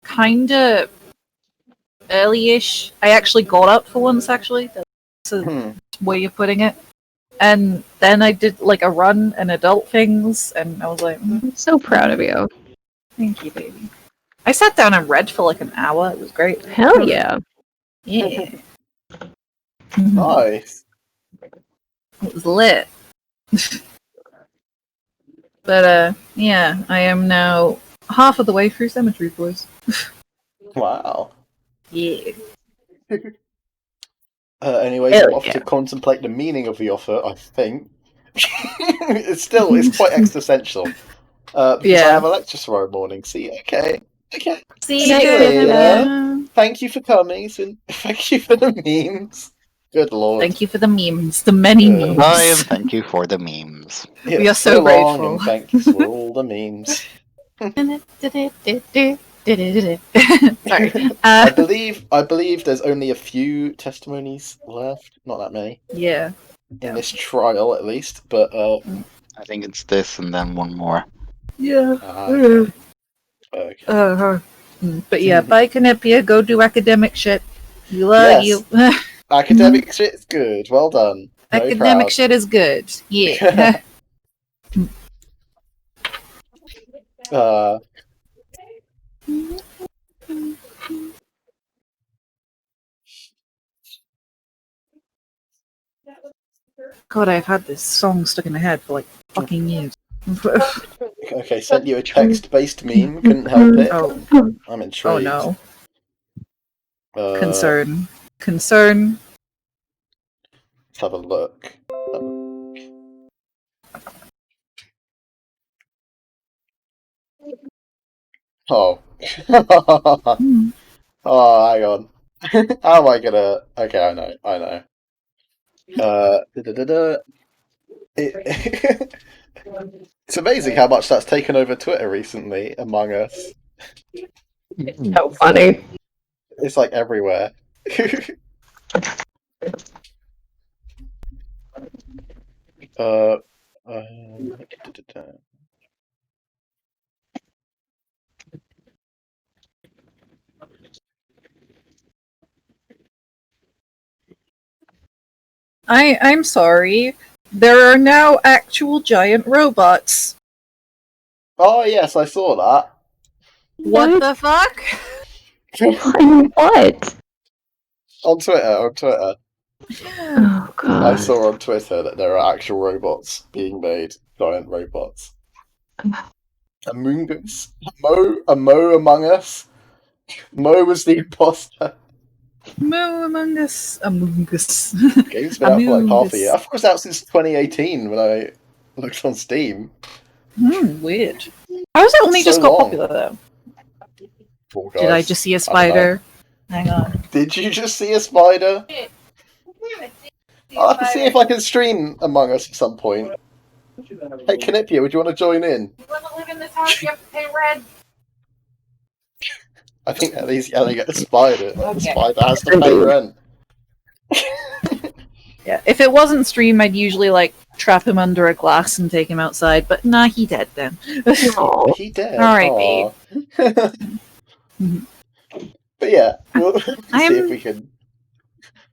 kinda early-ish. I actually got up for once. Actually, that's a way of putting it. And then I did like a run and adult things, and I was like, I'm so proud of you. Thank you, baby. I sat down and read for like an hour. It was great. Hell yeah. Yeah. Nice. It was lit. But yeah, I am now half of the way through Cemetery Boys. Wow. Yeah. Anyways, I'm off to contemplate the meaning of the offer, I think. It's quite existential. Because I have a lecture tomorrow morning. See, okay. See you later. Thank you for coming, and thank you for the memes. Good lord. Thank you for the memes, the many memes. And thank you for the memes. Yeah, we are so long, grateful. and thank you for all the memes. Sorry. I believe there's only a few testimonies left. Not that many. Yeah. In this trial, at least. But I think it's this and then one more. Yeah. Okay. But yeah, bye Canopia. Go do academic shit. We love you. Academic shit is good. Well done. Very Academic proud. shit is good. Yeah. God, I've had this song stuck in my head for like fucking years. Okay, sent you a text-based meme. Couldn't help it. Oh. I'm intrigued. Oh no. Concern. Let's have a look. Oh. Oh, hang on. How am I gonna... Okay, I know. It's amazing how much that's taken over Twitter recently, Among Us. So funny. It's like everywhere. I'm sorry. There are now actual giant robots. Oh yes, I saw that. What the fuck? What? On Twitter. Oh god. I saw on Twitter that there are actual robots being made. Giant robots. Among Us? A Mo Among Us? Mo was the imposter. Mo Among Us. Among Us. Game's been out for like half a year. I thought it was out since 2018 when I looked on Steam. Weird. How has it only just got popular though? Poor guys. Did I just see a spider? Hang on. Did you just see a spider? I'll have to see if I can stream Among Us at some point. Hey, Canipia, would you want to join in? You want to live in this house? You have to pay rent. I think at least yelling at the spider. Okay. The spider has to pay rent. Yeah, if it wasn't stream, I'd usually like trap him under a glass and take him outside. But nah, he dead then. He dead. All right, babe. But yeah, we'll see if we can.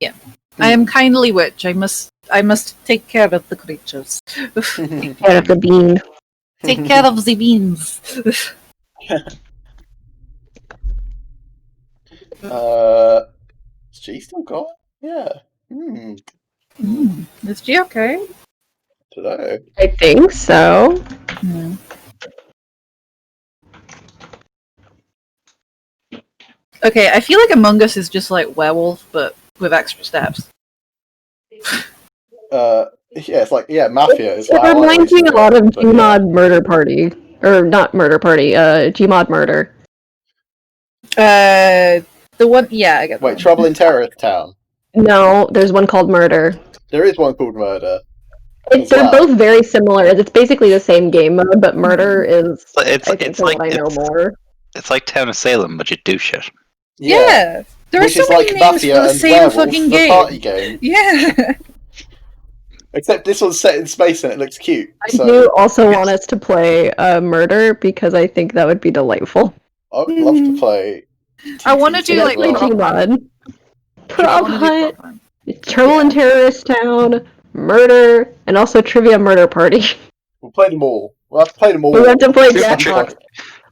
Yeah, I am kindly witch. I must take care of the creatures. Take care of the bean. Take care of the beans. Is G still gone? Yeah. Is she okay? Today. I think so. Okay, I feel like Among Us is just like Werewolf, but with extra steps. Yeah, it's like Mafia is It how I reminds me a lot of but Gmod Murder Party. Or not Murder Party, Gmod Murder. The one, yeah, I get that. Wait, Trouble in Terrorist Town. No, there's one called Murder. There is one called Murder. They're both very similar. It's basically the same game mode, but Murder is, It's what I know more. It's like Town of Salem, but you do shit. Yeah, there are Which so is many like names Mafia for the and same Werewolf, fucking the game. party game. Yeah. Except this one's set in space and it looks cute. I do also want us to play Murder because I think that would be delightful. I would love to play. I want to do TTT like as well. Gmod. Prop I wanna do Hunt, Prop Hunt. Trouble in Terrorist Town, Murder, and also Trivia Murder Party. We'll play them all. We'll have to play them all. We have to play Trivia- Jackbox.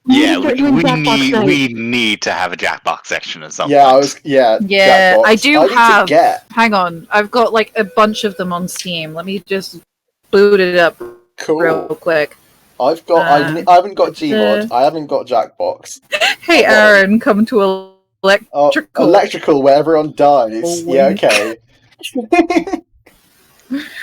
Yeah, start doing Jackbox night. we need to have a Jackbox section at some Yeah, point. Yeah, Jackbox. I do need to have. get. Hang on, I've got like a bunch of them on Steam. Let me just boot it up Cool. real quick. I've got. I haven't got Gmod. I haven't got Jackbox. Hey, Aaron, come to electrical. Electrical, where everyone dies. Oh, Yeah, okay.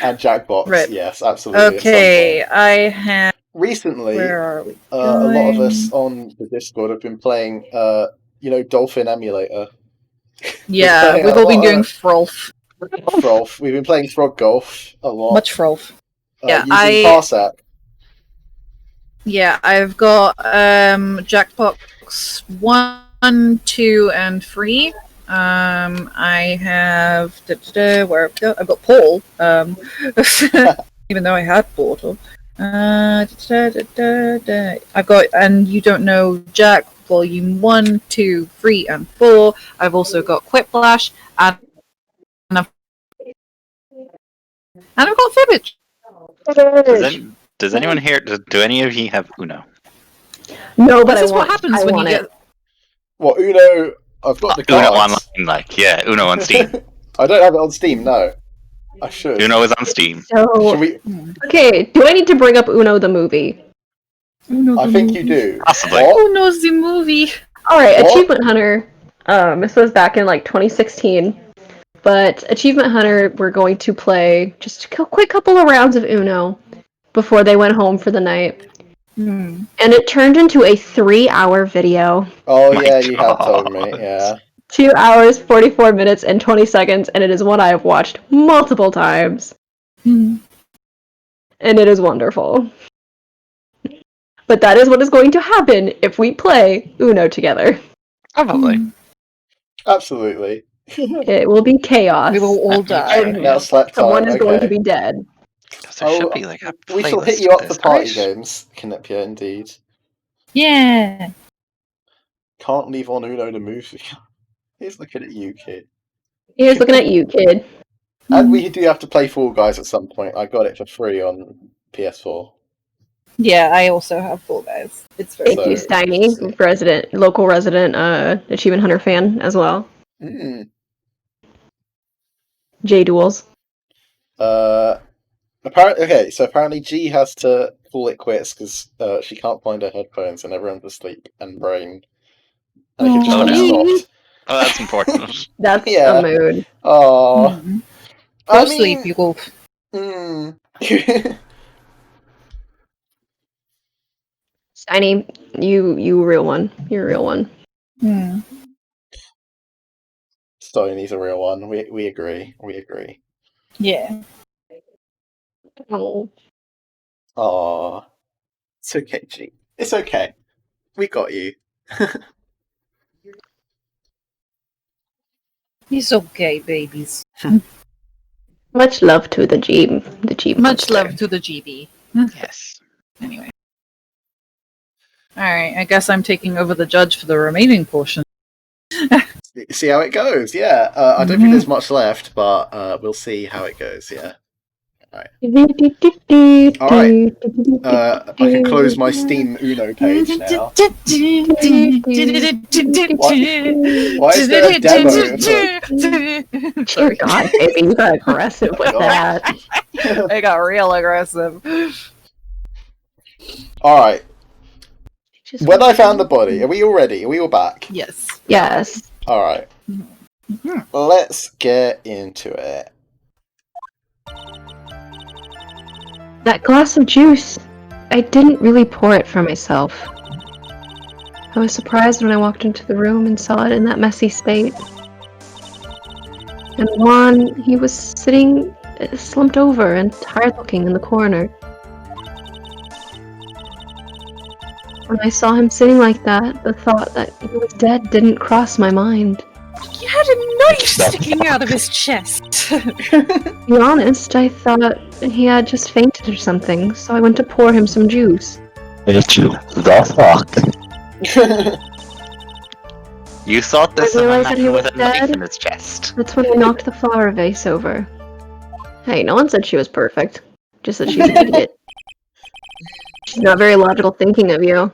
And Jackbox. Right. Yes, absolutely. at some Okay, point. I have. Recently, Where are we? a lot of going? us on the Discord have been playing, Dolphin Emulator. Yeah, playing we've a all been lot doing of- Frolf. Frolf. We've been playing Frog Golf a lot. Much Frolf. Yeah, using Parsec. Yeah, I've got Jackbox 1, 2, and 3. I have where I've got Paul. Even though I had Portal. I've got And You Don't Know Jack Volume 1, 2, 3, and 4. I've also got Quiplash and I've got Fibbage. Does anyone here? Do any of you have Uno? No, but This is what happens when you get. What, Uno? I've got the cards. Uno online, Uno on Steam. I don't have it on Steam, no. I should. Uno is on Steam. So, Should we? okay, do I need to bring up Uno the movie? I think you do. Possibly. What? Who knows the movie? Alright, What? Achievement Hunter. This was back in like 2016. But Achievement Hunter, we're going to play just a quick couple of rounds of Uno before they went home for the night. And it turned into a 3-hour video. Oh My yeah, you have God. told me. Yeah. 2 hours, 44 minutes, and 20 seconds, and it is one I have watched multiple times. And it is wonderful. But that is what is going to happen if we play Uno together. Probably. Absolutely. It will be chaos. We will all die. Now slept time. Someone is going okay. to be dead. There should be like a We shall hit playlist you for up for this, party right? games, Knipia, indeed. Yeah. Can't leave on Uno the movie. He's looking at you, kid. Here's looking at you, kid. And we do have to play Fall Guys at some point. I got it for free on PS4. Yeah, I also have Fall Guys. It's very Thank you, So, Steiny, local resident Achievement Hunter fan as well. J-Duels. Apparently G has to call it quits because she can't find her headphones and everyone's asleep and brain. And it just Oh, got no. stopped. Oh, that's important. That's Yeah. a mood. Oh. Go sleep, you go. Steiny, you real one. You're a real one. Stoney's a real one. We agree. We agree. Yeah. Oh. Aw. It's okay, G. It's okay. We got you. It's okay, babies. Much love to the Jeep. The Jeep. Much monster. love to the GB. Yes. Anyway. Alright, I guess I'm taking over the judge for the remaining portion. See how it goes, yeah. I don't think there's much left, but we'll see how it goes, yeah. Alright. Alright. I can close my Steam Uno page now. Why is there a demo? Dear God, baby, you got aggressive with that. I got real aggressive. Alright. When I found the body, are we all ready? Are we all back? Yes. Yes. Alright. Let's get into it. That glass of juice, I didn't really pour it for myself. I was surprised when I walked into the room and saw it in that messy state. And Juan, he was sitting slumped over and tired looking in the corner. When I saw him sitting like that, the thought that he was dead didn't cross my mind. He had a knife sticking out of his chest. To be honest, I thought he had just fainted or something, so I went to pour him some juice. It's you, the fuck. You thought this I of a realized that he man was with a knife dead. in his chest. That's when I knocked the flower vase over. Hey, no one said she was perfect. Just that she's an idiot. She's not very logical thinking of you.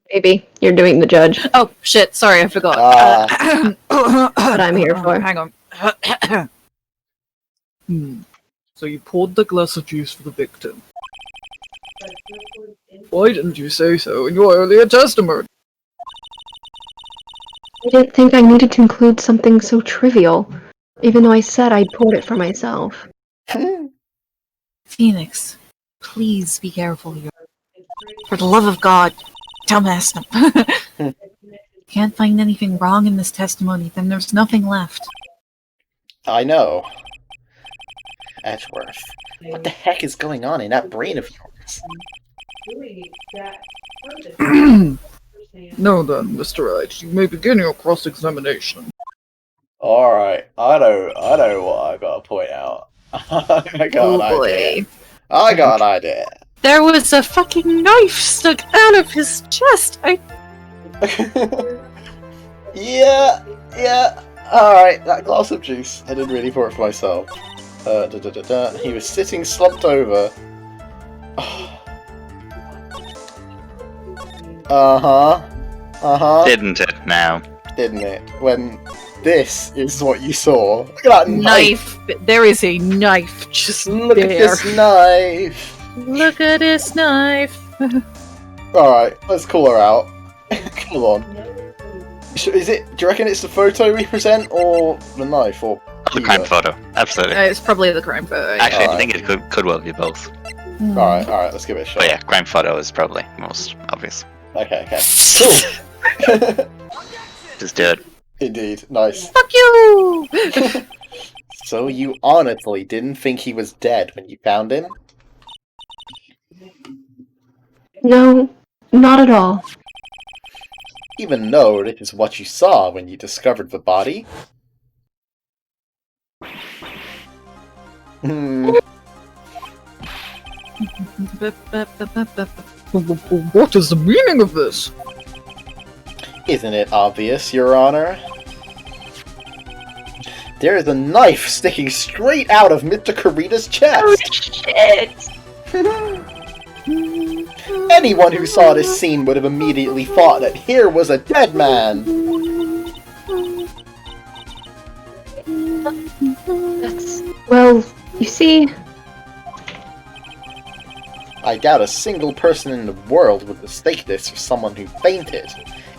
Baby, you're doing the judge. Oh, shit, sorry, I forgot. What I'm here for. Hang on. So you poured the glass of juice for the victim. Why didn't you say so in your earlier testimony? I didn't think I needed to include something so trivial, even though I said I'd poured it for myself. Phoenix, please be careful here. For the love of God, dumbass. Can't find anything wrong in this testimony, then there's nothing left. I know. Edgeworth, what the heck is going on in that brain of yours? No then, Mr. Wright, you may begin your cross-examination. Alright, I know what I gotta point out. I got an idea. I got an idea. There was a fucking knife stuck out of his chest! Yeah. Alright, that glass of juice. I didn't really pour it for myself. He was sitting slumped over. Didn't it now? Didn't it? When this is what you saw. Look at that knife! There is a knife just Look there. at this knife! Look at this knife! Alright, let's call her out. Come on. Is it? Do you reckon it's the photo we present, or the knife, or The crime photo, absolutely. It's probably the crime photo. Yeah. Actually, I Alright. think it could well be both. Alright, let's give it a shot. But yeah, crime photo is probably most obvious. Okay. Cool! Just do it. Indeed, nice. Fuck you! So you honestly didn't think he was dead when you found him? No, not at all. Even though this is what you saw when you discovered the body? What is the meaning of this? Isn't it obvious, Your Honor? There is a knife sticking straight out of Mr. Karita's chest! Shit! Anyone who saw this scene would have immediately thought that here was a dead man! Well, you see... I doubt a single person in the world would mistake this for someone who fainted,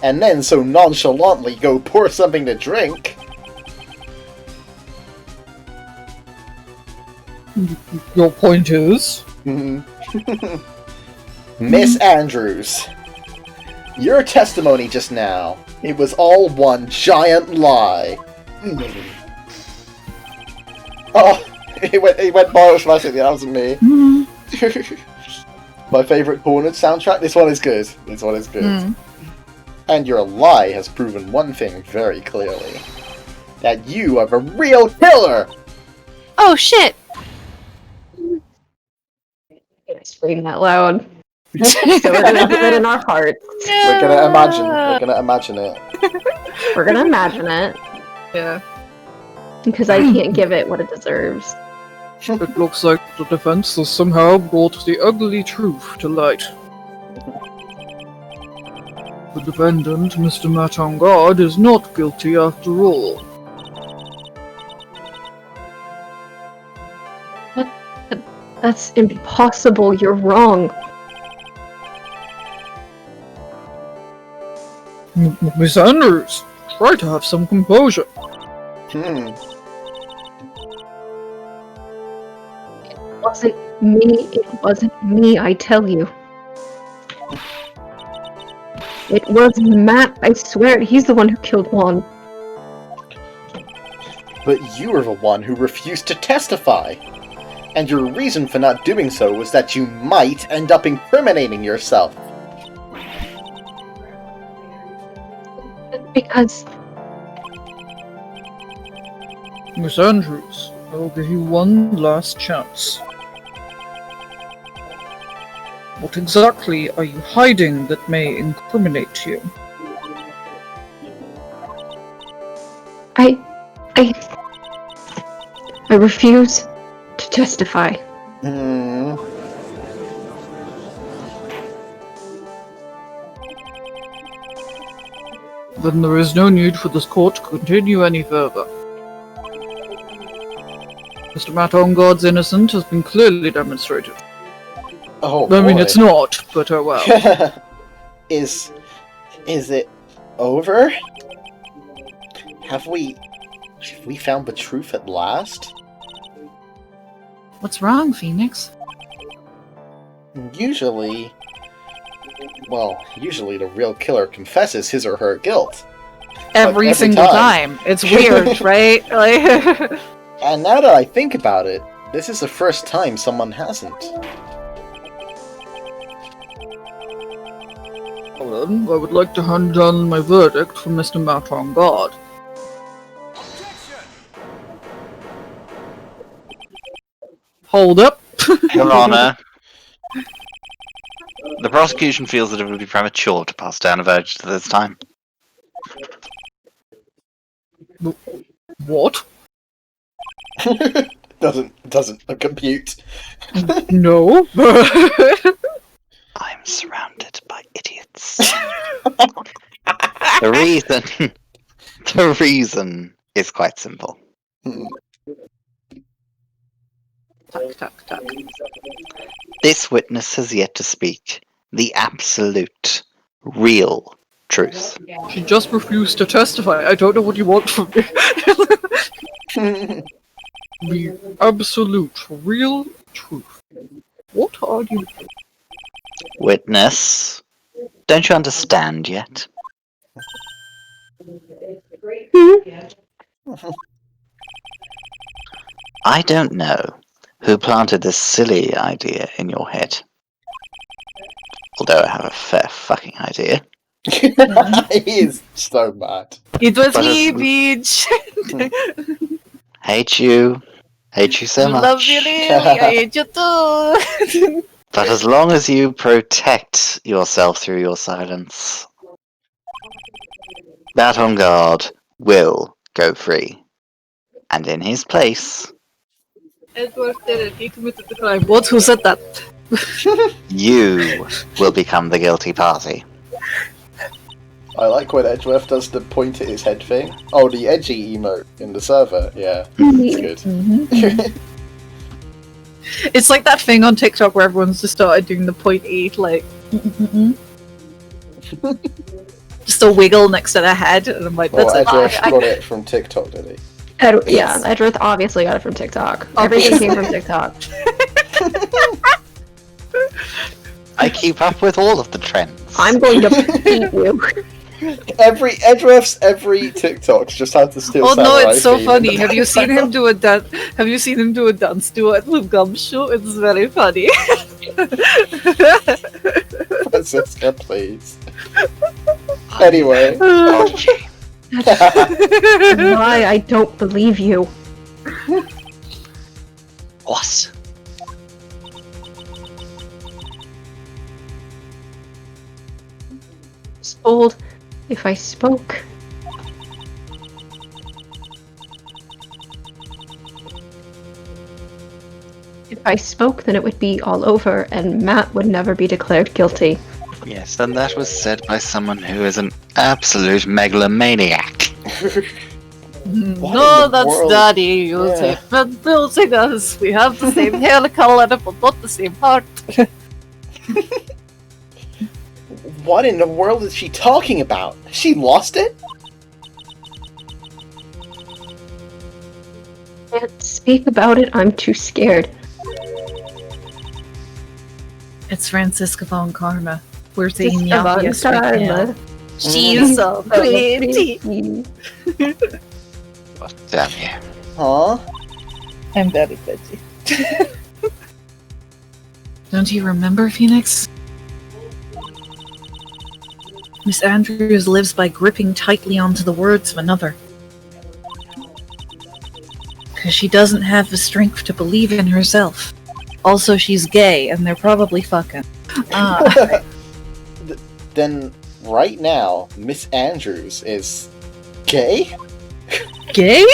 and then so nonchalantly go pour something to drink! Your point is? Miss Andrews, your testimony just now, it was all one giant lie. Oh, he went Mario Smashing, that wasn't me. My favourite Cornered soundtrack, this one is good. And your lie has proven one thing very clearly. That you are the real killer! Oh shit! gonna scream that loud. So we're gonna do it in our hearts. We're gonna imagine it. We're gonna imagine it. Yeah. Because I can't give it what it deserves. It looks like the defense has somehow brought the ugly truth to light. The defendant, Mr. Matangard, is not guilty after all. That's impossible, you're wrong. Miss Andrews, try to have some composure. Hmm. It wasn't me, I tell you. It was Matt, I swear, he's the one who killed Juan. But you were the one who refused to testify. And your reason for not doing so was that you might end up incriminating yourself. Because... Miss Andrews, I will give you one last chance. What exactly are you hiding that may incriminate you? I refuse to testify. Hmm. Then there is no need for this court to continue any further. Mr. Matongard's innocence has been clearly demonstrated. Oh, I mean, boy. it's not, but oh well. Is it over? Have we found the truth at last? What's wrong, Phoenix? Usually the real killer confesses his or her guilt. Every single time. It's weird, right? Like... And now that I think about it, this is the first time someone hasn't. Well then, I would like to hand down my verdict for Mr. Matongard. Hold up! Your Honor, the prosecution feels that it would be premature to pass down a verdict at this time. What? doesn't compute. No. I'm surrounded by idiots. The reason is quite simple. Tuck, tuck, tuck. This witness has yet to speak the absolute, real truth. She just refused to testify. I don't know what you want from me. The absolute, real truth. What are you? Witness, don't you understand yet? I don't know who planted this silly idea in your head. Although I have a fair fucking idea. He is so mad. It was But me, it's- bitch! Hate you so much. Love you, Lily. I hate you too! But as long as you protect yourself through your silence, that on guard will go free. And in his place, Edward did it. He committed the crime. What? Who said that? you will become the guilty party. I like when Edgeworth does the point at his head thing. Oh, the edgy emote in the server. Yeah, it's good. It's like that thing on TikTok where everyone's just started doing the point 8, like... just a wiggle next to their head, and I'm like, that's Well, it. Edgeworth got it from TikTok, did he? Yeah, Edgeworth obviously got it from TikTok. Everything came from TikTok. I keep up with all of the trends. I'm going to beat you. Edgeworth's every TikTok just had to steal. Oh no, Samurai it's so theme funny. in the Have you seen him background. do a dance? Have you seen him do a dance duet with Gumshoe? It's very funny. Francisca, please. Anyway. Why I don't believe you. What? told if I spoke. If I spoke, then it would be all over, and Matt would never be declared guilty. Yes, and that was said by someone who is an absolute megalomaniac. No, that's world? Daddy. You'll take building us. We have the same hair color, but not the same heart. What in the world is she talking about? Has she lost it? Can't speak about it, I'm too scared. It's Franziska von Karma. We're saying Sister von yes right now. Karma. She's so pretty. But damn you. Huh? I'm very pretty. Don't you remember, Phoenix? Miss Andrews lives by gripping tightly onto the words of another. Because she doesn't have the strength to believe in herself. Also, she's gay, and they're probably fucking. Then, right now, Miss Andrews is gay? Gay?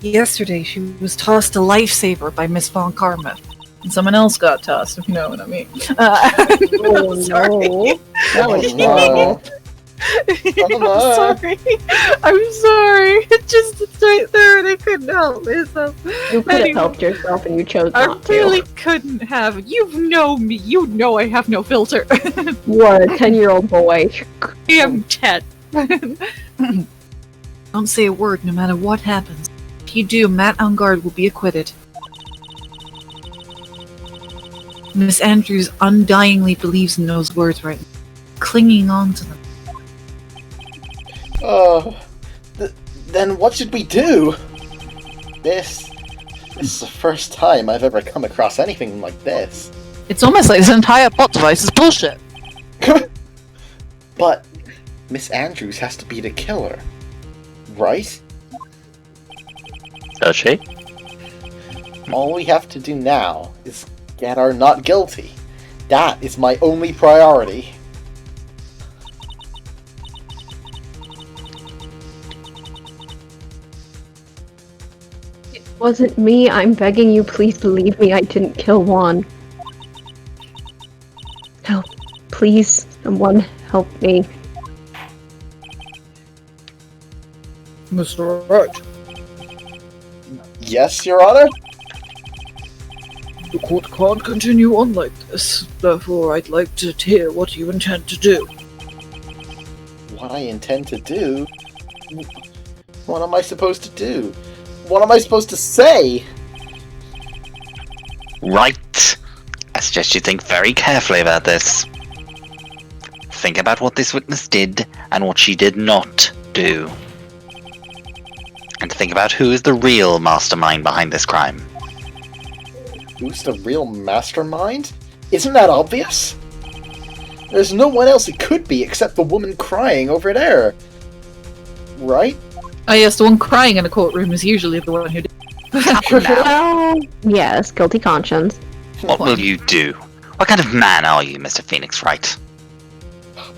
Yesterday, she was tossed a lifesaver by Miss Von Karma. And someone else got tossed, if you know what I mean. Oh, sorry. no. That was no. I'm sorry. I'm sorry. It's right there and I couldn't help myself. You could have helped yourself and you chose I not to. really couldn't have. You know me. You know I have no filter. You are a 10-year-old boy. I am 10. Don't say a word no matter what happens. If you do, Matt Ungard will be acquitted. Miss Andrews undyingly believes in those words right now, clinging on to them. Then what should we do? This is the first time I've ever come across anything like this. It's almost like this entire plot device is bullshit. But Miss Andrews has to be the killer, right? Does she? All we have to do now is get her not guilty. That is my only priority. It wasn't me. I'm begging you, please believe me. I didn't kill Juan. Help. Please, someone help me. Mr. Wright, Yes, Your Honor? the court can't continue on like this. Therefore, I'd like to hear what you intend to do. What I intend to do? What am I supposed to do? What am I supposed to say? Right. I suggest you think very carefully about this. Think about what this witness did and what she did not do. And think about who is the real mastermind behind this crime. Who's the real mastermind? Isn't that obvious? There's no one else it could be except the woman crying over there. Right? Oh yes, the one crying in a courtroom is usually the one who did. Well, yes, guilty conscience. What will you do? What kind of man are you, Mr. Phoenix Wright?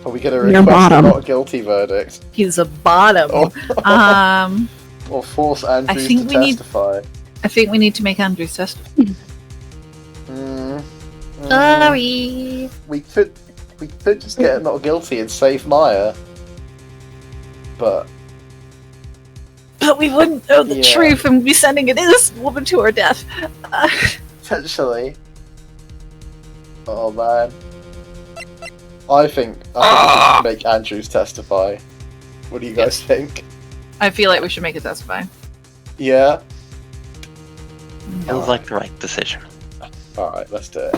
Are we gonna Your request bottom. a not guilty verdict? He's a bottom. Oh. Or force Andrews think to we need- testify? I think we need to make Andrews testify. Sorry. We could just get not guilty and save Maya. But But we wouldn't know the Yeah. truth and we'd be sending an innocent woman to her death. potentially. Oh man. I think we should make Andrews testify. What do you guys think? I feel like we should make it testify. Yeah? Feels like the right decision. Alright, let's do it.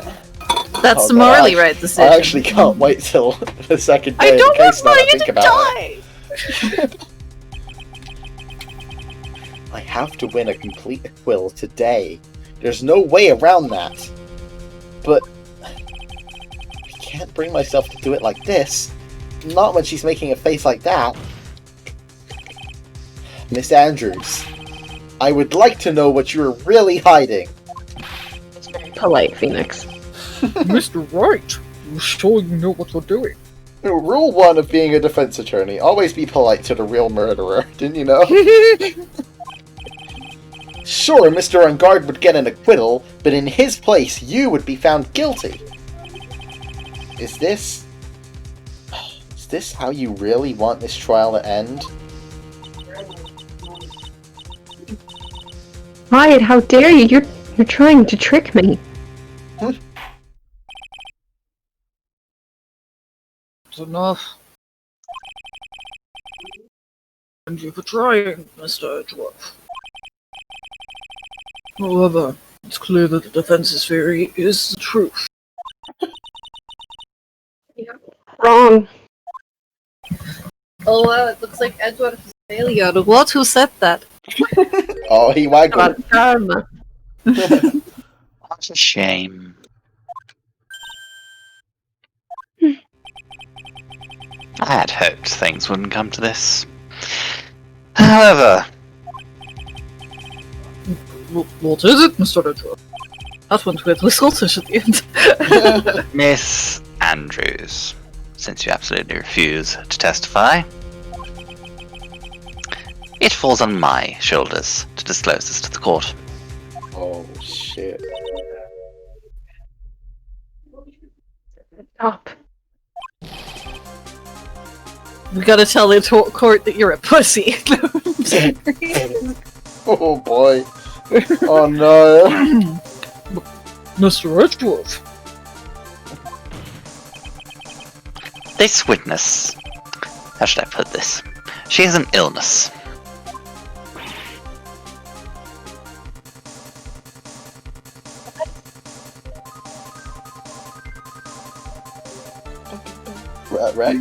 That's Oh, the no, morally right decision. I actually can't wait till the second day I don't in case want now I Maya think to about it. die! I have to win a complete acquittal today. There's no way around that. But I can't bring myself to do it like this. Not when she's making a face like that. Miss Andrews, I would like to know what you're really hiding. It's very polite, Phoenix. Mr. Wright, I'm sure you know what you're doing. Rule 1 of being a defense attorney, always be polite to the real murderer, didn't you know? Sure, Mr. On Guard would get an acquittal, but in his place, you would be found guilty. Is this how you really want this trial to end? Wyatt, how dare you? You're trying to trick me. It's enough. Thank you for trying, Mr. Edgeworth. However, it's clear that the defense's theory is the truth. Wrong. Oh, it looks like Edward is a failure. What? Who said that? Oh, he waggled. Karma. What a shame. I had hoped things wouldn't come to this. However, What is it, Mr. Edgeworth? That went weirdly Scottish at the end. Miss Andrews, since you absolutely refuse to testify, it falls on my shoulders to disclose this to the court. Oh, shit. Stop. We gotta tell the court that you're a pussy. Oh boy. Oh no. Mr. Edgeworth. This witness, how should I put this? She has an illness. Right?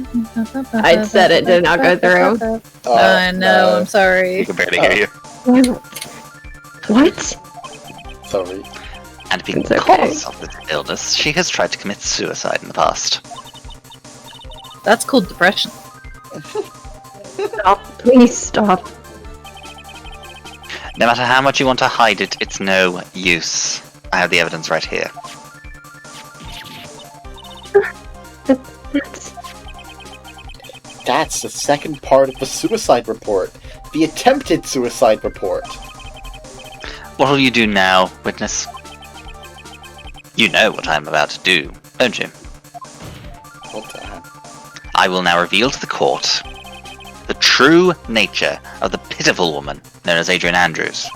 I said it did not go through. Oh, no, I'm sorry. We can barely hear you. What? Sorry. And It's because of this illness, she has tried to commit suicide in the past. That's called depression. Stop. Please stop. No matter how much you want to hide it, it's no use. I have the evidence right here. That's the second part of the suicide report. The attempted suicide report. What will you do now, witness? You know what I'm about to do, don't you? What the heck? I will now reveal to the court the true nature of the pitiful woman known as Adrian Andrews.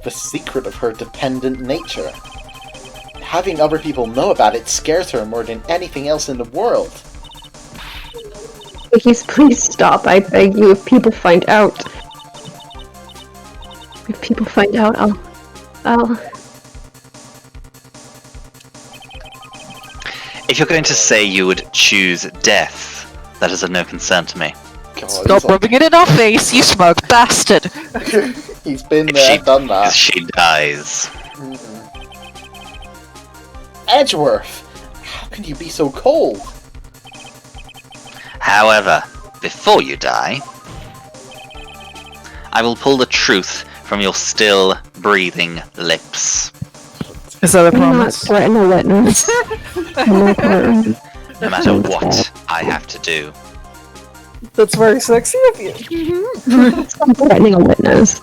The secret of her dependent nature. Having other people know about it scares her more than anything else in the world. Please stop. I beg you. If people find out. If people find out, I'll... If you're going to say you would choose death, that is of no concern to me. God, Stop rubbing it in our face, you smug bastard! He's been If there, done that. she dies. Edgeworth! How can you be so cold? However, before you die, I will pull the truth from your still breathing lips. Is that a I'm not promise? threatening a witness. I'm not threatening. No matter what I have to do. That's very sexy of you. I'm threatening a witness.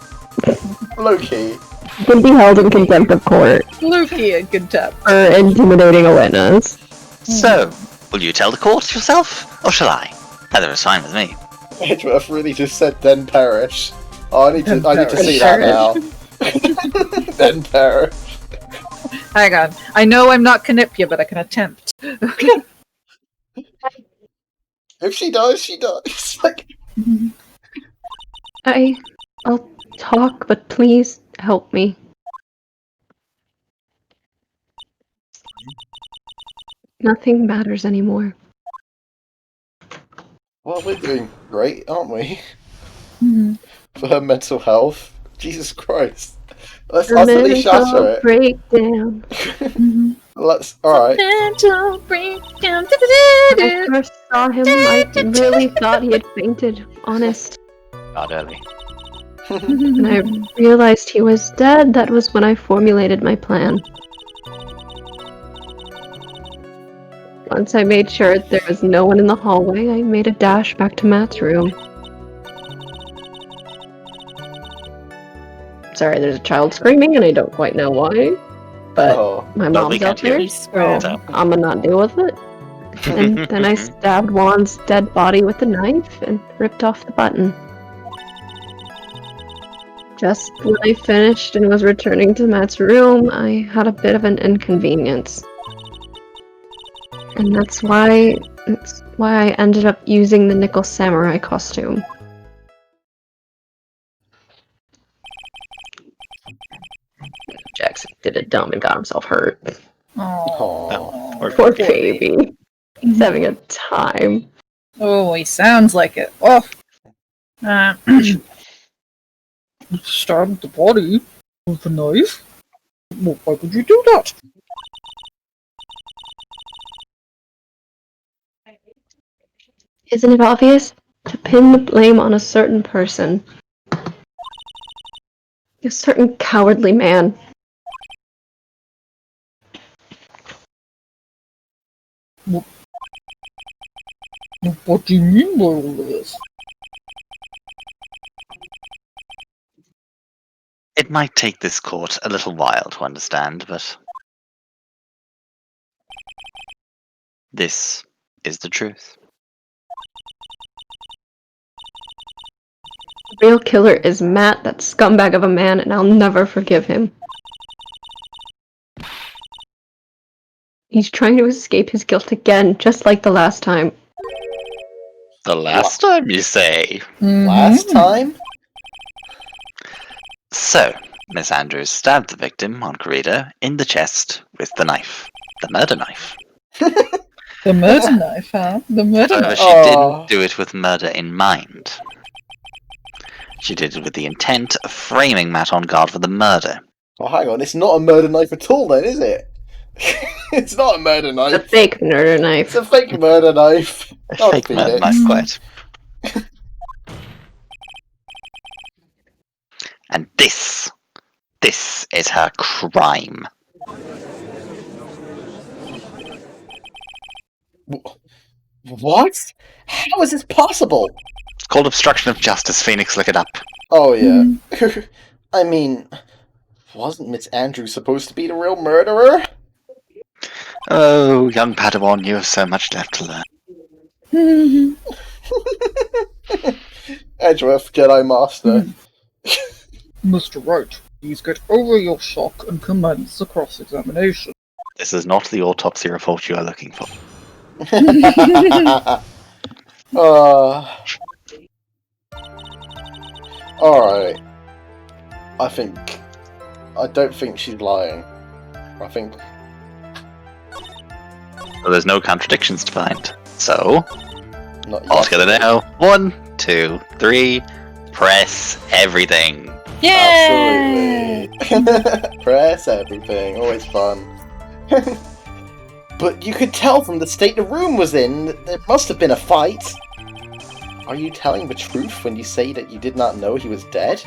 Loki. You can be held in contempt of court Loki and contempt. for intimidating a witness. So, will you tell the court yourself, or shall I? Either is fine with me. Edgeworth really just said then perish. Oh, I need to see that now. Then perish. Hang on. I know I'm not Canipia, but I can attempt. If she dies, she dies. Like, I'll talk, but please help me. Nothing matters anymore. well, we're doing great, aren't we? For her mental health. Jesus Christ. Let's utterly shatter it. Breakdown. Let's. Alright. Mental breakdown. When I first saw him, I really thought he had fainted. Honest. God early. When I realized he was dead, that was when I formulated my plan. Once I made sure there was no one in the hallway, I made a dash back to Matt's room. Sorry, there's a child screaming and I don't quite know why. But my Well, we mom's out can't hear there, it, so so. I'm gonna not deal with it. And then I stabbed Juan's dead body with a knife and ripped off the button. Just when I finished and was returning to Matt's room, I had a bit of an inconvenience. And that's why I ended up using the nickel samurai costume. Jackson did it dumb and got himself hurt. Oh, Poor baby. He's having a time. Oh, he sounds like it. Oh, stabbed the body with a knife. Well, why would you do that? Isn't it obvious? To pin the blame on a certain person. A certain cowardly man. What do you mean by all this? It might take this court a little while to understand, but this is the truth. The real killer is Matt, that scumbag of a man, and I'll never forgive him. He's trying to escape his guilt again, just like the last time. The last time, you say? Last time? So, Miss Andrews stabbed the victim on corridor in the chest with the knife. The murder knife. The murder knife, huh? The murder However, knife. she didn't do it with murder in mind. She did it with the intent of framing Matt on guard for the murder. Oh, hang on, it's not a murder knife at all then, is it? It's not a murder A knife. fake murder knife. It's a fake murder knife. A I'll fake defeat murder it. knife, quite. And this is her crime. What? How is this possible? It's called obstruction of justice, Phoenix, look it up. Oh, yeah. I mean, wasn't Miss Andrews supposed to be the real murderer? Oh, young Padawan, you have so much left to learn. Edgeworth, Jedi Master. Mr. Wright, please get over your shock and commence the cross-examination. This is not the autopsy report you are looking for. Alright. I don't think she's lying. I think... So there's no contradictions to find. So, Not all yet. together now. 1, 2, 3, press everything. Yay! Absolutely. Press everything. Always fun. But you could tell from the state the room was in that there must have been a fight. Are you telling the truth when you say that you did not know he was dead?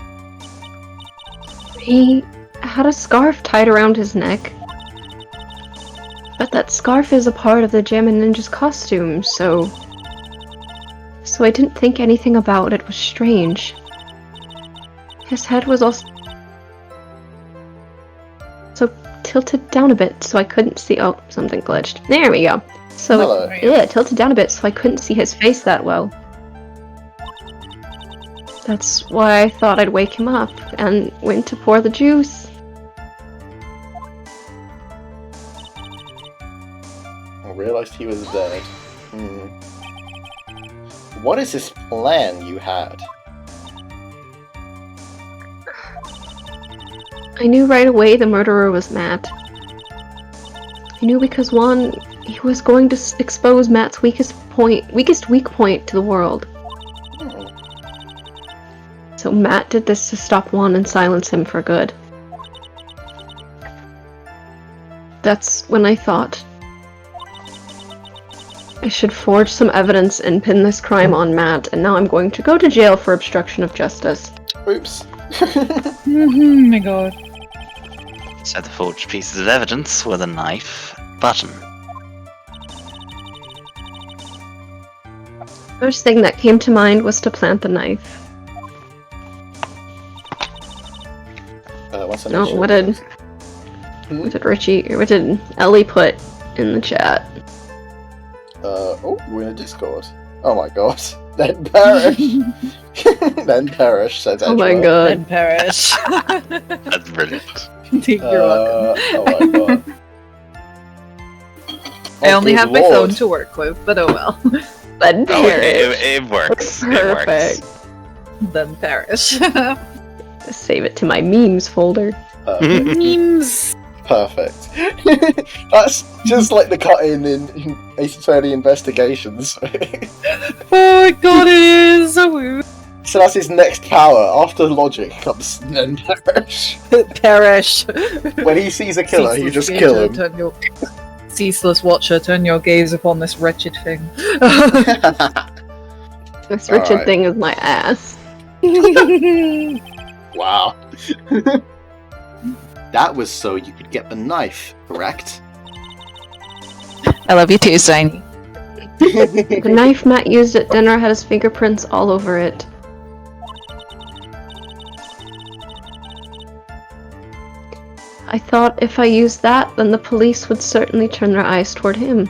He had a scarf tied around his neck. But that scarf is a part of the Gem and Ninja's costume, so I didn't think anything about it was strange. His head was also tilted down a bit, so I couldn't see. Oh, something glitched. There we go. So Hello. yeah, tilted down a bit, so I couldn't see his face that well. That's why I thought I'd wake him up and went to pour the juice. I realized he was dead. What is this plan you had? I knew right away the murderer was Matt. I knew because one, he was going to expose Matt's weakest weak point to the world. So Matt did this to stop Juan and silence him for good. That's when I thought I should forge some evidence and pin this crime on Matt, and now I'm going to go to jail for obstruction of justice. Oops. Oh my god. So the forged pieces of evidence were the knife, button. First thing that came to mind was to plant the knife. No, what did Ellie put in the chat? We're in a Discord. Oh my god. Then perish. Then perish, says Edgeworth. Oh my god. Then perish. That's brilliant. You're welcome. Oh my god. I only good have my lord. phone to work with, but oh well. Then Oh, perish. it works. Perfect. It works. Then perish. Save it to my memes folder. Memes. Perfect. That's just like the cut-in in Ace Attorney Investigations. Oh my god, it is so weird. So that's his next power. After logic comes then perish. Perish. When he sees a killer, he just kill him. Ceaseless watcher, turn your gaze upon this wretched thing. This wretched Alright. thing is my ass. Wow. That was so you could get the knife, correct? I love you too, Shiny. The knife Matt used at dinner had his fingerprints all over it. I thought if I used that, then the police would certainly turn their eyes toward him.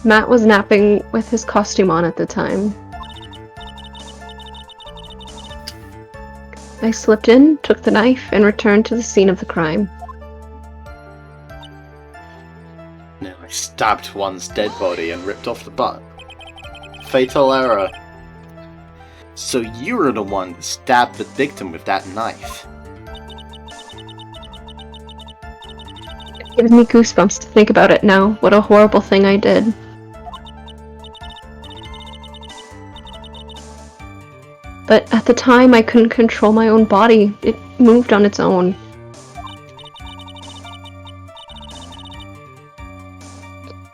Matt was napping with his costume on at the time. I slipped in, took the knife, and returned to the scene of the crime. Now I stabbed one's dead body and ripped off the butt. Fatal error. So you were the one that stabbed the victim with that knife. It gives me goosebumps to think about it now. What a horrible thing I did. But at the time, I couldn't control my own body. It moved on its own.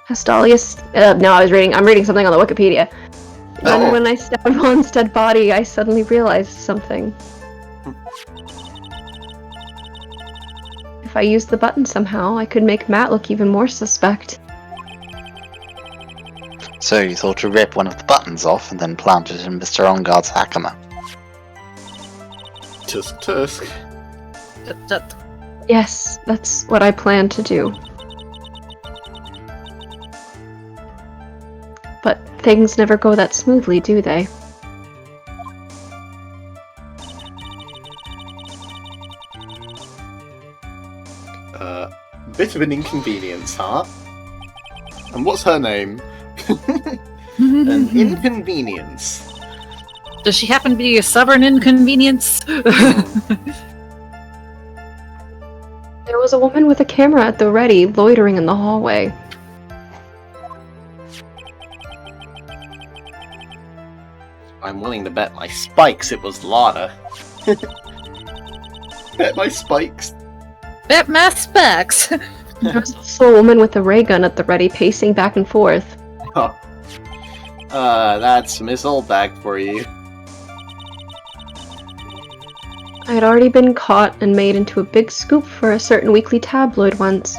Hestalius. No, I'm reading something on the Wikipedia. And when I stabbed Vaughn's dead body, I suddenly realized something. If I used the button somehow, I could make Matt look even more suspect. So you thought to rip one of the buttons off and then plant it in Mr. Onguard's Hakama. Tusk tusk. Yes, that's what I planned to do. But things never go that smoothly, do they? Bit of an inconvenience, huh? And what's her name? An inconvenience. Does she happen to be a stubborn inconvenience? There was a woman with a camera at the ready, loitering in the hallway. I'm willing to bet my spikes it was Lana. Bet my spikes. Bet my specs. There was also a woman with a ray gun at the ready, pacing back and forth. That's Miss Oldbag for you. I had already been caught and made into a big scoop for a certain weekly tabloid once.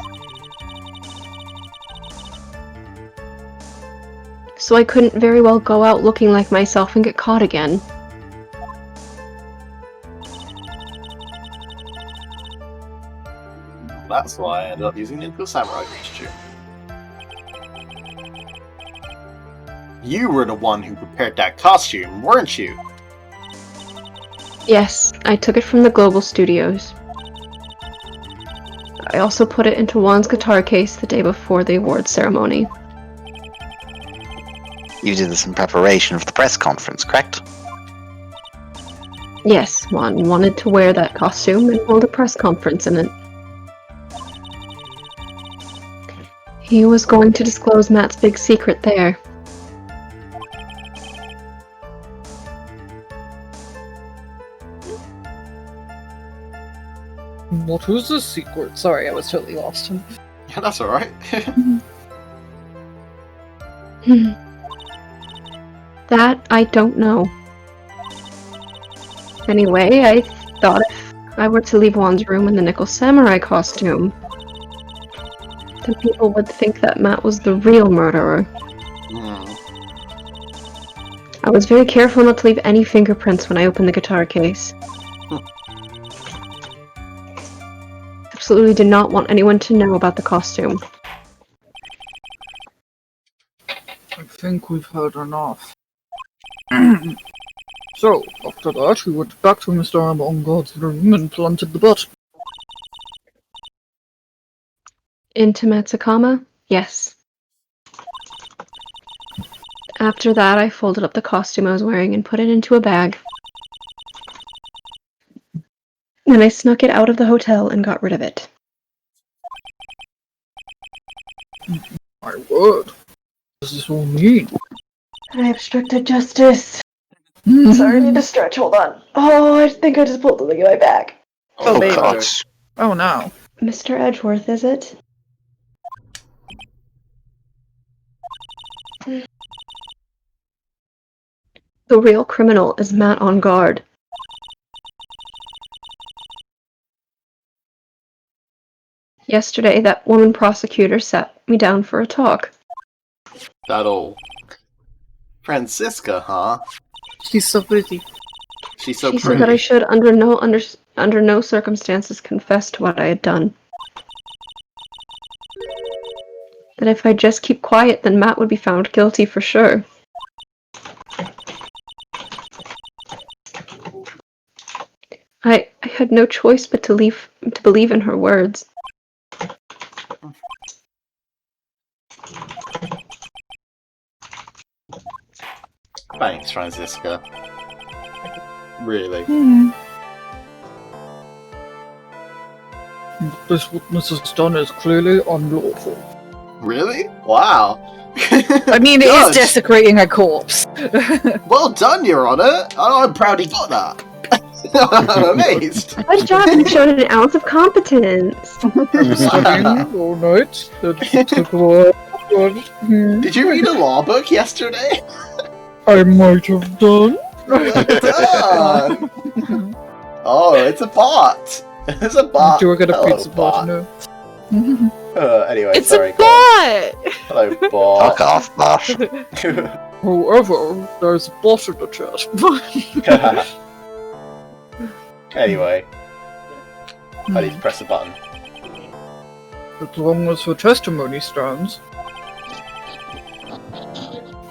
So I couldn't very well go out looking like myself and get caught again. That's why I ended up using the samurai costume. You were the one who prepared that costume, weren't you? Yes, I took it from the Global Studios. I also put it into Juan's guitar case the day before the awards ceremony. You did this in preparation of the press conference, correct? Yes, Juan wanted to wear that costume and hold a press conference in it. He was going to disclose Matt's big secret there. What was the secret? Sorry, I was totally lost. Yeah, that's alright. That I don't know. Anyway, I thought if I were to leave Juan's room in the Nickel Samurai costume, Some people would think that Matt was the real murderer. I was very careful not to leave any fingerprints when I opened the guitar case. Absolutely did not want anyone to know about the costume. I think we've heard enough. So, after that, we went back to Mr. Angard's room and planted the button. Into Matsukama? Yes. After that, I folded up the costume I was wearing and put it into a bag. Then I snuck it out of the hotel and got rid of it. My word. What does this all mean? I obstructed justice. Sorry, I need to stretch. Hold on. Oh, I think I just pulled something in my back. Oh, baby. God. Oh, no. Mr. Edgeworth, is it? The real criminal is Matt on guard. Yesterday, that woman prosecutor sat me down for a talk. That old Francisca, huh? She's so pretty. She's so She pretty. said that I should, under no circumstances, confess to what I had done. That if I just keep quiet, then Matt would be found guilty for sure. I had no choice but to believe in her words. Thanks, Francisca. Really. This witness has done is clearly unlawful. Really? Wow. I mean, it is desecrating a corpse. Well done, Your Honor. I'm proud he got that. I'm amazed. Good job, you showed an ounce of competence. I'm studying all night. It took a while. Did you read a law book yesterday? I might have done. Well done. Oh, it's a bot. It's a bot. Do I get a Hello, pizza bot? No. Anyway, It's sorry. a bot! Hello, bot. Fuck off, Bosh. However, there's a bot in the chat. Anyway, I need to press a button. As long as her testimony stands,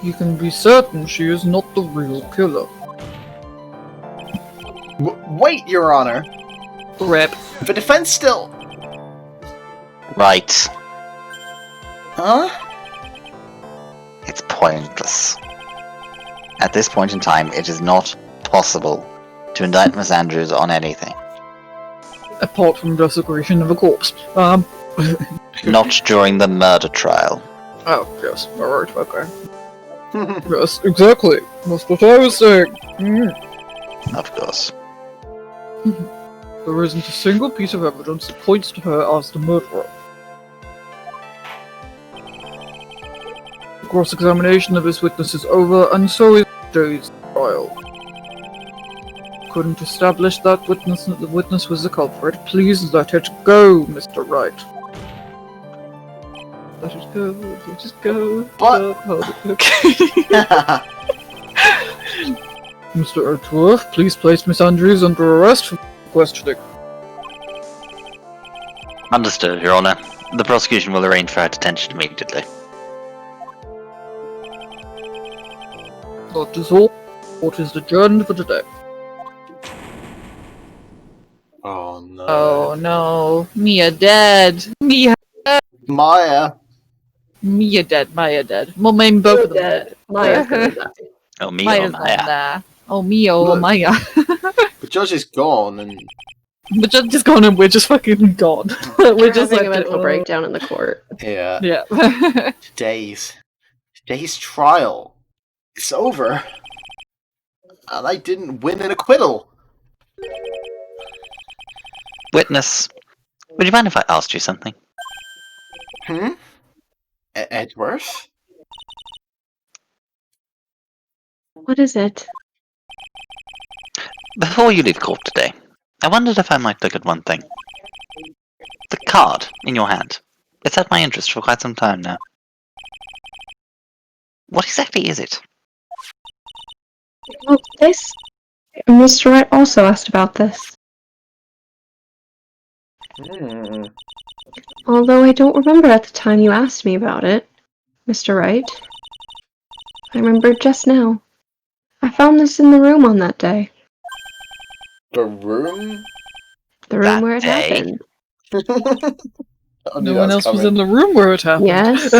you can be certain she is not the real killer. Wait, Your Honor. Rip. The defense still. Right. Huh? It's pointless. At this point in time, it is not possible to indict Miss Andrews on anything. Apart from desecration of a corpse. Not during the murder trial. Oh, yes. Alright, okay. Yes, exactly. That's what I was saying. Of course. There isn't a single piece of evidence that points to her as the murderer. The cross-examination of this witness is over, and so is today's trial. Couldn't establish that the witness was the culprit. Please let it go, Mr. Wright. Let it go, let it go. But- Mr. Edgeworth, please place Miss Andrews under arrest for questioning. Understood, Your Honor. The prosecution will arrange for her detention immediately. That is all. Court is adjourned for today. Oh no. Oh no, Mia dead. Mia Maya. dead. Maya dead. Well, maybe both of them dead. Maya's gonna die. Oh, me Maya's or not Maya. there. Oh, Mia or Look. Maya. The judge is gone, and But just gone and we're just fucking gone. We're just having like a mental breakdown in the court. yeah, Yeah. today's trial. It's over, and I didn't win an acquittal. Witness, would you mind if I asked you something? Edgeworth? What is it? Before you leave court today, I wondered if I might look at one thing. The card in your hand. It's had my interest for quite some time now. What exactly is it? Well, Mr. Wright also asked about this. Although I don't remember at the time you asked me about it, Mr. Wright. I remember just now. I found this in the room on that day. The room? The room That where it day? happened. I knew No that one else was coming. in the room where it happened. Yes.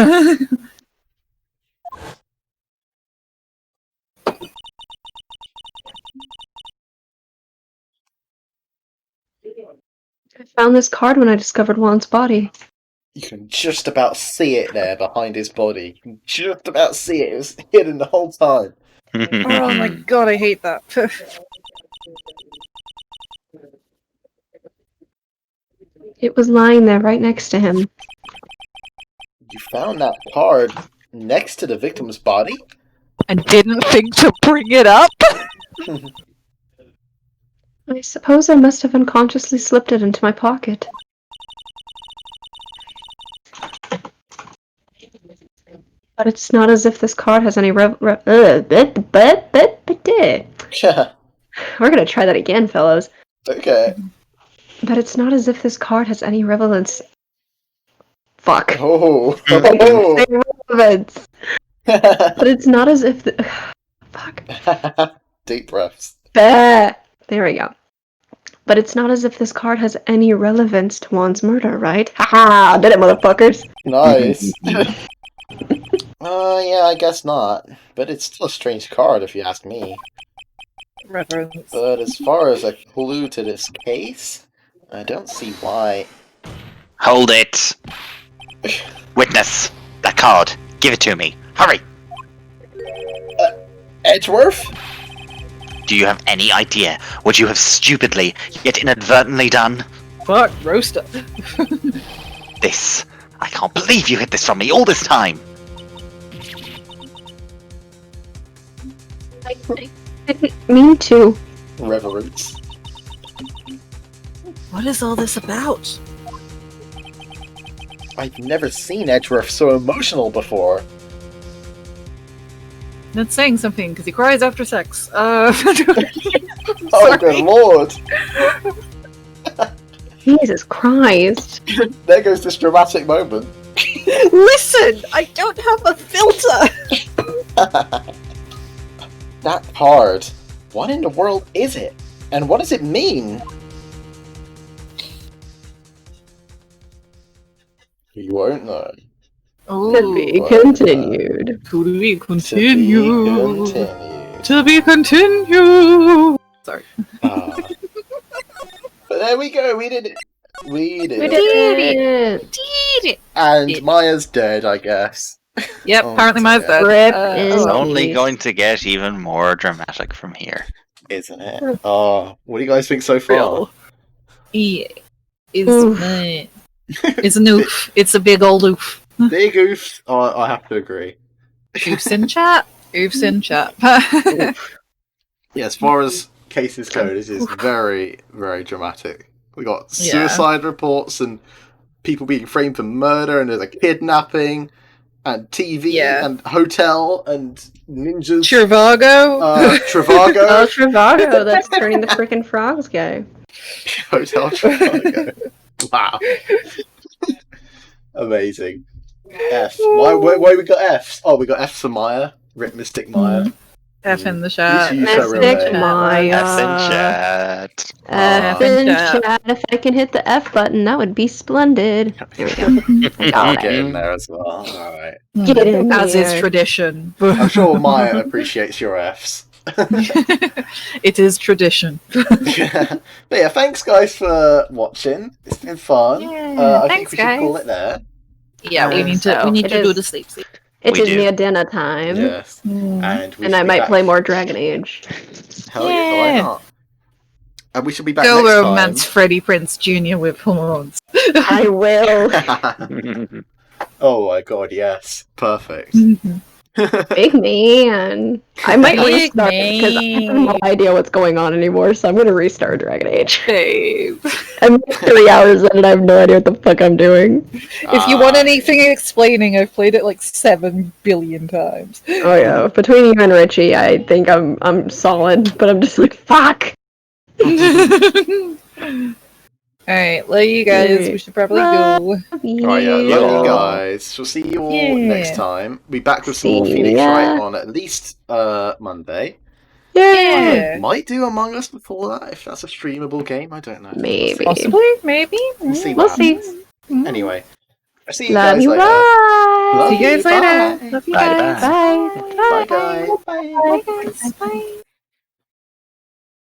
I found this card when I discovered Juan's body. You can just about see it there behind his body. You can just about see it. It was hidden the whole time. Oh my god, I hate that. It was lying there right next to him. You found that card next to the victim's body? And didn't think to bring it up? I suppose I must have unconsciously slipped it into my pocket. But it's not as if this card has any We're gonna try that again, fellows. Okay. But it's not as if this card has any relevance. Fuck. Oh. Relevance. But it's not as if fuck. Deep breaths. There we go. But it's not as if this card has any relevance to Juan's murder, right? Haha! Did it, motherfuckers! Nice. Yeah, I guess not. But it's still a strange card, if you ask me. Reference. But as far as a clue to this case, I don't see why. Hold it! Witness! That card! Give it to me! Hurry! Edgeworth? Do you have any idea what you have stupidly, yet inadvertently done? Fuck, roaster. This. I can't believe you hid this from me all this time! I didn't mean to. Reverence. What is all this about? I've never seen Edgeworth so emotional before. That's saying something, because he cries after sex. Oh, Sorry. good lord! Jesus Christ. There goes this dramatic moment. Listen! I don't have a filter! That card. What in the world is it? And what does it mean? You won't know. To be continued. To be To continued. be continued. To be continued. Sorry. But there we go, we did it. We did We it. did it. And Maya's dead, I guess. Yep, Oh, apparently mine's dear. dead. Rip It's in only peace. going to get even more dramatic from here. Isn't it? Oh, what do you guys think so far? Real. Yeah. Oof. It's an oof. It's a big old oof. Big oof. Oh, I have to agree. Oofs in chat. Oofs in chat. Yeah, as far as cases go, this is very, very dramatic. We got Yeah. suicide reports and people being framed for murder, and there's a kidnapping, and TV, Yeah. and hotel, and ninjas. Trivago. Trivago. Oh, Trivago, that's turning the frickin' frogs gay. Hotel Trivago. Wow. Amazing. F. Why we got Fs? Oh, we got F for Maya. Rip Mystic Maya. F in the chat. You so real Mystic name. Maya. F in chat. F in chat. If I can hit the F button, that would be splendid. There we go. I got Get it. in there as well. Alright. Get in As there. is tradition. I'm sure Maya appreciates your Fs. It is tradition. But yeah, thanks guys for watching. It's been fun. Yeah, I thanks, think we should call guys. it there. Yeah, we need So, to it do is- the sleep. It We is do. near dinner time. Yes. Mm. And we And should I be might back. play more Dragon Age. Hell yeah, why Yeah. not? And we should be back Go next romance Freddie Prinze Jr. with hormones. I will. time. Oh my god, yes. Perfect. Big man. I might Big restart it because I have no man. idea what's going on anymore, so I'm gonna restart Dragon Age. Babe. I'm 3 hours in and I have no idea what the fuck I'm doing. If you want anything explaining, I've played it like 7 billion times. Oh yeah, between you and Richie, I think I'm solid, but I'm just like, fuck! Alright, love you guys. We should probably go. Right, yeah, love you guys. We'll see you all next time. Be back with some more Phoenix Wright on at least Monday. Yeah. Might do Among Us before that if that's a streamable game. I don't know. Maybe. Possibly, maybe. We'll see. We'll see. Anyway, I'll see you Love guys you, later. bye! See you guys later. Love you Bye, guys. Bye. Bye, guys. Bye, guys. Bye.